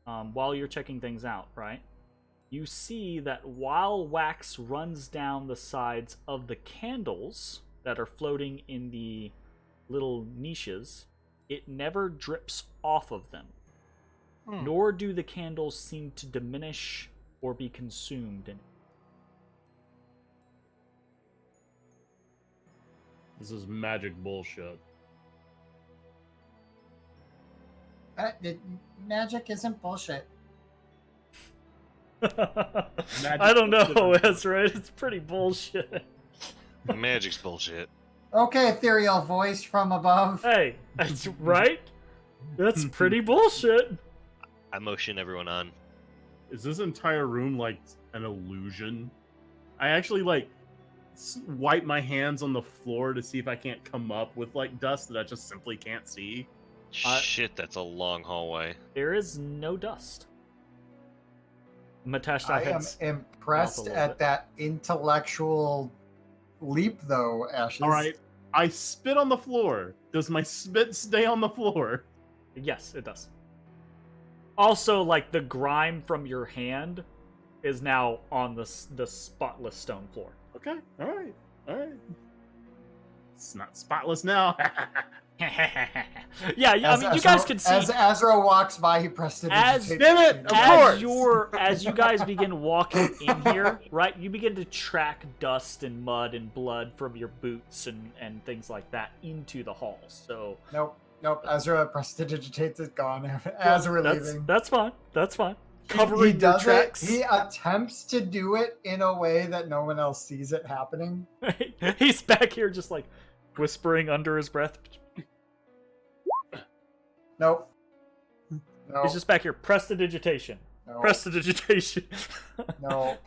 while you're checking things out, right, you see that while wax runs down the sides of the candles that are floating in the little niches, it never drips off of them. Nor do the candles seem to diminish or be consumed. This is magic bullshit. Magic isn't bullshit. I don't know, Ezra. It's pretty bullshit. Magic's bullshit. Okay, ethereal voice from above. Hey, that's right. That's pretty bullshit. I motion everyone on. Is this entire room like an illusion? I actually like wipe my hands on the floor to see if I can't come up with like dust that I just simply can't see. Shit, that's a long hallway. There is no dust. Matashtai I am impressed at that intellectual leap, though, Ashes. All right, I spit on the floor. Does my spit stay on the floor? Yes, it does. Also, like, the grime from your hand is now on the spotless stone floor. Okay, all right. It's not spotless now. Yeah, I mean, you guys can see. As Ezra walks by, he prestidigitates. Damn it! Of course! As you guys begin walking in here, right, you begin to track dust and mud and blood from your boots and things like that into the halls. So Nope. Ezra prestidigitates it, gone as we're leaving. That's fine. Covering he does your tracks. He attempts to do it in a way that no one else sees it happening. He's back here just like whispering under his breath. Nope. He's just back here. Prestidigitation. Nope. Prestidigitation. Nope.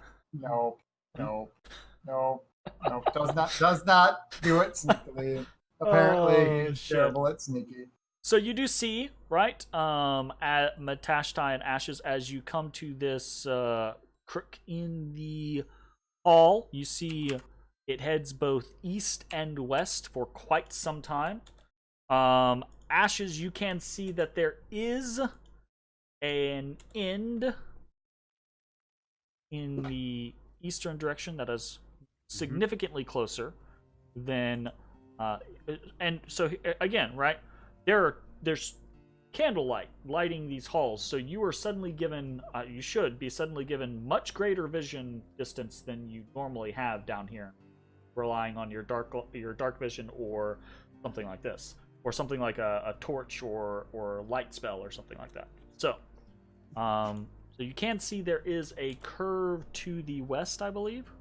Does not do it sneakily. Apparently, he's terrible at sneaky. So you do see, right, at Matashtai and Ashes, as you come to this crook in the hall, you see it heads both east and west for quite some time. Ashes, you can see that there is an end in the eastern direction that is significantly closer than and so again, right, there's candlelight lighting these halls, so you are suddenly given you should be suddenly given much greater vision distance than you normally have down here, relying on your dark vision or something like this, or something like a torch or light spell or something like that. So so you can see there is a curve to the west, I believe.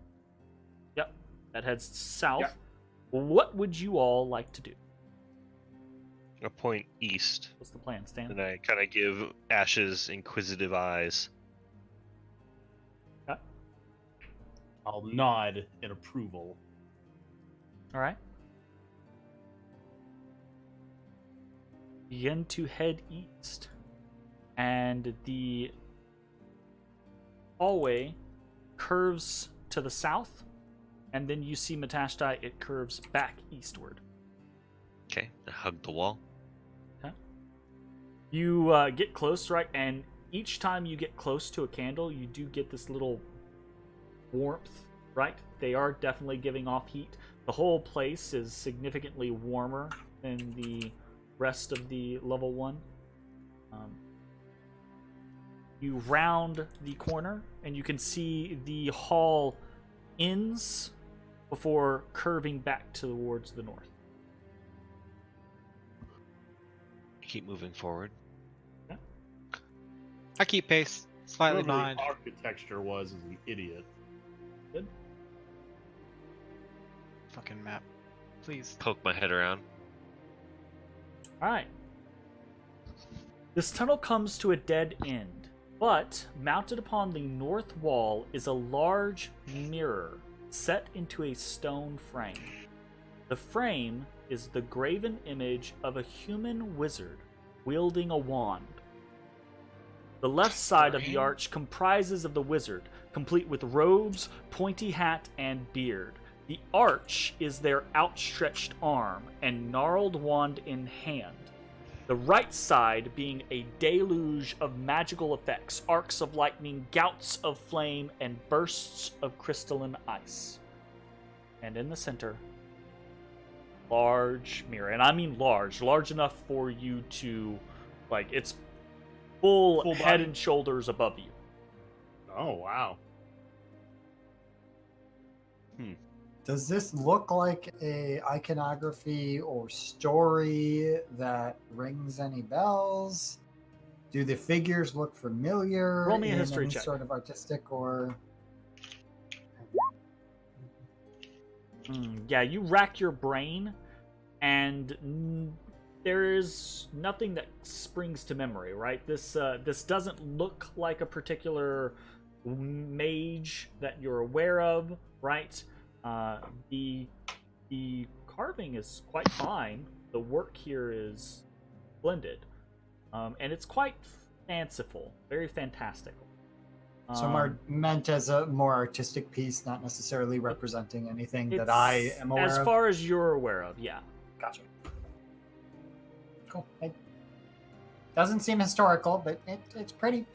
Yep, that heads south. Yep. What would you all like to do? I point east. What's the plan, Stan? And I kind of give Ashes inquisitive eyes. Okay. I'll nod in approval. All right. Begin to head east, and the hallway curves to the south, and then you see Matashtai, it curves back eastward. Okay, I hug the wall. Okay. You get close, right, and each time you get close to a candle, you do get this little warmth, right? They are definitely giving off heat. The whole place is significantly warmer than the rest of the level 1. You round the corner, and you can see the hall ends before curving back towards the north. Keep moving forward. Okay. I keep pace, slightly Whoever behind. the architecture was is an idiot. Good. Fucking map, please. Poke my head around. All right. This tunnel comes to a dead end, but mounted upon the north wall is a large mirror set into a stone frame. The frame is the graven image of a human wizard wielding a wand. The left side of the arch comprises of the wizard, complete with robes, pointy hat, and beard. The arch is their outstretched arm and gnarled wand in hand. The right side being a deluge of magical effects, arcs of lightning, gouts of flame, and bursts of crystalline ice. And in the center, large mirror. And I mean large enough for you to, like, it's full head body. and shoulders above you. Oh, wow. Does this look like a iconography or story that rings any bells? Do the figures look familiar? Roll me a in history any check. sort of artistic or... Yeah, you rack your brain, and there is nothing that springs to memory, right? This doesn't look like a particular mage that you're aware of, right? The carving is quite fine. The work here is splendid, and it's quite fanciful, very fantastical. So meant as a more artistic piece, not necessarily representing anything that I am aware of? As far as you're aware of, yeah. Gotcha. Cool. It doesn't seem historical, but it's pretty.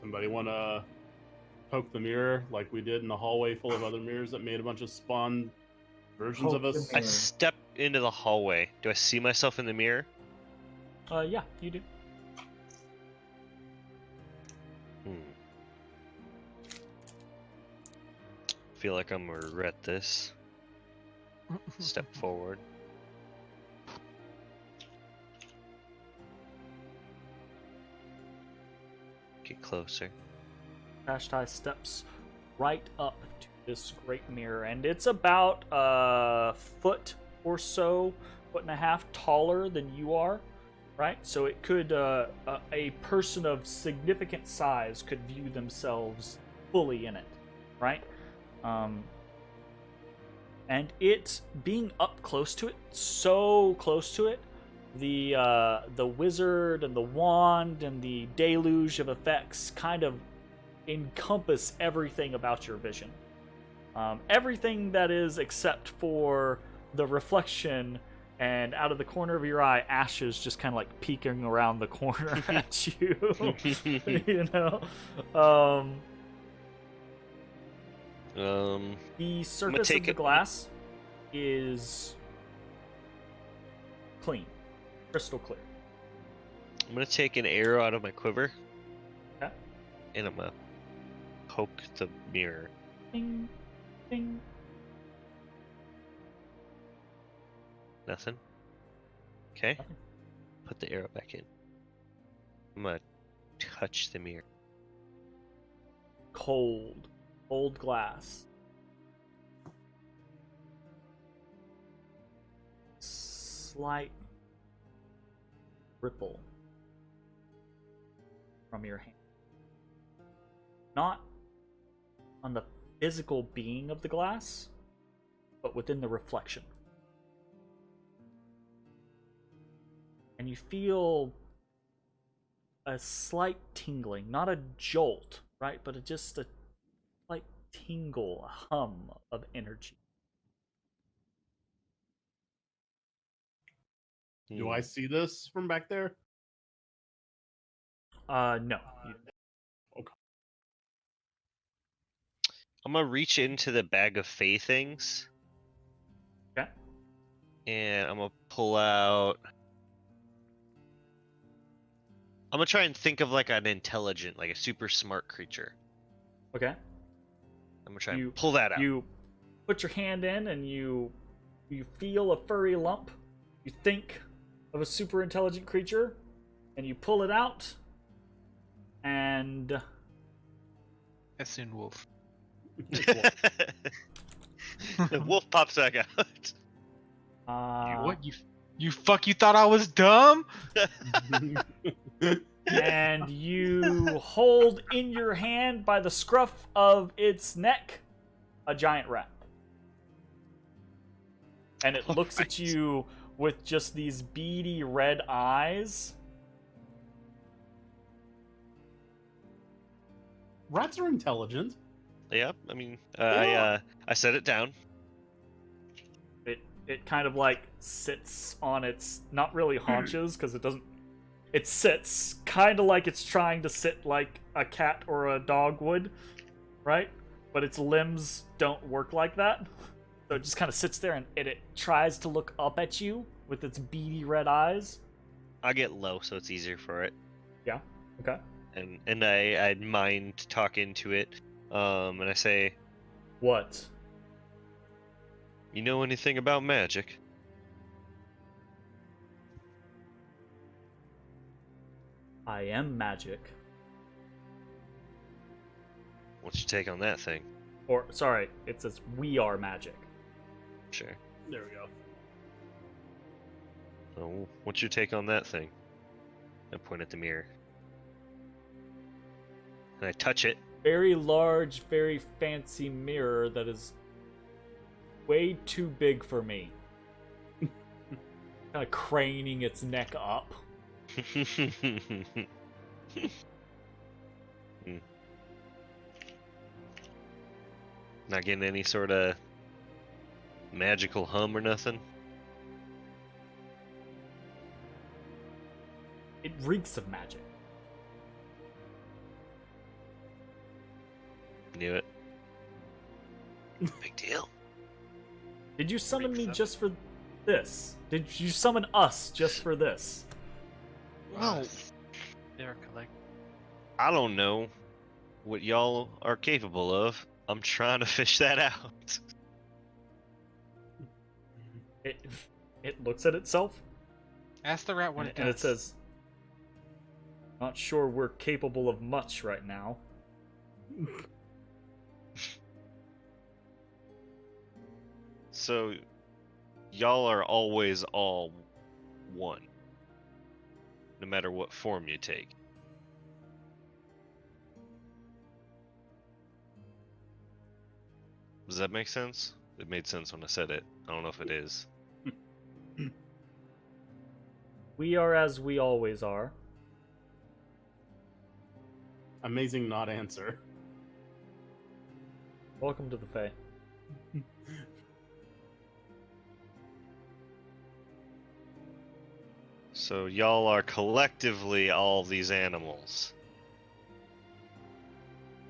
Somebody want to poke the mirror like we did in the hallway full of other mirrors that made a bunch of spawn versions Poke of the us? mirror. I step into the hallway. Do I see myself in the mirror? Yeah, you do. Feel like I'm gonna regret this. Step forward. Get closer. Matashtai steps right up to this great mirror, and it's about a foot or so, foot and a half taller than you are, right? So it could, a person of significant size could view themselves fully in it, right? And it being up close to it, so close to it, the wizard and the wand and the deluge of effects kind of encompass everything about your vision. Everything that is except for the reflection, and out of the corner of your eye, ashes just kind of like peeking around the corner at you. You know? The surface of the glass is clean, crystal clear. I'm gonna take an arrow out of my quiver. Okay. And I'm gonna poke the mirror. Ding, ding. Nothing. Okay. Nothing. Put the arrow back in. I'm gonna touch the mirror. Cold glass. Slight ripple from your hand. Not on the physical being of the glass, but within the reflection. And you feel a slight tingling, not a jolt, right? But just a slight tingle, a hum of energy. Do I see this from back there? No. Okay. I'm gonna reach into the bag of Fey things. Okay. And I'm gonna pull out. I'm gonna try and think of like an intelligent, like a super smart creature. Okay. I'm gonna try and pull that out. You put your hand in and you feel a furry lump. You think of a super intelligent creature and you pull it out, and Essin Wolf. The wolf pops back out. What you fuck? You thought I was dumb? and you hold in your hand by the scruff of its neck a giant rat. and it looks at you with just these beady red eyes. Rats are intelligent. Yeah, I mean, I set it down. It kind of like sits on its, not really haunches, because it doesn't. It sits kind of like it's trying to sit like a cat or a dog would, right? But its limbs don't work like that. So it just kind of sits there and it tries to look up at you with its beady red eyes. I get low, so it's easier for it. Yeah. Okay. And I mind talking to it, and I say, What? you know anything about magic? I am magic. What's your take on that thing? Or, sorry, it says we are magic. Sure. There we go. So, what's your take on that thing? I point at the mirror. And I touch it. Very large, very fancy mirror that is way too big for me. Kind of craning its neck up. Not getting any sort of magical hum or nothing? It reeks of magic. Knew it. Big deal. Did you summon me Reeks of just for this? Did you summon us just for this? Well, They're collect. I don't know what y'all are capable of. I'm trying to fish that out. It looks at itself Ask the rat what it does. and it says, "Not sure we're capable of much right now." So, y'all are always all one, no matter what form you take. Does that make sense? It made sense when I said it. I don't know if it is. We are as we always are. Amazing not answer. Welcome to the Fae. So y'all are collectively all these animals.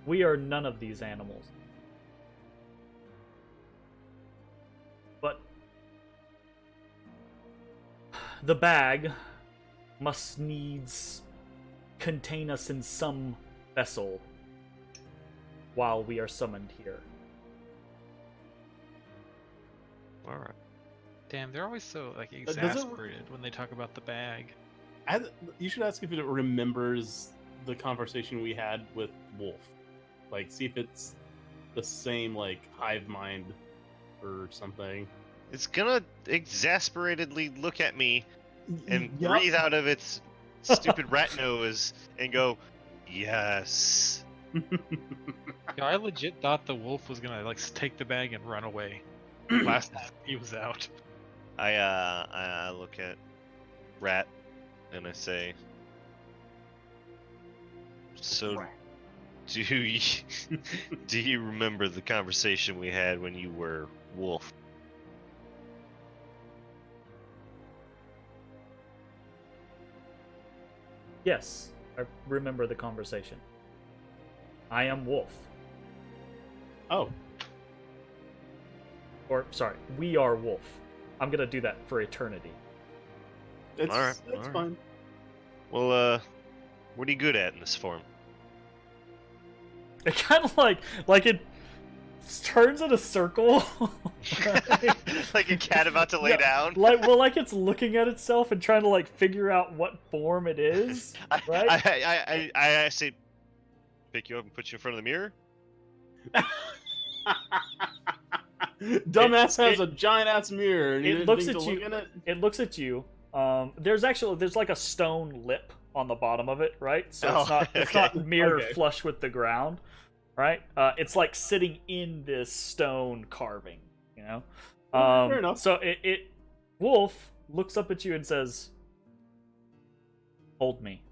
We are none of these animals. But the bag must needs contain us in some vessel while we are summoned here. Alright. Damn, they're always so like does it- exasperated when they talk about the bag. You should ask if it remembers the conversation we had with Wolf. Like, see if it's the same, like, hive mind or something. It's gonna exasperately look at me and Yup. breathe out of its stupid rat nose and go, yes. Yeah, I legit thought the wolf was gonna like take the bag and run away. Last time he was out. I look at Rat and I say, so do you, do you remember the conversation we had when you were Wolf? Yes, I remember the conversation. I am Wolf. Oh, Or, sorry, we are Wolf. I'm gonna do that for eternity. it's Alright, it's alright. fine. Well, what are you good at in this form? It kind of like it turns in a circle. Like a cat about to lay No, down? like it's looking at itself and trying to like figure out what form it is, right? I say, pick you up and put you in front of the mirror? Dumbass has a giant ass mirror. And you It didn't looks think at to you. look at it? It looks at you. There's like a stone lip on the bottom of it, right? So it's okay. not mirror Okay. flush with the ground, right? It's like sitting in this stone carving, you know. Fair enough. So Wolf looks up at you and says, "Hold me."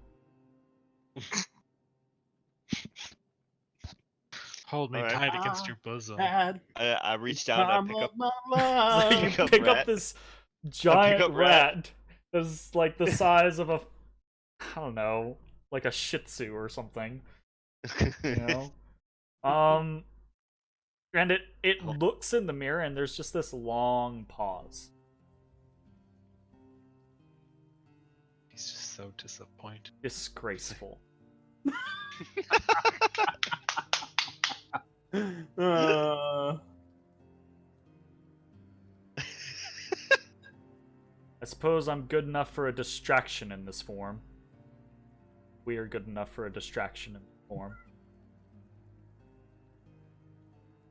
Hold me All right. tight against your bosom. I reached down to pick up. So you Pick up pick up rat. this giant up rat. rat. It's like the size of a, I don't know, like a Shih Tzu or something. You know. And it looks in the mirror, and there's just this long pause. He's just so disappointed. Disgraceful. I suppose I'm good enough for a distraction in this form. We are good enough for a distraction in this form.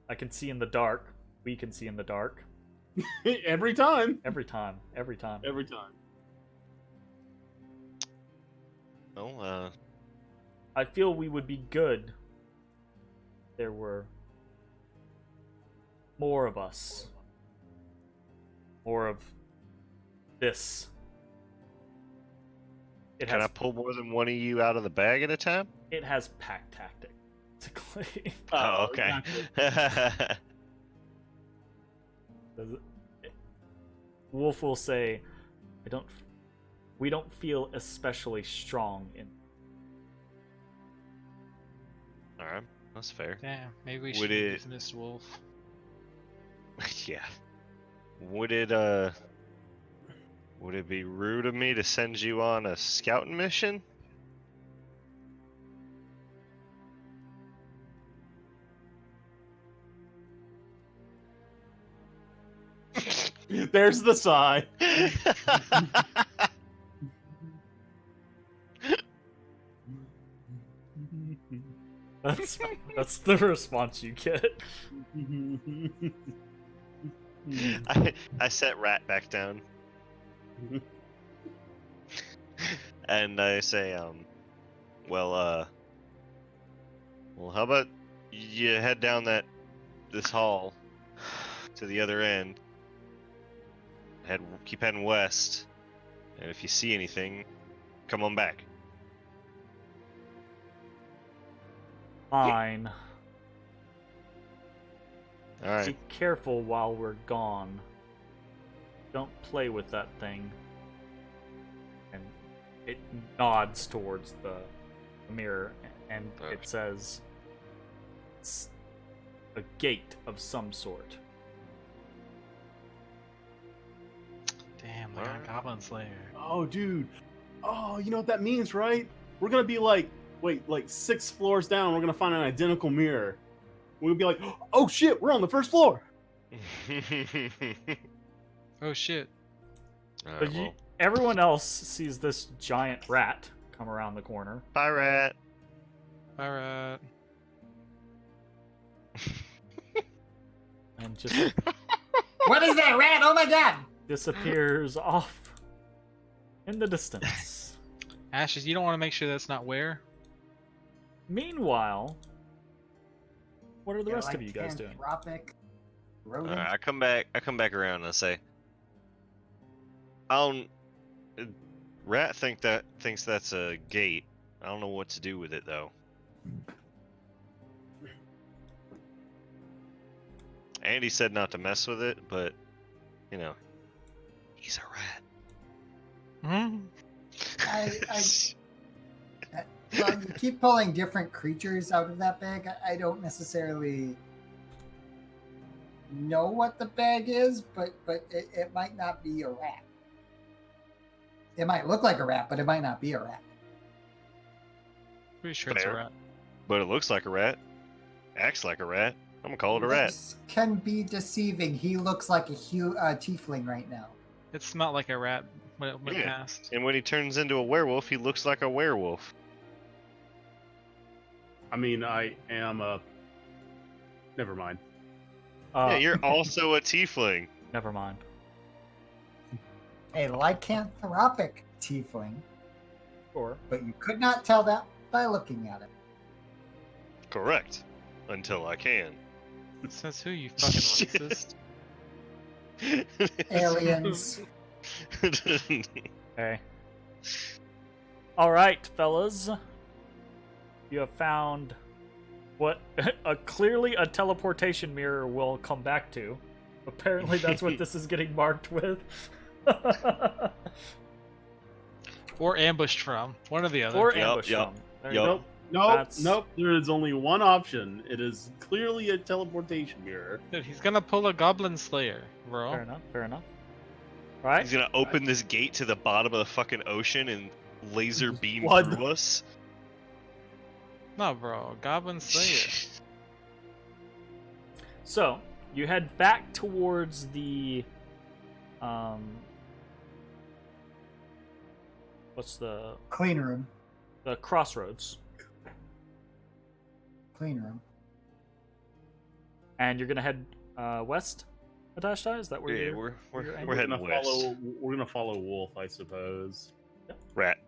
I can see in the dark. We can see in the dark. Every time. Every time. Every time. Every time. Well, I feel we would be good. There were more of us. More of this. can I pull more than one of you out of the bag at a time? It has pack tactic, basically. Oh, okay. Wolf will say, we don't feel especially strong in. Alright, that's fair. Damn, maybe we Would should it- have Miss Wolf. Yeah. Would it be rude of me to send you on a scouting mission? There's the sigh. That's the response you get. I set Rat back down. And I say, well, how about you head down this hall to the other end. Keep heading west, and if you see anything, come on back. Fine. All right. Be careful while we're gone. Don't play with that thing. And it nods towards the mirror, and Okay. it says, it's a gate of some sort. Damn, like Alright. a Goblin Slayer. Oh, dude. Oh, you know what that means, right? We're gonna be like 6 floors down. We're gonna find an identical mirror. We'll be like, oh shit, we're on the first floor. Oh shit. All But right, well, everyone else sees this giant rat come around the corner. bye, Rat. Alright. And just What is that rat? Oh my god! disappears off in the distance. Ashes, you don't want to make sure that's not where? Meanwhile, what are the They're rest like of you guys doing? Anthropic rodent. All right, I come back around and I say, Rat thinks that's a gate. I don't know what to do with it though. Andy said not to mess with it, but you know, he's a rat. Hmm? Well, you keep pulling different creatures out of that bag. I don't necessarily know what the bag is, but it might not be a rat. It might look like a rat, but it might not be a rat. Pretty sure it's a Fair. rat. But it looks like a rat. Acts like a rat. I'm gonna call it a rat. Looks can be deceiving. He looks like a tiefling right now. It smelled like a rat when it went Yeah. past. And when he turns into a werewolf, he looks like a werewolf. I mean, I am a. Never mind. Yeah, you're also a tiefling. Never mind. A lycanthropic tiefling, Or but you could not tell that by looking at it. Correct. Until I can. Says who, you fucking racist? Aliens. Okay. All right, fellas. You have found what clearly a teleportation mirror will come back to. Apparently, that's what this is getting marked with. Or ambushed from. One or the other. Or Yep, ambushed yep, from. There yep. you go. Nope. Nope. That's- Nope. There is only one option. It is clearly a teleportation mirror. Dude, he's gonna pull a Goblin Slayer, bro. Fair enough. Fair enough. All right. He's gonna open this gate to the bottom of the fucking ocean and laser beam What? through us. No, bro. Goblin Slayer. So you head back towards the what's the Clean room. crossroads, Clean room. and you're gonna head west. Matashtai, is that where Yeah, you're? we're you're heading gonna west. We're gonna follow Wolf, I suppose. Rat.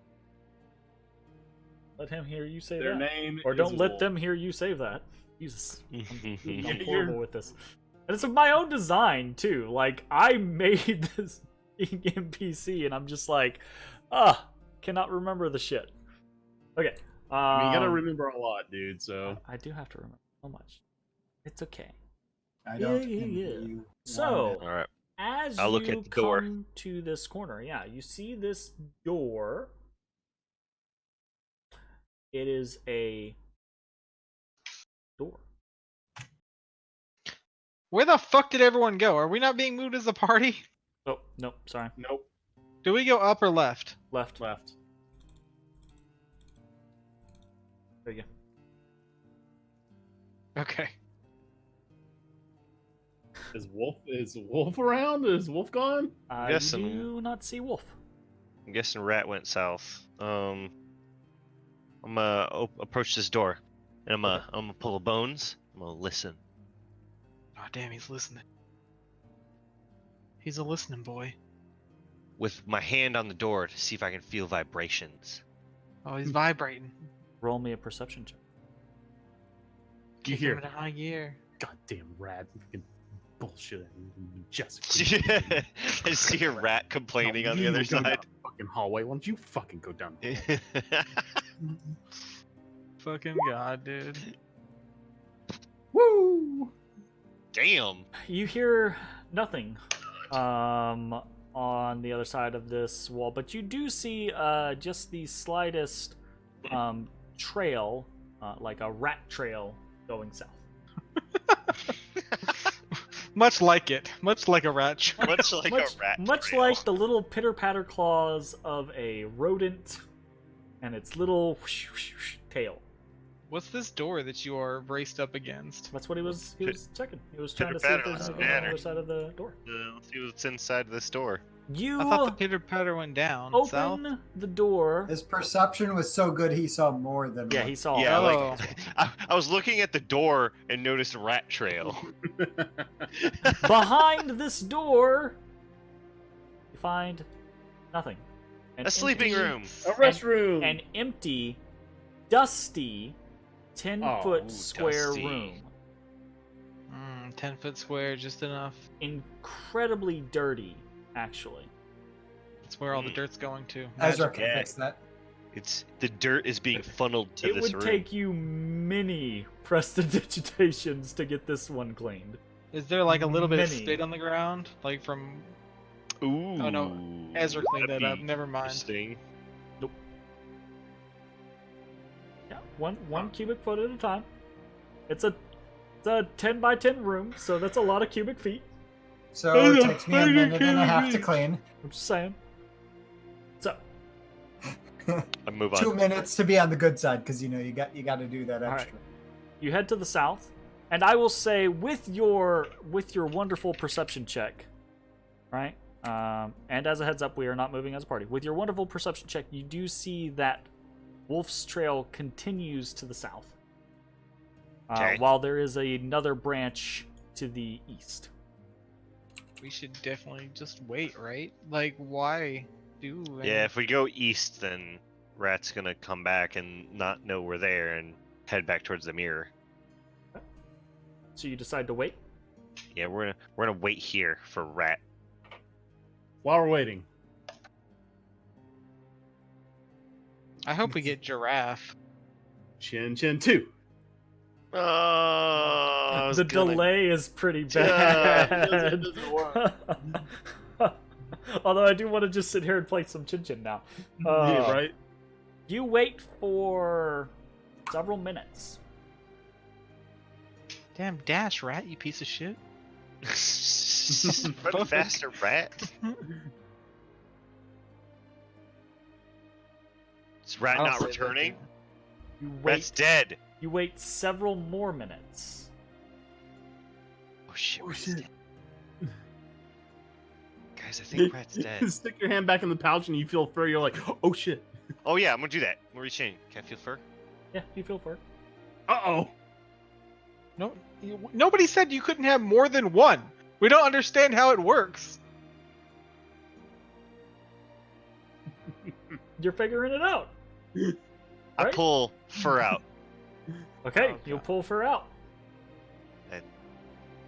Let him hear you say Their that, name or is don't let Wolf. them hear you say that. Jesus, I'm You're- horrible with this. And it's of my own design too. Like I made this NPC, and I'm just like, cannot remember the shit. Okay. I mean, you gotta remember a lot, dude. So I do have to remember so much. It's okay. I don't Yeah, envy yeah. you So- one bit. All right. As I'll look you at the door. come to this corner, yeah, you see this door. It is a door. Where the fuck did everyone go? Are we not being moved as a party? Oh, nope, sorry. nope. Do we go up or left? Left. Left. There you Okay. Is Wolf around? Is Wolf gone? go. Yes, You and- do not see Wolf. I'm guessing Rat went south. I'm gonna approach this door, and I'm gonna pull the bones. I'm gonna listen. Oh damn, he's listening. He's a listening boy. With my hand on the door to see if I can feel vibrations. Oh, he's vibrating. Roll me a perception check. You Kick him hear? into high gear. Goddamn Rat. Fucking bullshit. Jessica. I see a rat complaining on the other Go down side. the fucking hallway. Why don't you fucking go down? Fucking god, dude. Woo! Damn. You hear nothing on the other side of this wall, but you do see just the slightest trail, like a rat trail going south. Much like it. Much like a rat trap. Much like a rat. Much trail. like the little pitter-patter claws of a rodent and its little tail. What's this door that you are braced up against? That's what he was checking. He was trying to see if Pitter-patter there's on anything on the banner. other side of the door. Let's see what's inside this door. You I thought the pitter patter went down. open South? the door. His perception was so good he saw more than Yeah, one. he saw. Yeah, all like- of it. I was looking at the door and noticed a rat trail. Behind this door, you find nothing. An A sleeping empty- room. A restroom. An empty, dusty, 10-foot Oh, square dusty. room. 10-foot square, just enough. Incredibly dirty, actually. That's where all the dirt's going to. Ezra Magic. can Yeah. fix that. It's the dirt is being funneled to It this would room. take you many prestidigitations to get this one cleaned. Is there like a little bit of Many. spit on the ground? Like from... Ooh. Oh, no. Ezra cleaned that'd that up. be Never mind. Interesting. Yeah, one cubic foot at a time. It's a 10 by 10 room, so that's a lot of cubic feet. So it takes me a minute and a half to clean. I'm just saying. So, I move 2 on. minutes to be on the good side, because you got to do that All right. extra. you head to the south, and I will say with your wonderful perception check, right? And as a heads up, we are not moving as a party. With your wonderful perception check, you do see that Wolf's Trail continues to the south, Okay. while there is another branch to the east. We should definitely just wait, right? Like, why do... Yeah, if we go east, then Rat's gonna come back and not know we're there and head back towards the mirror. So you decide to wait. Yeah, we're gonna wait here for Rat. While we're waiting, I hope we get giraffe. Chin 2. Oh, The delay is pretty bad. It doesn't work. Although I do want to just sit here and play some Chin Chin now. Yeah, right. You wait for several minutes. Damn dash rat, you piece of shit. Run faster, Rat. Is Rat I'll not say that returning? You Rat's wait. dead. You wait several more minutes. Oh shit, Oh, Rat's shit. dead. Guys, I think Rat's dead. Stick your hand back in the pouch and you feel fur. You're like, oh shit. Oh yeah, I'm gonna do that. I'm gonna reach in. Can I feel fur? Yeah, you feel for it. Uh-oh. No, nobody said you couldn't have more than one. We don't understand how it works. You're figuring it out. I Right? pull fur out. Okay, Oh, you'll God. pull fur out.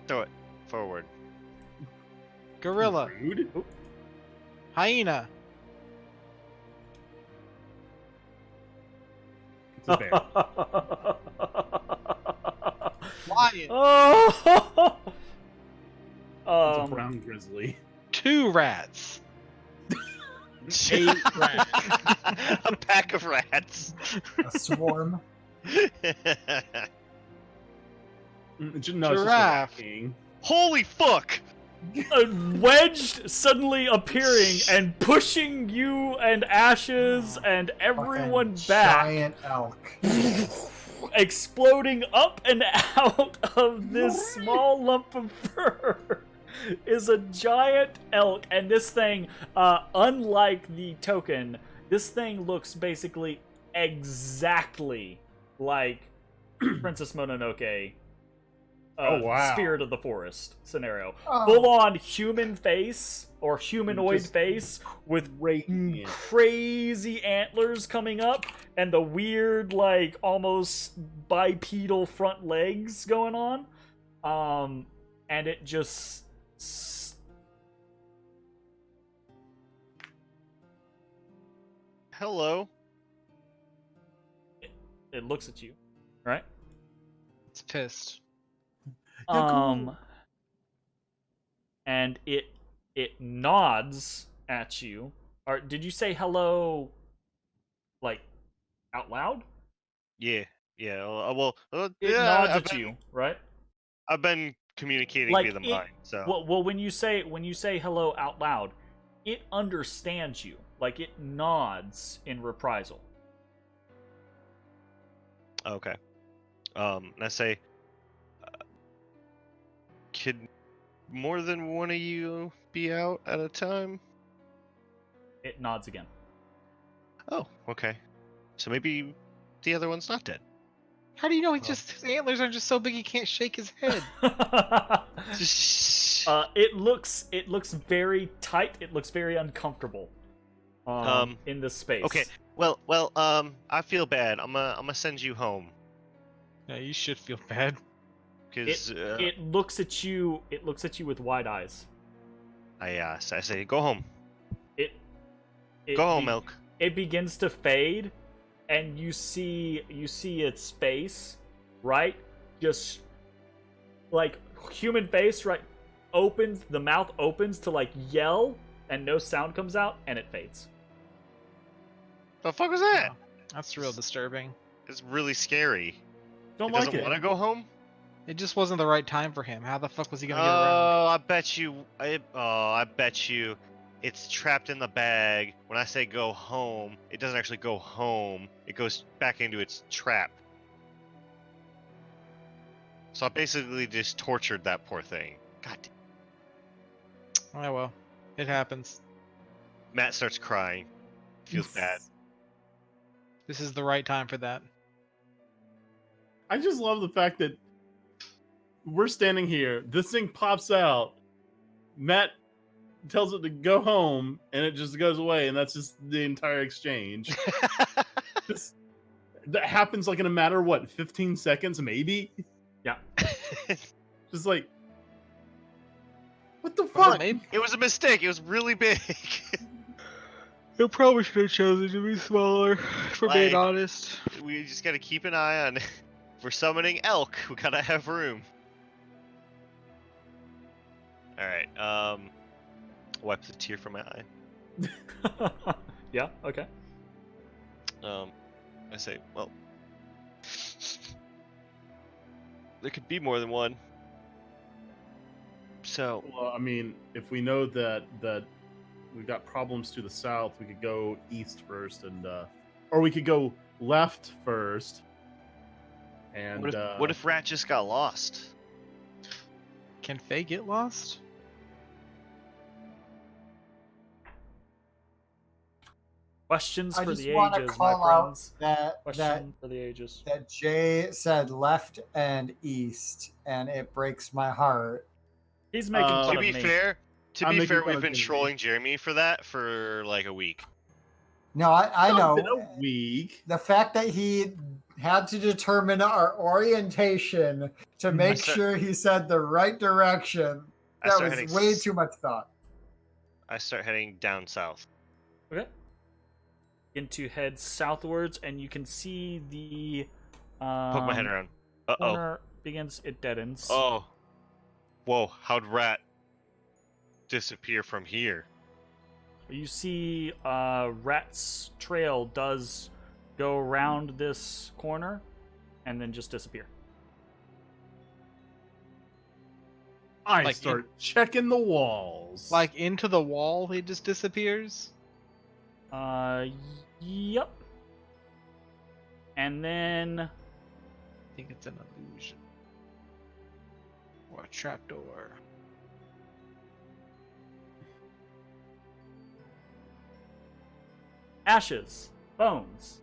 Throw it forward. Gorilla, Rude. hyena, It's a bear. lion, Oh! It's a brown grizzly. 2 rats. 8 rats. A pack of rats. A swarm. No, it's just a Giraffe. rat king. Holy fuck! A wedge suddenly appearing and pushing you and Ashes and everyone Fucking back, Giant elk. exploding up and out of this small lump of fur is a giant elk. And this thing, unlike the token, this thing looks basically exactly like Princess Mononoke. Oh, wow. Spirit of the Forest scenario. Oh. Full on human face or humanoid Just face with raking it. crazy antlers coming up and the weird, like, almost bipedal front legs going on. And it just. Hello. It looks at you, right? It's pissed. Yeah, cool. And it nods at you. Or did you say hello, like, out loud? Yeah. It Yeah. nods I've at been, you, right? I've been communicating Like via the it- mind. So Well, when you say hello out loud, it understands you. Like it nods in reprisal. okay. And I say, could more than one of you be out at a time? It nods again. Oh, okay. So maybe the other one's not dead. How do you know his antlers are just so big he can't shake his head? It looks very tight. It looks very uncomfortable. In this space. Okay. Well, I feel bad. I'm gonna send you home Yeah, you should feel bad. because It looks at you. It looks at you with wide eyes. I say go home. It Go home, Elk. It begins to fade, and you see its face, right? Just like human face, right? Opens, the mouth opens to like yell, and no sound comes out, and it fades. The fuck was that? That's real disturbing. It's really scary. Don't He like doesn't it. want to go home. It just wasn't the right time for him. How the fuck was he gonna get around? Oh, I bet you. I bet you. It's trapped in the bag. When I say go home, it doesn't actually go home. It goes back into its trap. So I basically just tortured that poor thing. God damn. Oh well, it happens. Matt starts crying. Feels bad. This is the right time for that. I just love the fact that we're standing here. This thing pops out. Matt tells it to go home, and it just goes away, and that's just the entire exchange. That happens like in a matter of what, 15 seconds, maybe? Yeah. Just like, What the fuck? Maybe It was a mistake. It was really big. you probably should have chosen to be smaller. For being Like- honest. We just gotta keep an eye on. If we're summoning elk, we gotta have room. All right. Wipe the tear from my eye. Yeah. Okay. I say, well, there could be more than one. So Well, I mean, if we know that we've got problems to the south, we could go east first, or we could go left first. And what if Rat just got lost? Can Faye get lost? Questions I for just the want to ages, my call out friends. that Question for the ages. that Jay said left and east, and it breaks my heart. He's making fun To of be me. fair, I'm making fun we've of been Jimmy. trolling Jeremy for that for like a week. No, I It's know. been a week. The fact that he had to determine our orientation to make start- sure he said the right direction. I That start was heading way s- too much thought. I start heading down south. Okay. Begin to head southwards, and you can see the Poke my head around. Uh oh. corner begins. It deadens. Oh. Whoa! How'd Rat disappear from here? You see, Rat's trail does go around this corner, and then just disappear. I Like start checking the walls. Like into the wall, he just disappears? Yep. And then I think it's an illusion. Or a trapdoor. ashes, bones.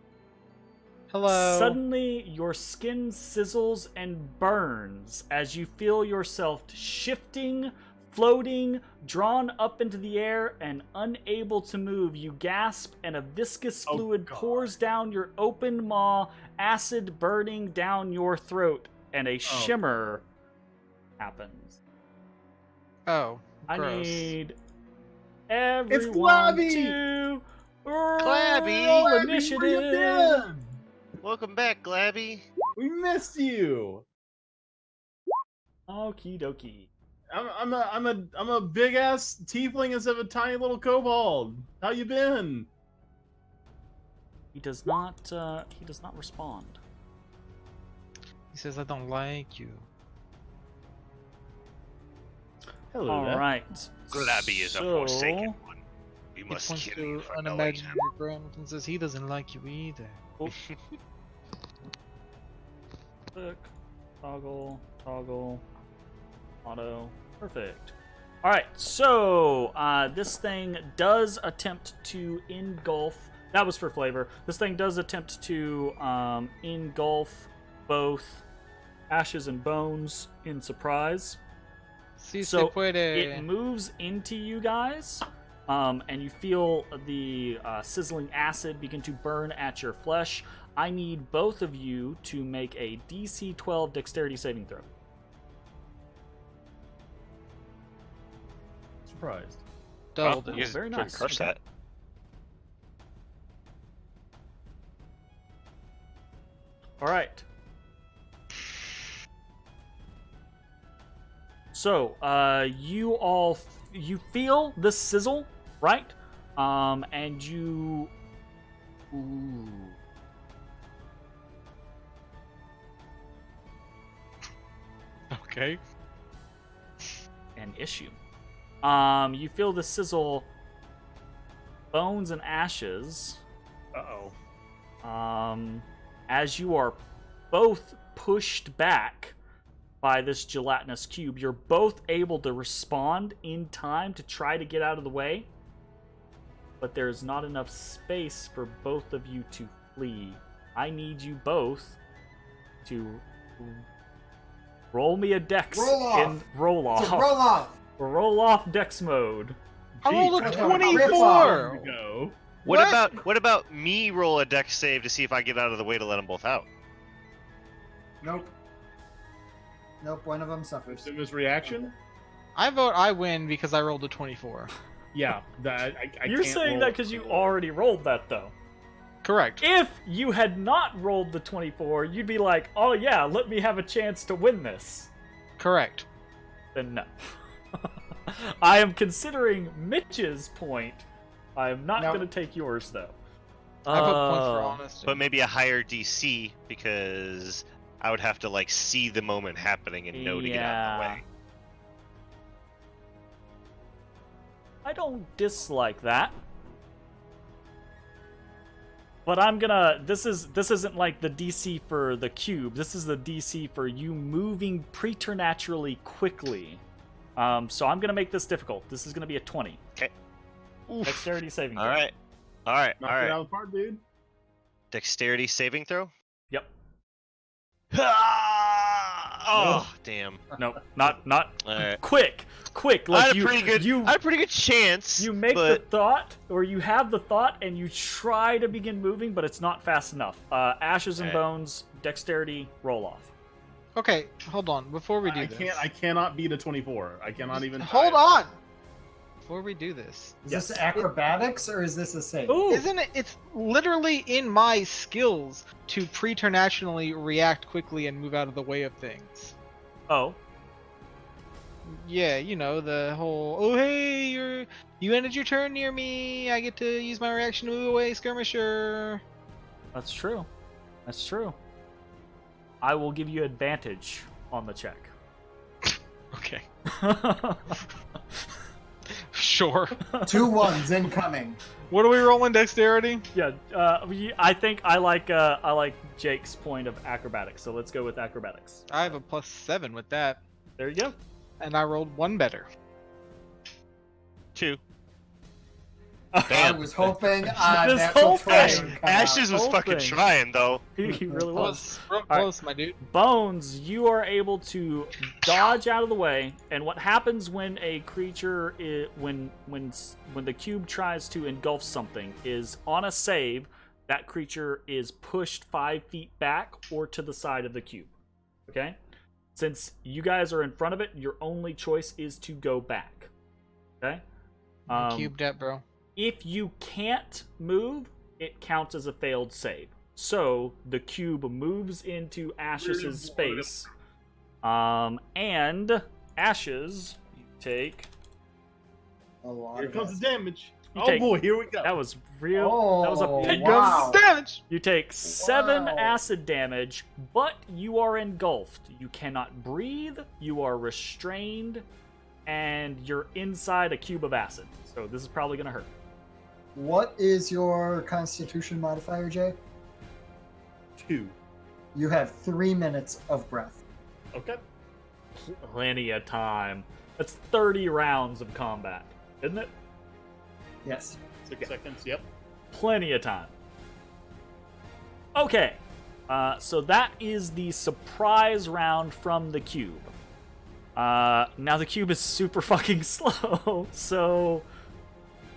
Hello. Suddenly, your skin sizzles and burns as you feel yourself shifting, floating, drawn up into the air, and unable to move. You gasp, and a viscous fluid pours down your open maw, acid burning down your throat, and a shimmer happens. Oh, I gross. need It's everyone Glabby! to Glabby! roll Where you initiative. been? Welcome back, Glabby. We missed you. Okie dokie. I'm a big ass tiefling instead of a tiny little kobold. How you been? He does not respond. He says, I don't like you. Hello All there. right. Glabby is a forsaken one. We He must points kill you to for knowing unimaginary him. ground and says he doesn't like you either. Click, toggle, auto. Perfect. All right. So this thing does attempt to engulf. That was for flavor. This thing does attempt to engulf both ashes and bones in surprise. Si se So puede. it moves into you guys, and you feel the sizzling acid begin to burn at your flesh. I need both of you to make a DC 12 dexterity saving throw. Surprised. Doubled You it. guys Very couldn't nice. crush Okay. that. All right. So, you feel the sizzle, right? And you... Ooh. Okay. An issue. You feel the sizzle, bones and ashes, as you are both pushed back by this gelatinous cube. You're both able to respond in time to try to get out of the way, but there's not enough space for both of you to flee. I need you both to roll me a dex Roll off. in roll off. So roll off. Roll off dex mode. I rolled a Jeez, 24! Go. What about me roll a dex save to see if I get out of the way to let them both out? Nope. Nope, one of them suffers. Assume his reaction. I vote I win because I rolled a 24. Yeah, that I You're can't saying roll that a because you 24. already rolled that, though. Correct. If you had not rolled the 24, you'd be like, oh yeah, let me have a chance to win this. Correct. Then no. I am considering Mitch's point. I am not No. going to take yours, though. I put points for honesty. But maybe a higher DC because I would have to like see the moment happening and know to get out of the way. I don't dislike that. But I'm gonna. This isn't like the DC for the cube. This is the DC for you moving preternaturally quickly. So I'm gonna make this difficult. This is gonna be a 20. Okay. Dexterity saving throw. All right. All right. Knock All it right. out of the park, dude. Dexterity saving throw. Yep. Oh, damn. No, not All right. quick. I Like had you, a pretty good. you I had a pretty good chance. You make but the thought, or you have the thought, and you try to begin moving, but it's not fast enough. Ashes and Okay. Bones, dexterity, roll off. Okay, hold on. Before we do I this. can't. I cannot beat a 24. I cannot even. Hold try. on! Before we do this. Is Yes. this acrobatics or is this a save? Ooh, Isn't it? It's literally in my skills to preternaturally react quickly and move out of the way of things. oh, Yeah, you know, the whole, oh hey, you ended your turn near me, I get to use my reaction to move away, skirmisher. that's true. That's true. I will give you advantage on the check. Okay. Sure. 2 1s incoming. What are we rolling, dexterity? Yeah, I think I like Jake's point of acrobatics, so let's go with acrobatics. I have a +7 with that, There you go. and I rolled 1 better. 2. I Damn. was hoping This natural whole 20 thing- would come Ashes was Whole fucking thing. trying though. He really was. Real right. close, my dude. Bones, you are able to dodge out of the way, and what happens when a creature when the cube tries to engulf something is on a save, that creature is pushed 5 feet back or to the side of the cube. Okay? Since you guys are in front of it, your only choice is to go back. Okay? Cubed up, bro. If you can't move, it counts as a failed save. So the cube moves into Ashes' space. And Ashes, you take. a lot Here of comes us. the damage. You Oh take- boy, here we go. That was real. That was a Oh, pit. wow. Damage! You take 7 Wow. acid damage, but you are engulfed. You cannot breathe, you are restrained, and you're inside a cube of acid. So this is probably going to hurt. What is your constitution modifier, Jay? 2. You have 3 minutes of breath. Okay. Plenty of time. That's 30 rounds of combat, isn't it? Yes. 6 seconds. Yep. Plenty of time. Okay, so that is the surprise round from the cube. Now the cube is super fucking slow, so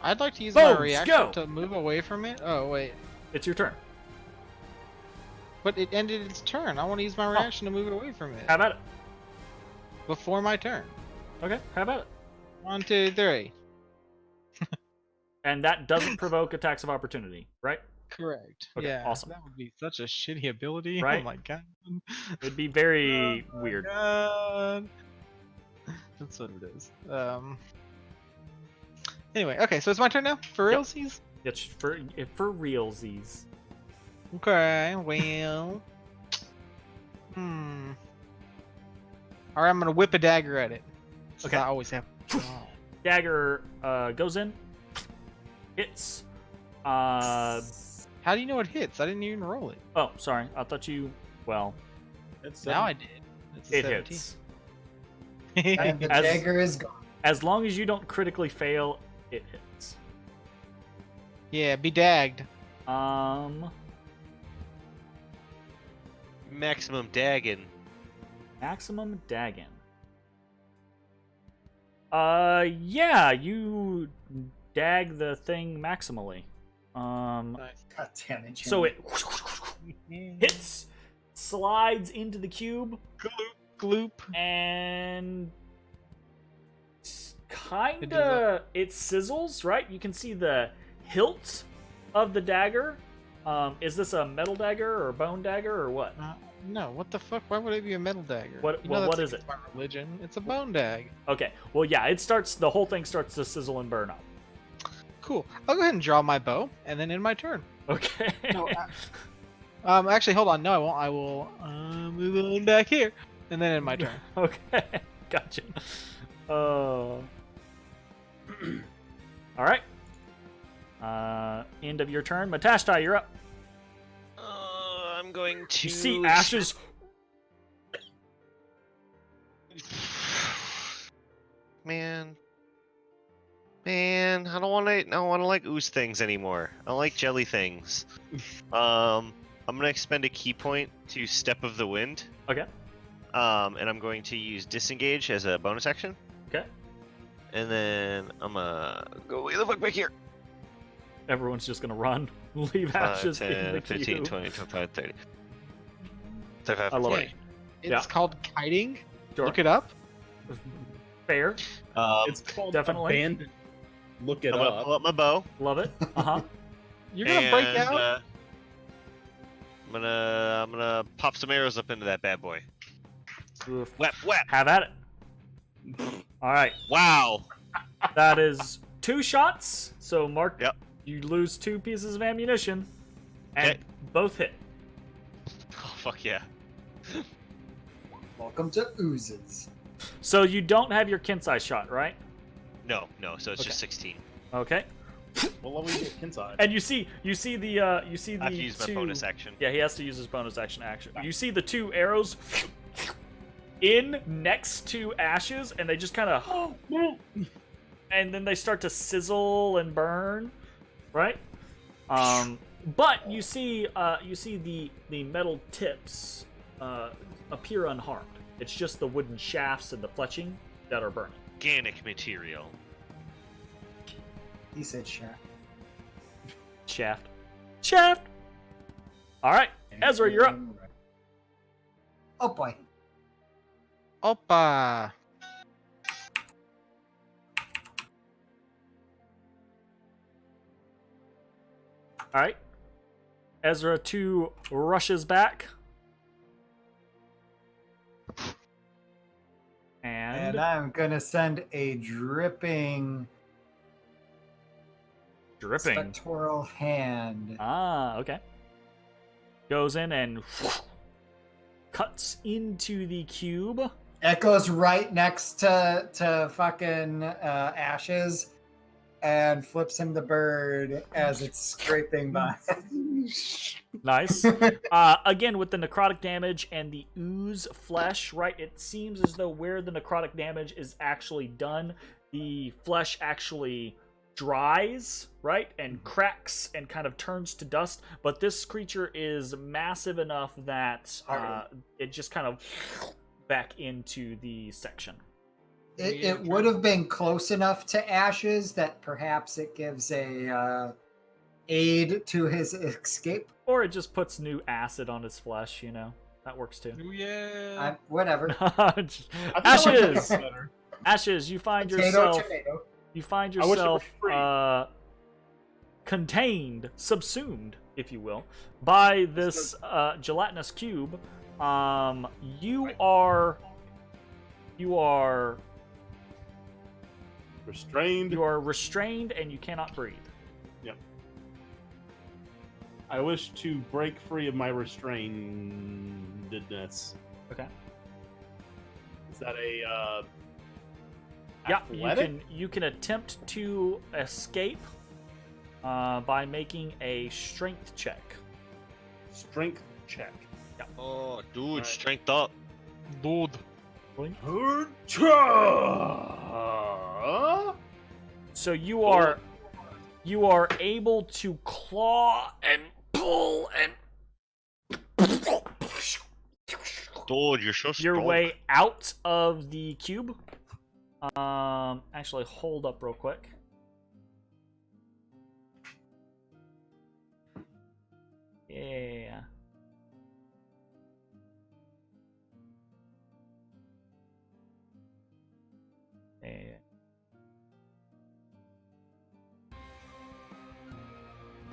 I'd like to use Bones, my reaction go! to move away from it. Oh, wait. it's your turn. But it ended its turn. I want to use my reaction to move it away from it. How about it? Before my turn. Okay, how about it? 1, 2, 3. And that doesn't provoke attacks of opportunity, right? Correct. Okay, Yeah. awesome. That would be such a shitty ability. Right? Oh my god. It'd be very weird. God. That's what it is. Anyway, okay, so it's my turn now? For Yep. realsies? It's for realsies. Okay, well. Alright, I'm gonna whip a dagger at it. Okay. I always have. Oh. Dagger goes in, hits. How do you know it hits? I didn't even roll it. Oh, sorry. I thought you. Well, It's Now I did. It's a it 17. hits. And the As- dagger is gone. As long as you don't critically fail, it hits. Yeah, be dagged. Maximum dagging. Maximum dagging. Yeah, you dag the thing maximally. Nice. God damn it, So Jimmy. it hits, slides into the cube, Gloop. and it sizzles, right? You can see the hilt of the dagger. Is this a metal dagger or a bone dagger or what? No, what the fuck? Why would it be a metal dagger? What is it? My religion. It's a bone dag. Okay. Well, yeah, the whole thing starts to sizzle and burn up. Cool. I'll go ahead and draw my bow, and then in my turn. Okay. No, actually, hold on. No, I won't. I will move on back here, and then in my turn. Okay. Gotcha. All right. End of your turn. Matashtai, you're up. I'm going to... You see ashes. Man, I don't want to like ooze things anymore. I don't like jelly things. I'm gonna expend a key point to Step of the Wind. Okay. And I'm going to use Disengage as a bonus action. Okay. And then I'm gonna go way the fuck back here. Everyone's just gonna run. Leave 5, ashes 10, in the 15, queue. 20, 25, 30. 35, I love 40. it. It's Yeah. called kiting. Sure. Look it up. Fair. It's called definitely. Abandoned. Look it I'm gonna up. pull up my bow. Love it. Uh-huh. You're gonna break and, out. I'm gonna pop some arrows up into that bad boy. Oof. Whap whap. Have at it. All right. Wow. That is 2 shots. So Mark, Yep. you lose 2 pieces of ammunition, and Okay. both hit. Oh fuck yeah. Welcome to oozes. So you don't have your Kensai shot, right? No, so it's Okay. just 16. Okay. Well, let me get inside. And you see the I have to use two... my bonus action. Yeah, he has to use his bonus action. You see the 2 arrows in next to ashes, and they just kind of, and then they start to sizzle and burn, right? But you see the metal tips appear unharmed. It's just the wooden shafts and the fletching that are burning. Organic material. He said shaft. Shaft. All right, Ezra, you're up. Oh boy. Opa. All right. Ezra 2 rushes back. And I'm gonna send a dripping spectral hand. Ah, okay. Goes in and cuts into the cube. Echoes right next to fucking ashes, and flips him the bird as it's scraping by. Nice. Again, with the necrotic damage and the ooze flesh, right? It seems as though where the necrotic damage is actually done, the flesh actually dries, right? And cracks and kind of turns to dust. But this creature is massive enough that it just kind of back into the section. It would have been close enough to ashes that perhaps it gives a aid to his escape. Or it just puts new acid on his flesh, you know? That works too. Ooh, yeah. Whatever. Ashes! Ashes, you find Tomato. yourself contained, subsumed, if you will, by this gelatinous cube. You are Restrained. You are restrained and you cannot breathe. Yep. I wish to break free of my restrainedness. Okay. Is that a Yeah, athletic? you can attempt to escape by making a strength check. Strength check. Oh, dude, Right. strength up. Dude. So you are able to claw and pull and Dude, you're so strong. your way out of the cube. Actually, hold up real quick. Yeah.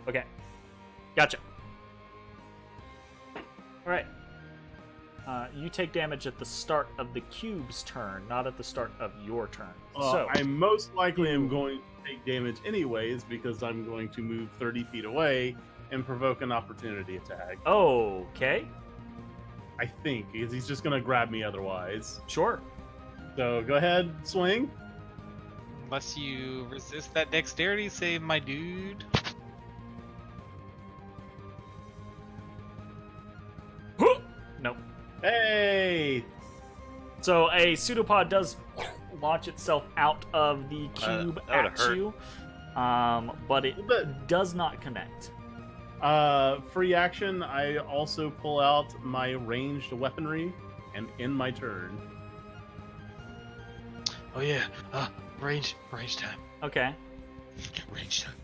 Okay. Gotcha. Alright. You take damage at the start of the cube's turn, not at the start of your turn. So I most likely am going to take damage anyways because I'm going to move 30 feet away and provoke an opportunity attack. Okay. I think, because he's just going to grab me otherwise. Sure. So go ahead, swing. Unless you resist that dexterity save, my dude. Nope. Hey! So a pseudopod does launch itself out of the cube at you, but it does not connect. Free action, I also pull out my ranged weaponry and end my turn. Oh yeah, range time. Okay. Range time.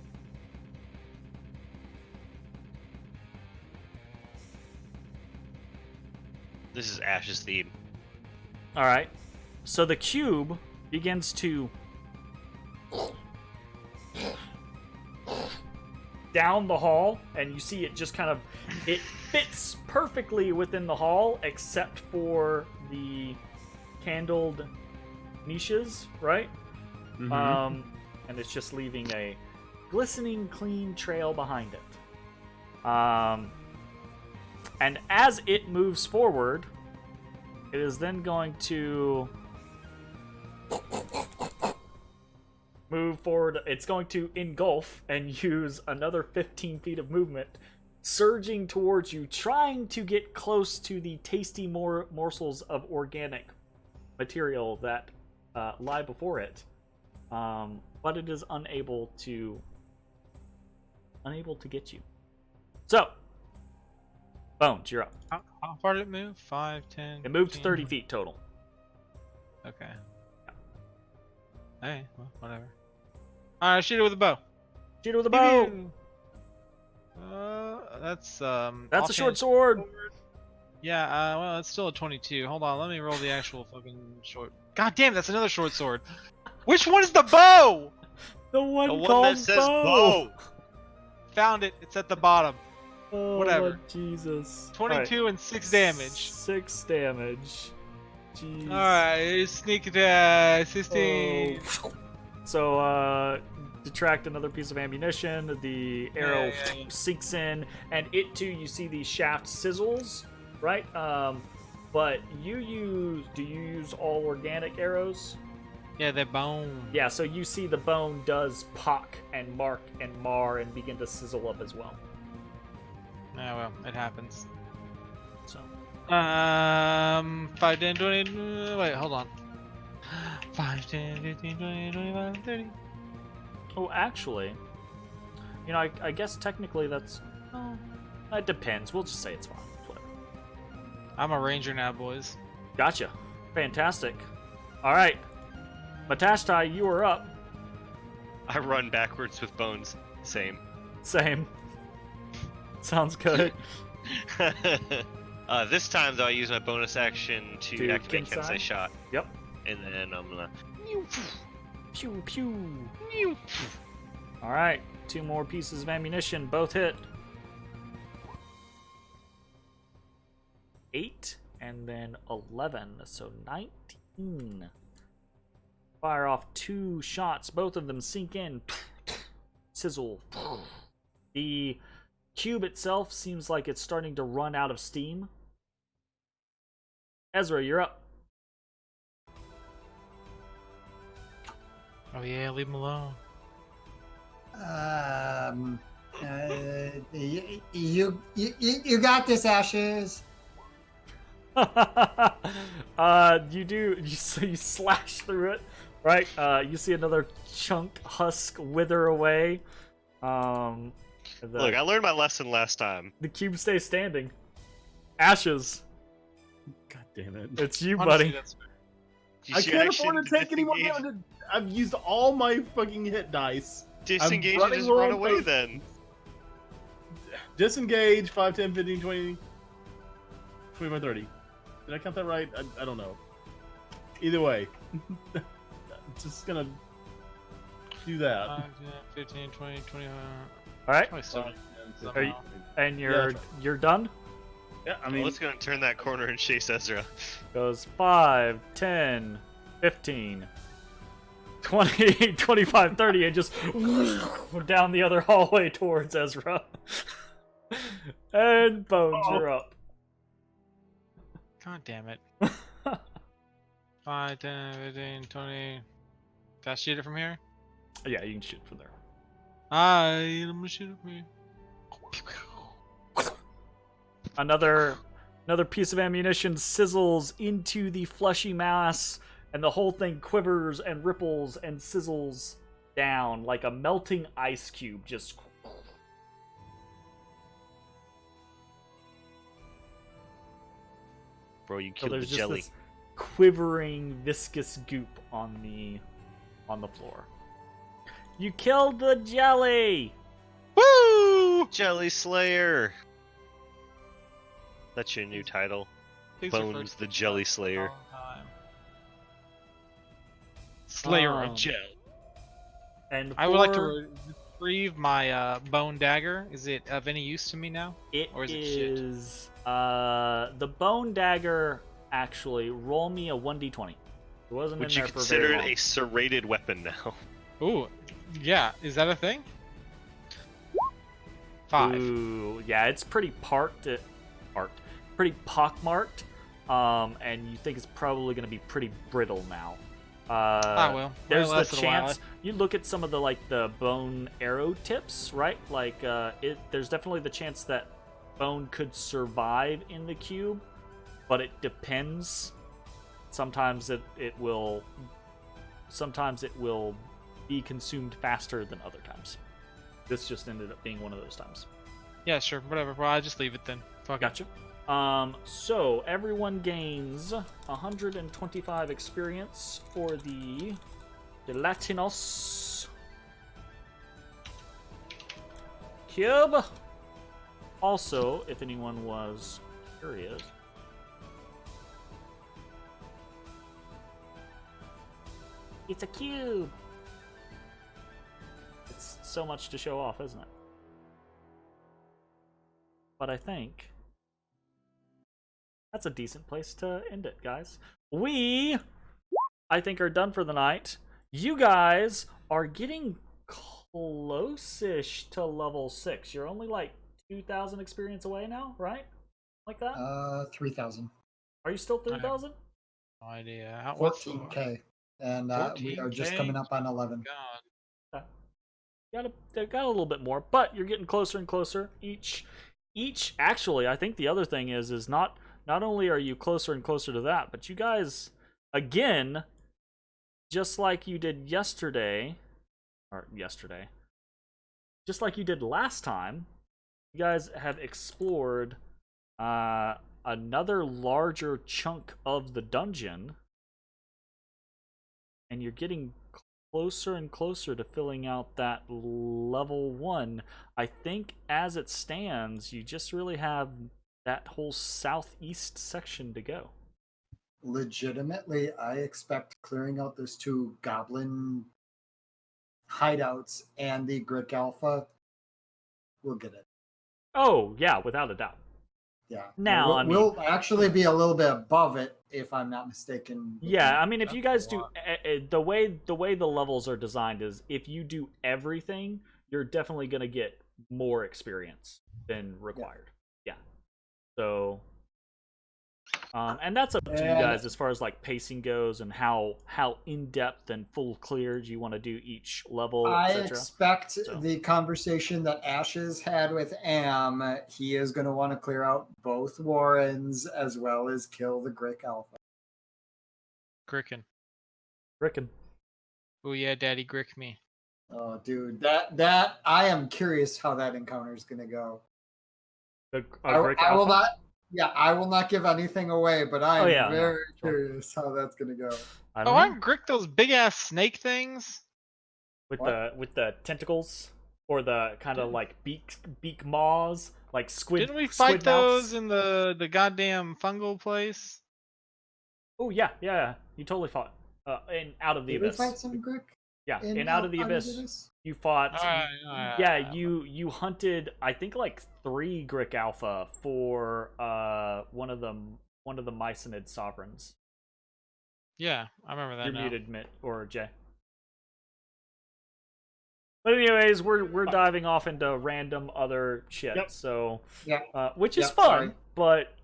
This is Ash's theme. All right. So the cube begins to down the hall, and you see it just kind of it fits perfectly within the hall, except for the candled niches, right? Mm-hmm. And it's just leaving a glistening, clean trail behind it. And as it moves forward, it is then going to move forward. It's going to engulf and use another 15 feet of movement, surging towards you, trying to get close to the tasty morsels of organic material that lie before it. But it is unable to get you. So, Bones, you're up. How far did it move? 5, 10? It moved 15? 30 feet total. Okay. Hey, well, whatever. Alright, shoot it with a bow. Shoot it with a bow! That's a short sword! Yeah, well, it's still a 22. Hold on, let me roll the actual fucking short. God damn, that's another short sword. Which one is the bow? The one that says bow. Found it. It's at the bottom. Oh, Whatever. Jesus. 22 and 6 damage. 6 damage. Jeez. Alright, sneak attack. 16. Oh. So, detract another piece of ammunition. The arrow sinks in, and it too, you see the shaft sizzles, right? But do you use all organic arrows? Yeah, they're bone. Yeah, so you see the bone does pock and mark and mar and begin to sizzle up as well. Yeah, well, it happens. So 5, 10, 20. Wait, hold on. 5, 10, 15, 20, 25, 30. Oh, actually, I guess technically that's. Oh, it depends. We'll just say it's fine. Whatever. I'm a ranger now, boys. Gotcha. Fantastic. All right, Matashtai, you are up. I run backwards with Bones. Same. Sounds good. This time, though, I use my bonus action to activate Kensei Shot. Yep. And then I'm gonna... Pew, pew. All right, 2 more pieces of ammunition, both hit. 8 and then 11, so 19. Fire off 2 shots, both of them sink in. Sizzle. The cube itself seems like it's starting to run out of steam. Ezrah, you're up. Oh yeah, leave him alone. You got this, Ashes. You do. You slash through it, right? You see another chunk husk wither away. Look, I learned my lesson last time. The cube stays standing. Ashes. God damn it! It's you, Honestly, buddy. I can't afford to take any more damage. I've used all my fucking hit dice. Disengage and just run away then. Disengage, 5, 10, 15, 20, 25, 30. Did I count that right? I don't know. Either way. Just gonna do that. 5, 10, 15, 20, 21. All right. Probably still Are you, and you're done? Yeah, I Well, mean, let's go and turn that corner and chase Ezra. Goes 5, 10, 15, 20, 25, 30, and just down the other hallway towards Ezra. And Bones, you're up. God damn it. 5, 10, 15, 20. Can I shoot it from here? Yeah, you can shoot from there. I'm gonna shoot it from here. Another piece of ammunition sizzles into the fleshy mass, and the whole thing quivers and ripples and sizzles down like a melting ice cube. Just Bro, you so killed the there's just jelly. this quivering, viscous goop on the floor. You killed the jelly. Woo! Jelly Slayer! That's your new title. Please Bones refer to the Jelly Slayer. all the time. Slayer Um, of Gel. And I would like to for- retrieve my bone dagger. Is it of any use to me now? It Or is it shit? is the bone dagger. Actually, roll me a 1d20. It wasn't Would in you there for consider very it long. a serrated weapon now? Ooh, yeah. Is that a thing? 5. Ooh, yeah, it's pretty pretty pockmarked, and you think it's probably going to be pretty brittle now. Well. There's Well, the lasted a while. chance you look at some of the bone arrow tips, right? Like there's definitely the chance that bone could survive in the cube, but it depends. Sometimes it will be consumed faster than other times. This just ended up being one of those times. Yeah, sure. Whatever. Well, I just leave it then. Fuck it. Gotcha. So everyone gains 125 experience for the Latinos cube. Also, if anyone was curious, it's a cube. It's so much to show off, isn't it? But I think that's a decent place to end it, guys. We, I think, are done for the night. You guys are getting close-ish to level 6. You're only like 2,000 experience away now, right? Like that? 3,000. Are you still 3,000? No idea. 14k. And we are just 14K? coming up on 11. God. Got a little bit more, but you're getting closer and closer. Each actually, I think the other thing is not only are you closer and closer to that, but you guys, again, just like you did yesterday, just like you did last time, you guys have explored another larger chunk of the dungeon, and you're getting closer and closer to filling out that level 1. I think as it stands, you just really have that whole southeast section to go. Legitimately, I expect clearing out those 2 goblin hideouts and the Grick Alpha, we'll get it. Oh, yeah, without a doubt. Yeah. Now, we'll actually be a little bit above it, if I'm not mistaken. Yeah, I mean, if you guys do the way the levels are designed is if you do everything, you're definitely going to get more experience than required. Yeah. So, and that's up to you guys as far as like pacing goes and how in depth and full cleared you want to do each level. I expect the conversation that Ashes had with Am. He is going to want to clear out both Warrens as well as kill the Grick Alpha. Gricken. Oh yeah, Daddy, Grick me. Oh, dude, that I am curious how that encounter is going to go. I will not. Yeah, I will not give anything away, but I am very curious how that's going to go. Aren't Grick those big ass snake things? With the tentacles or the kind of like beak maws, like squid. Didn't we fight those in the goddamn fungal place? Oh yeah. You totally fought out of the Did we abyss. fight some Grick? Yeah, in Out of the Abyss, you fought. You hunted. I think like 3 Grick Alpha for one of the Myconid sovereigns. Yeah, I remember that. You're now. muted, Mitt or Jay. But anyways, we're diving off into random other shit. Yep. So Yeah. which is fun, but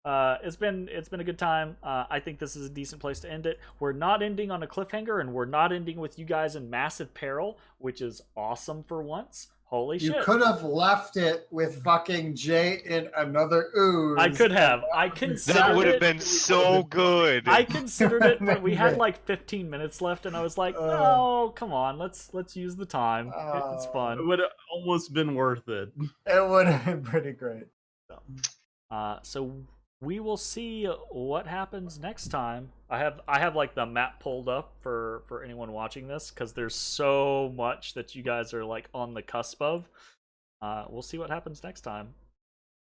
it's been a good time. I think this is a decent place to end it. We're not ending on a cliffhanger, and we're not ending with you guys in massive peril, which is awesome for once. Holy shit! You could have left it with fucking Jay in another ooze. I could have. I considered That would have it. been so good. I considered it, but we had like 15 minutes left, and I was like, "Oh, come on, let's use the time. It's fun." It would have almost been worth it. It would have been pretty great. So we will see what happens next time. I have like the map pulled up for anyone watching this, because there's so much that you guys are like on the cusp of. We'll see what happens next time.